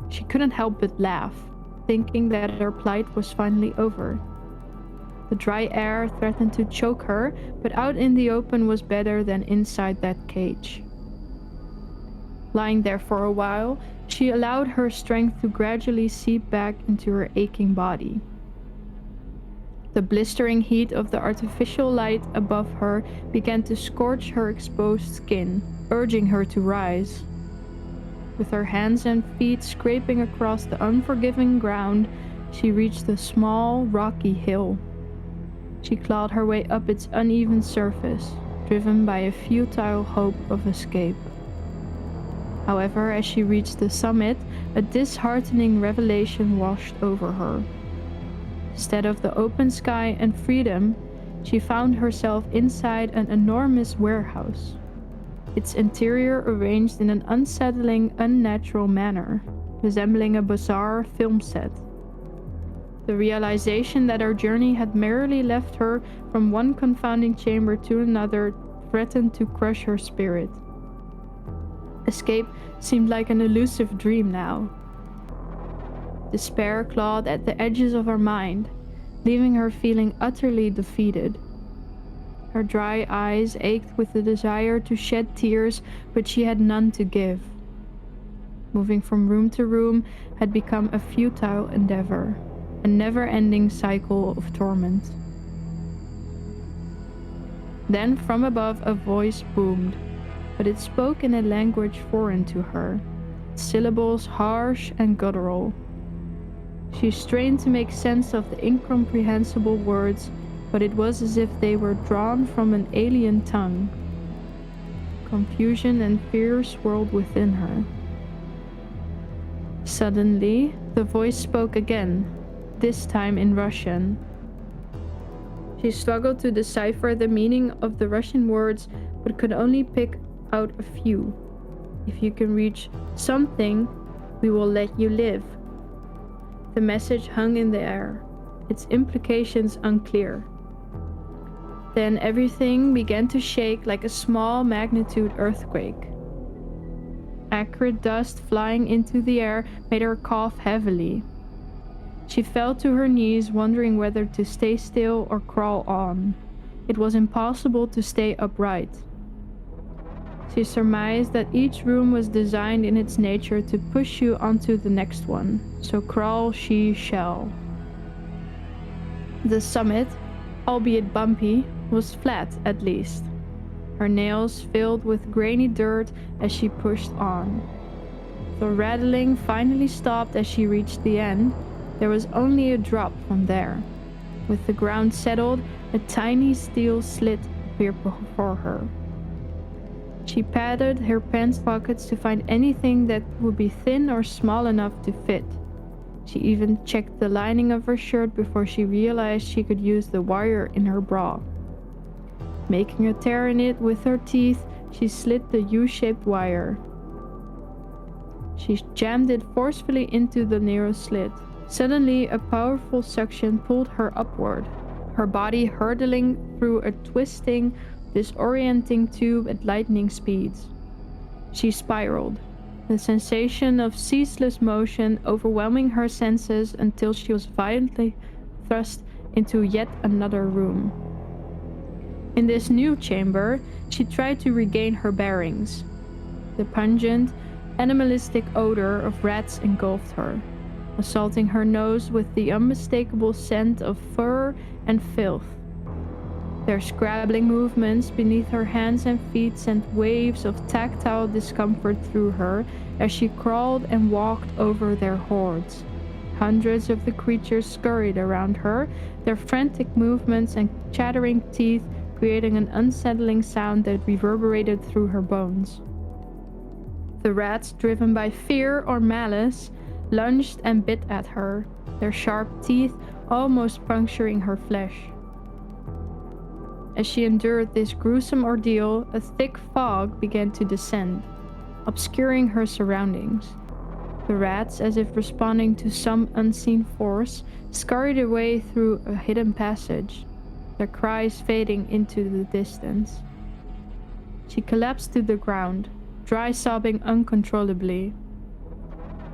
She couldn't help but laugh, thinking that her plight was finally over. The dry air threatened to choke her, but out in the open was better than inside that cage. Lying there for a while, she allowed her strength to gradually seep back into her aching body. The blistering heat of the artificial light above her began to scorch her exposed skin, urging her to rise. With her hands and feet scraping across the unforgiving ground, she reached a small, rocky hill. She clawed her way up its uneven surface, driven by a futile hope of escape. However, as she reached the summit, a disheartening revelation washed over her. Instead of the open sky and freedom, she found herself inside an enormous warehouse, its interior arranged in an unsettling, unnatural manner, resembling a bizarre film set. The realization that her journey had merely left her from one confounding chamber to another threatened to crush her spirit. Escape seemed like an elusive dream now. Despair clawed at the edges of her mind, leaving her feeling utterly defeated. Her dry eyes ached with the desire to shed tears, but she had none to give. Moving from room to room had become a futile endeavor, a never-ending cycle of torment. Then from above a voice boomed, but it spoke in a language foreign to her, its syllables harsh and guttural. She strained to make sense of the incomprehensible words, but it was as if they were drawn from an alien tongue. Confusion and fear swirled within her. Suddenly, the voice spoke again, this time in Russian. She struggled to decipher the meaning of the Russian words, but could only pick out a few. If you can reach something, we will let you live. The message hung in the air, its implications unclear. Then everything began to shake like a small magnitude earthquake. Acrid dust flying into the air made her cough heavily. She fell to her knees, wondering whether to stay still or crawl on. It was impossible to stay upright. She surmised that each room was designed in its nature to push you onto the next one, so crawl she shall. The summit, albeit bumpy, was flat at least. Her nails filled with grainy dirt as she pushed on. The rattling finally stopped as she reached the end. There was only a drop from there. With the ground settled, a tiny steel slit appeared before her. She patted her pants pockets to find anything that would be thin or small enough to fit. She even checked the lining of her shirt before she realized she could use the wire in her bra. Making a tear in it with her teeth, she slit the U-shaped wire. She jammed it forcefully into the nearest slit. Suddenly, a powerful suction pulled her upward, her body hurtling through a twisting, disorienting tube at lightning speeds. She spiraled, the sensation of ceaseless motion overwhelming her senses until she was violently thrust into yet another room. In this new chamber, she tried to regain her bearings. The pungent, animalistic odor of rats engulfed her, assaulting her nose with the unmistakable scent of fur and filth. Their scrabbling movements beneath her hands and feet sent waves of tactile discomfort through her as she crawled and walked over their hordes. Hundreds of the creatures scurried around her, their frantic movements and chattering teeth creating an unsettling sound that reverberated through her bones. The rats, driven by fear or malice, lunged and bit at her, their sharp teeth almost puncturing her flesh. As she endured this gruesome ordeal, a thick fog began to descend, obscuring her surroundings. The rats, as if responding to some unseen force, scurried away through a hidden passage, their cries fading into the distance. She collapsed to the ground, dry sobbing uncontrollably.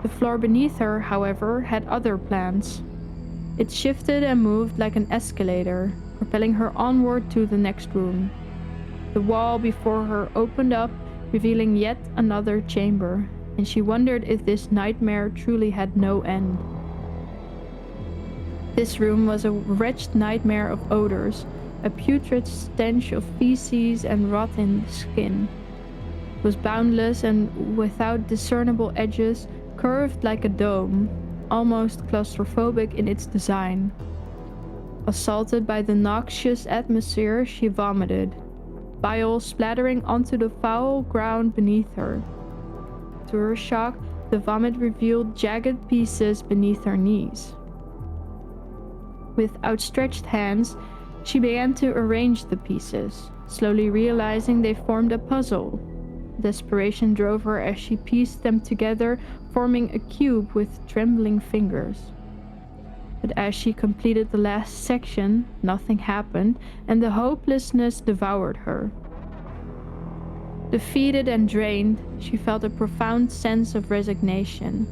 The floor beneath her, however, had other plans. It shifted and moved like an escalator, propelling her onward to the next room. The wall before her opened up, revealing yet another chamber, and she wondered if this nightmare truly had no end. This room was a wretched nightmare of odors, a putrid stench of feces and rotten skin. It was boundless and without discernible edges, curved like a dome, almost claustrophobic in its design. Assaulted by the noxious atmosphere, she vomited, bile splattering onto the foul ground beneath her. To her shock, the vomit revealed jagged pieces beneath her knees. With outstretched hands, she began to arrange the pieces, slowly realizing they formed a puzzle. Desperation drove her as she pieced them together, forming a cube with trembling fingers. But as she completed the last section, nothing happened, and the hopelessness devoured her. Defeated and drained, she felt a profound sense of resignation,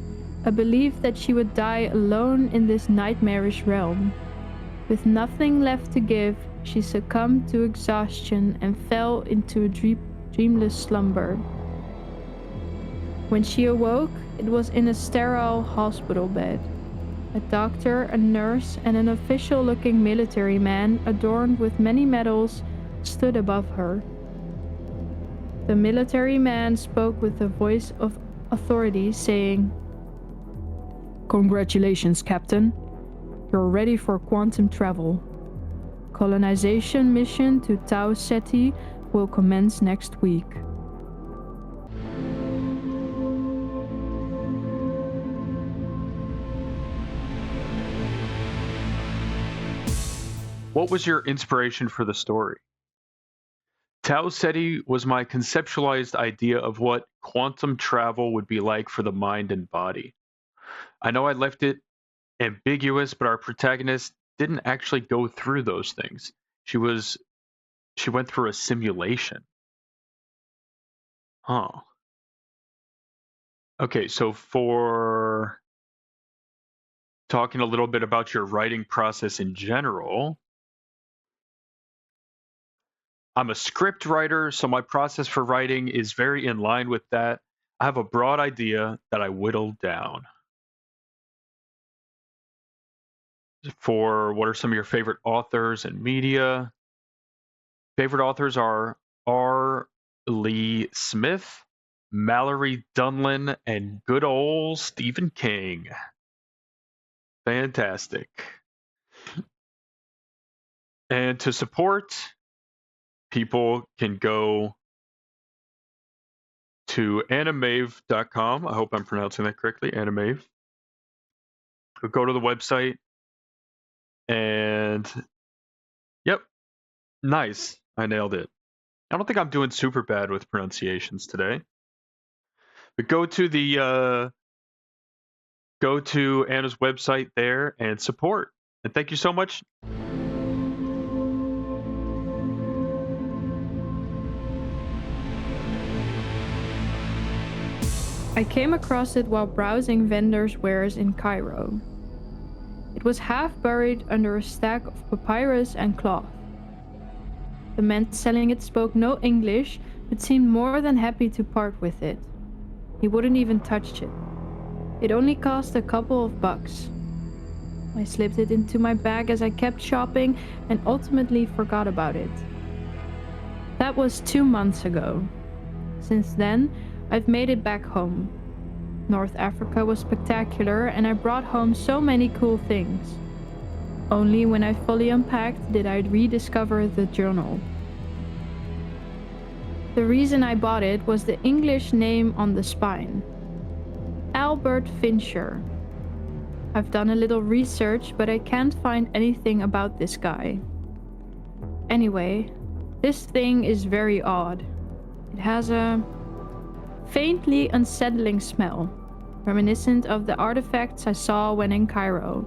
a belief that she would die alone in this nightmarish realm. With nothing left to give, she succumbed to exhaustion and fell into a dreamless slumber. When she awoke, it was in a sterile hospital bed. A doctor, a nurse, and an official-looking military man, adorned with many medals, stood above her. The military man spoke with a voice of authority, saying, "Congratulations, Captain. You're ready for quantum travel. Colonization mission to Tau Ceti will commence next week." What was your inspiration for the story? Tau Ceti was my conceptualized idea of what quantum travel would be like for the mind and body. I know I left it ambiguous, but our protagonist didn't actually go through those things. She went through a simulation. Huh. Okay, so for talking a little bit about your writing process in general, I'm a script writer, so my process for writing is very in line with that. I have a broad idea that I whittle down. For what are some of your favorite authors and media? Favorite authors are R. Lee Smith, Mallory Dunlin, and good old Stephen King. Fantastic. And to support, people can go to animave.com. I hope I'm pronouncing that correctly, animave. Go to the website and yep, nice. I nailed it. I don't think I'm doing super bad with pronunciations today. But go to Anna's website there and support. And thank you so much. I came across it while browsing vendors' wares in Cairo. It was half buried under a stack of papyrus and cloth. The man selling it spoke no English, but seemed more than happy to part with it. He wouldn't even touch it. It only cost a couple of bucks. I slipped it into my bag as I kept shopping and ultimately forgot about it. That was 2 months ago. Since then, I've made it back home. North Africa was spectacular and I brought home so many cool things. Only when I fully unpacked did I rediscover the journal. The reason I bought it was the English name on the spine. Albert Fincher. I've done a little research, but I can't find anything about this guy. Anyway, this thing is very odd. It has a faintly unsettling smell, reminiscent of the artifacts I saw when in Cairo.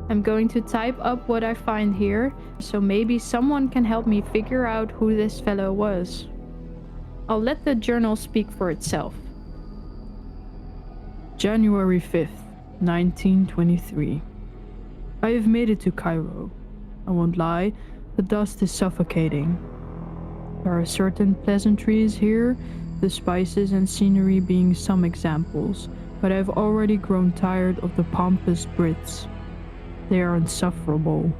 I'm going to type up what I find here, so maybe someone can help me figure out who this fellow was. I'll let the journal speak for itself. January 5th, 1923. I have made it to Cairo. I won't lie, the dust is suffocating. There are certain pleasantries here, the spices and scenery being some examples, but I have already grown tired of the pompous Brits. They are insufferable.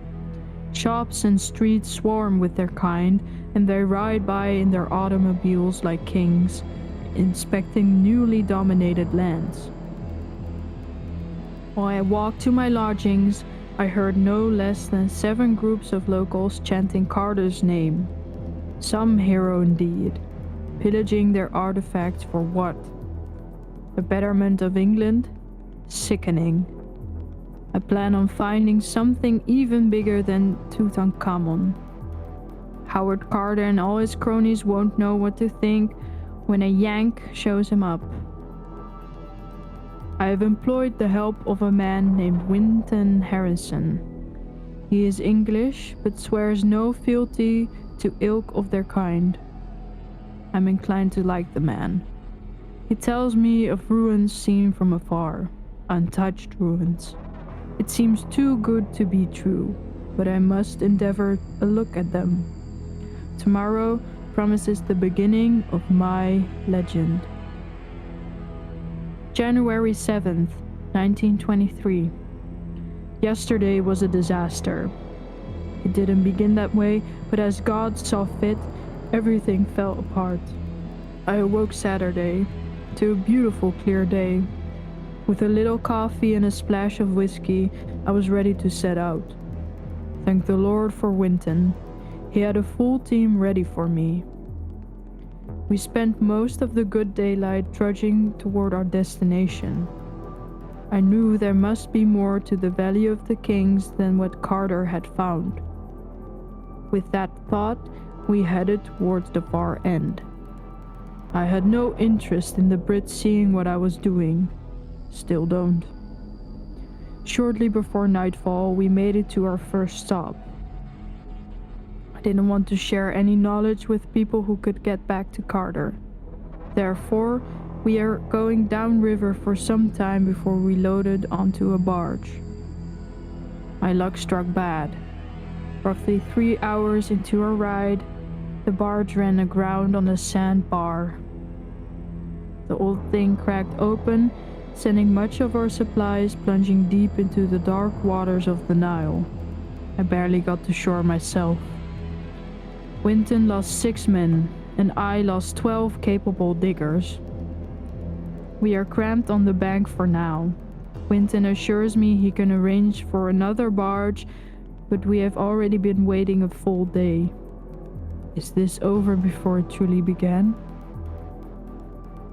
Shops and streets swarm with their kind, and they ride by in their automobiles like kings, inspecting newly dominated lands. While I walked to my lodgings, I heard no less than 7 groups of locals chanting Carter's name. Some hero indeed. Pillaging their artifacts for what? The betterment of England? Sickening. I plan on finding something even bigger than Tutankhamun. Howard Carter and all his cronies won't know what to think when a Yank shows him up. I have employed the help of a man named Winton Harrison. He is English, but swears no fealty to ilk of their kind. I'm inclined to like the man. He tells me of ruins seen from afar, untouched ruins. It seems too good to be true, but I must endeavor a look at them. Tomorrow promises the beginning of my legend. January 7th, 1923. Yesterday was a disaster. It didn't begin that way, but as God saw fit, everything fell apart. I awoke Saturday to a beautiful clear day. With a little coffee and a splash of whiskey, I was ready to set out. Thank the Lord for Winton. He had a full team ready for me. We spent most of the good daylight trudging toward our destination. I knew there must be more to the Valley of the Kings than what Carter had found. With that thought, we headed towards the far end. I had no interest in the Brits seeing what I was doing. Still don't. Shortly before nightfall, we made it to our first stop. I didn't want to share any knowledge with people who could get back to Carter. Therefore, we are going downriver for some time before we loaded onto a barge. My luck struck bad. Roughly 3 hours into our ride, the barge ran aground on a sand bar. The old thing cracked open, sending much of our supplies plunging deep into the dark waters of the Nile. I barely got to shore myself. Winton lost 6 men, and I lost 12 capable diggers. We are cramped on the bank for now. Winton assures me he can arrange for another barge, but we have already been waiting a full day. Is this over before it truly began?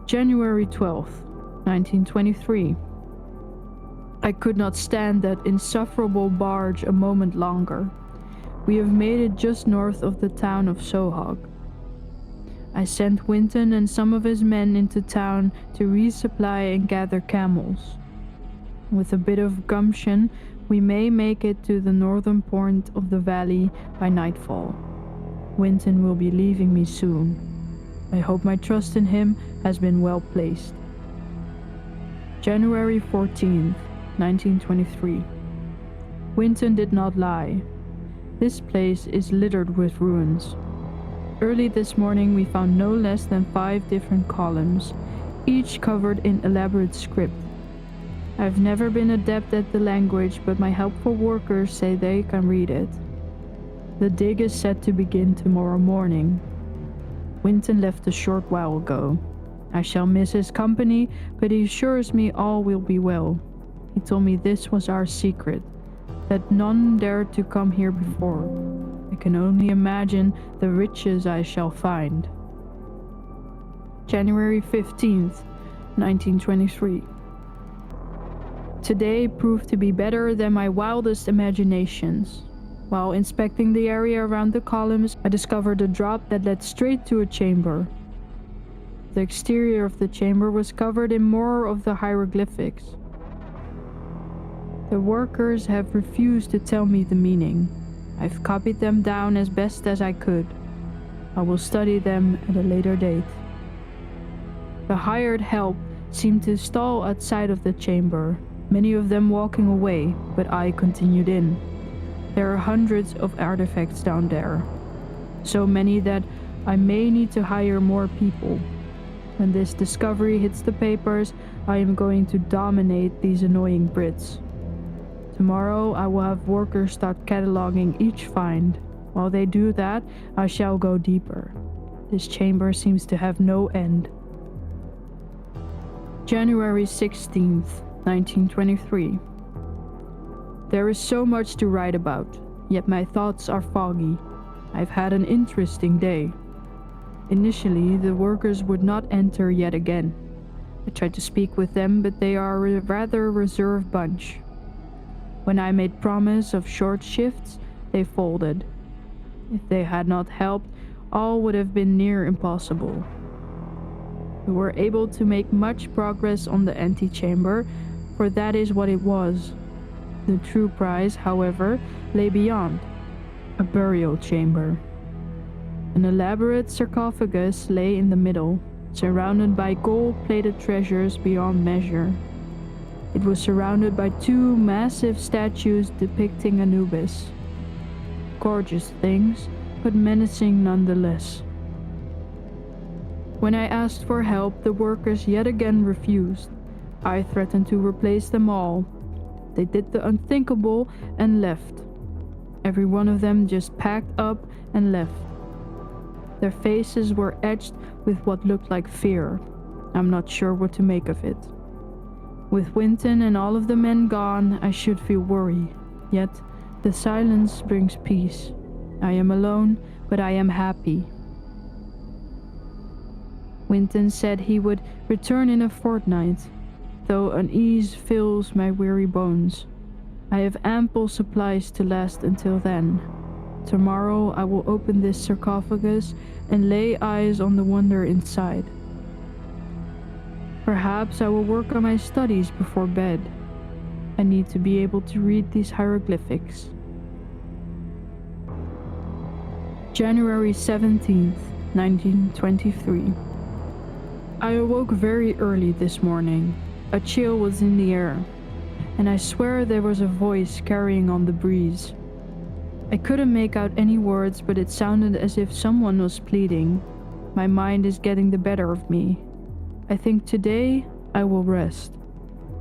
January 12th, 1923. I could not stand that insufferable barge a moment longer. We have made it just north of the town of Sohag. I sent Winton and some of his men into town to resupply and gather camels. With a bit of gumption, we may make it to the northern point of the valley by nightfall. Winton will be leaving me soon. I hope my trust in him has been well placed. January 14th, 1923. Winton did not lie. This place is littered with ruins. Early this morning we found no less than 5 different columns, each covered in elaborate script. I've never been adept at the language, but my helpful workers say they can read it. The dig is set to begin tomorrow morning. Winton left a short while ago. I shall miss his company, but he assures me all will be well. He told me this was our secret, that none dared to come here before. I can only imagine the riches I shall find. January 15th, 1923. Today proved to be better than my wildest imaginations. While inspecting the area around the columns, I discovered a drop that led straight to a chamber. The exterior of the chamber was covered in more of the hieroglyphics. The workers have refused to tell me the meaning. I've copied them down as best as I could. I will study them at a later date. The hired help seemed to stall outside of the chamber, many of them walking away, but I continued in. There are hundreds of artifacts down there, so many that I may need to hire more people. When this discovery hits the papers, I am going to dominate these annoying Brits. Tomorrow I will have workers start cataloging each find. While they do that, I shall go deeper. This chamber seems to have no end. January 16th, 1923. There is so much to write about, yet my thoughts are foggy. I've had an interesting day. Initially, the workers would not enter yet again. I tried to speak with them, but they are a rather reserved bunch. When I made promise of short shifts, they folded. If they had not helped, all would have been near impossible. We were able to make much progress on the antechamber, for that is what it was. The true prize, however, lay beyond, a burial chamber. An elaborate sarcophagus lay in the middle, surrounded by gold-plated treasures beyond measure. It was surrounded by 2 massive statues depicting Anubis. Gorgeous things, but menacing nonetheless. When I asked for help, the workers yet again refused. I threatened to replace them all. They did the unthinkable and left. Every one of them just packed up and left. Their faces were etched with what looked like fear. I'm not sure what to make of it. With Winton and all of the men gone, I should feel worry. Yet, the silence brings peace. I am alone, but I am happy. Winton said he would return in a fortnight, though unease fills my weary bones. I have ample supplies to last until then. Tomorrow I will open this sarcophagus and lay eyes on the wonder inside. Perhaps I will work on my studies before bed. I need to be able to read these hieroglyphics. January 17th, 1923. I awoke very early this morning. A chill was in the air, and I swear there was a voice carrying on the breeze. I couldn't make out any words, but it sounded as if someone was pleading. My mind is getting the better of me. I think today I will rest.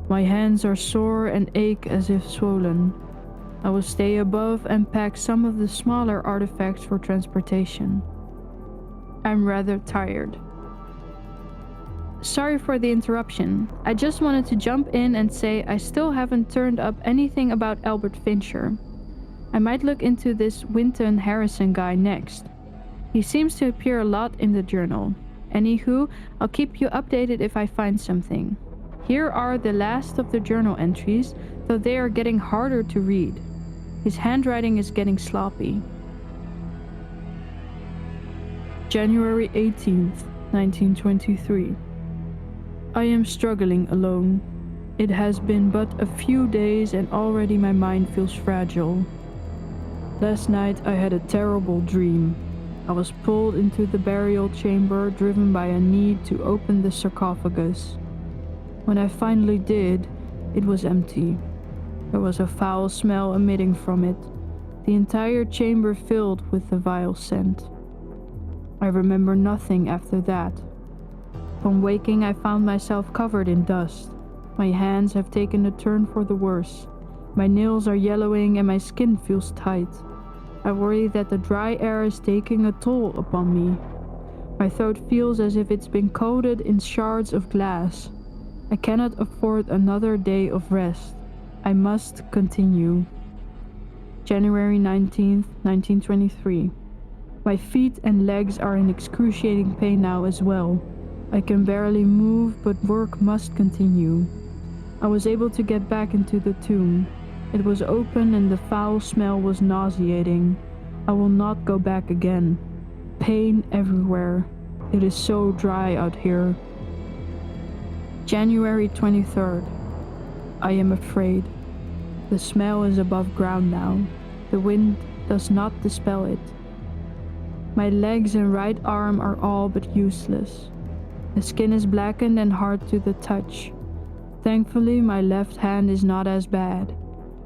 My hands are sore and ache as if swollen. I will stay above and pack some of the smaller artifacts for transportation. I'm rather tired. Sorry for the interruption. I just wanted to jump in and say I still haven't turned up anything about Albert Fincher. I might look into this Winton Harrison guy next. He seems to appear a lot in the journal. Anywho, I'll keep you updated if I find something. Here are the last of the journal entries, though they are getting harder to read. His handwriting is getting sloppy. January 18th, 1923. I am struggling alone. It has been but a few days and already my mind feels fragile. Last night I had a terrible dream. I was pulled into the burial chamber, driven by a need to open the sarcophagus. When I finally did, it was empty. There was a foul smell emitting from it, the entire chamber filled with the vile scent. I remember nothing after that. Upon waking, I found myself covered in dust. My hands have taken a turn for the worse. My nails are yellowing and my skin feels tight. I worry that the dry air is taking a toll upon me. My throat feels as if it's been coated in shards of glass. I cannot afford another day of rest. I must continue. January 19th, 1923. My feet and legs are in excruciating pain now as well. I can barely move, but work must continue. I was able to get back into the tomb. It was open and the foul smell was nauseating. I will not go back again. Pain everywhere. It is so dry out here. January 23rd. I am afraid. The smell is above ground now. The wind does not dispel it. My legs and right arm are all but useless. The skin is blackened and hard to the touch. Thankfully, my left hand is not as bad.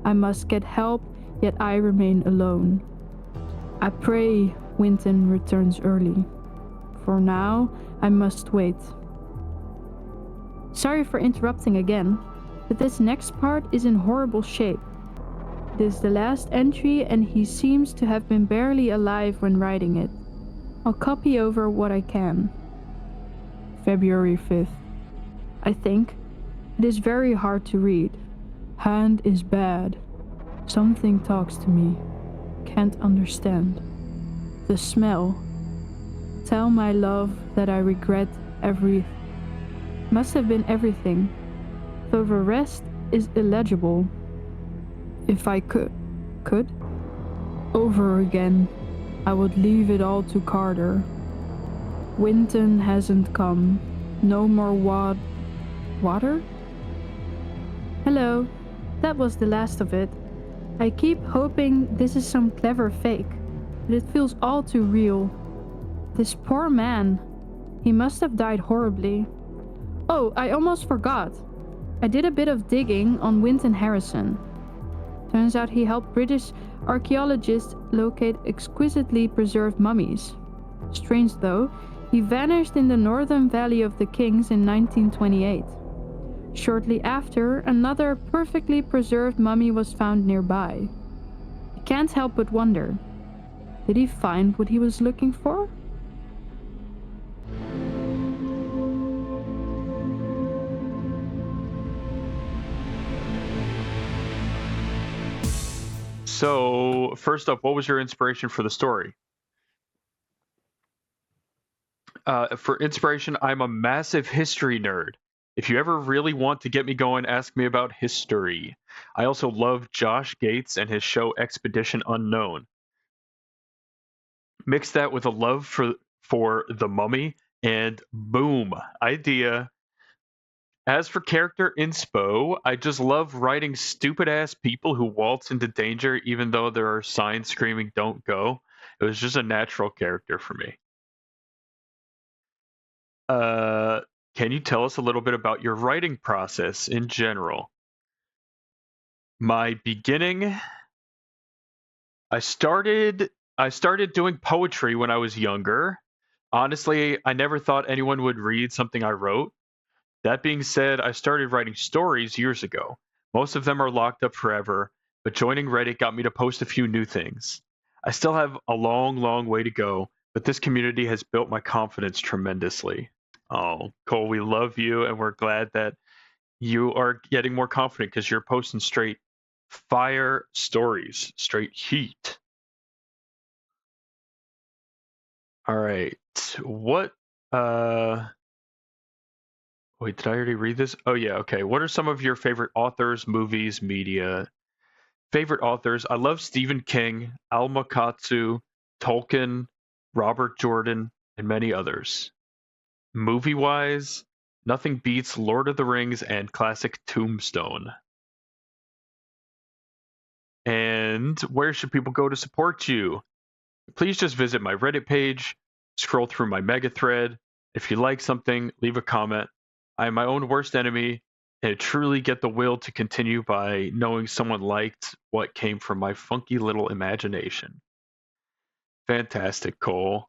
I must get help, yet I remain alone. I pray Winton returns early. For now, I must wait. Sorry for interrupting again, but this next part is in horrible shape. It is the last entry and he seems to have been barely alive when writing it. I'll copy over what I can. February 5th. I think it is very hard to read. Hand is bad. Something talks to me. Can't understand. The smell. Tell my love that I regret must have been everything, though the rest is illegible. If I could, over again, I would leave it all to Carter. Winton hasn't come. No more water? Hello, that was the last of it. I keep hoping this is some clever fake, but it feels all too real. This poor man. He must have died horribly. Oh, I almost forgot. I did a bit of digging on Winton Harrison. Turns out he helped British archaeologists locate exquisitely preserved mummies. Strange though, he vanished in the northern Valley of the Kings in 1928. Shortly after, another perfectly preserved mummy was found nearby. I can't help but wonder, did he find what he was looking for? So, first up, what was your inspiration for the story? For inspiration, I'm a massive history nerd. If you ever really want to get me going, ask me about history. I also love Josh Gates and his show Expedition Unknown. Mix that with a love for The Mummy, and boom, idea. As for character inspo, I just love writing stupid-ass people who waltz into danger even though there are signs screaming "Don't go." It was just a natural character for me. Can you tell us a little bit about your writing process in general? My beginning, I started doing poetry when I was younger. Honestly, I never thought anyone would read something I wrote. That being said, I started writing stories years ago. Most of them are locked up forever, but joining Reddit got me to post a few new things. I still have a long, long way to go, but this community has built my confidence tremendously. Oh, Cole, we love you, and we're glad that you are getting more confident because you're posting straight fire stories, straight heat. All right. What wait, did I already read this? Oh yeah, okay. What are some of your favorite authors, movies, media? Favorite authors? I love Stephen King, Alma Katsu, Tolkien, Robert Jordan, and many others. Movie-wise, nothing beats Lord of the Rings and classic Tombstone. And where should people go to support you? Please just visit my Reddit page, scroll through my mega thread. If you like something, leave a comment. I am my own worst enemy, and truly get the will to continue by knowing someone liked what came from my funky little imagination. Fantastic, Cole.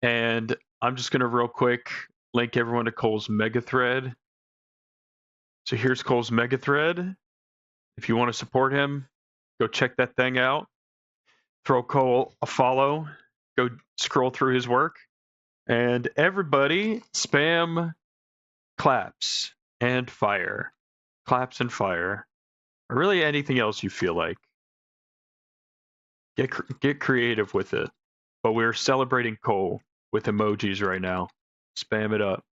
And I'm just going to real quick link everyone to Cole's mega thread. So here's Cole's mega thread. If you want to support him, go check that thing out. Throw Cole a follow. Go scroll through his work. And everybody spam claps and fire. Claps and fire. Or really anything else you feel like. Get creative with it. But we're celebrating Cole with emojis right now. Spam it up.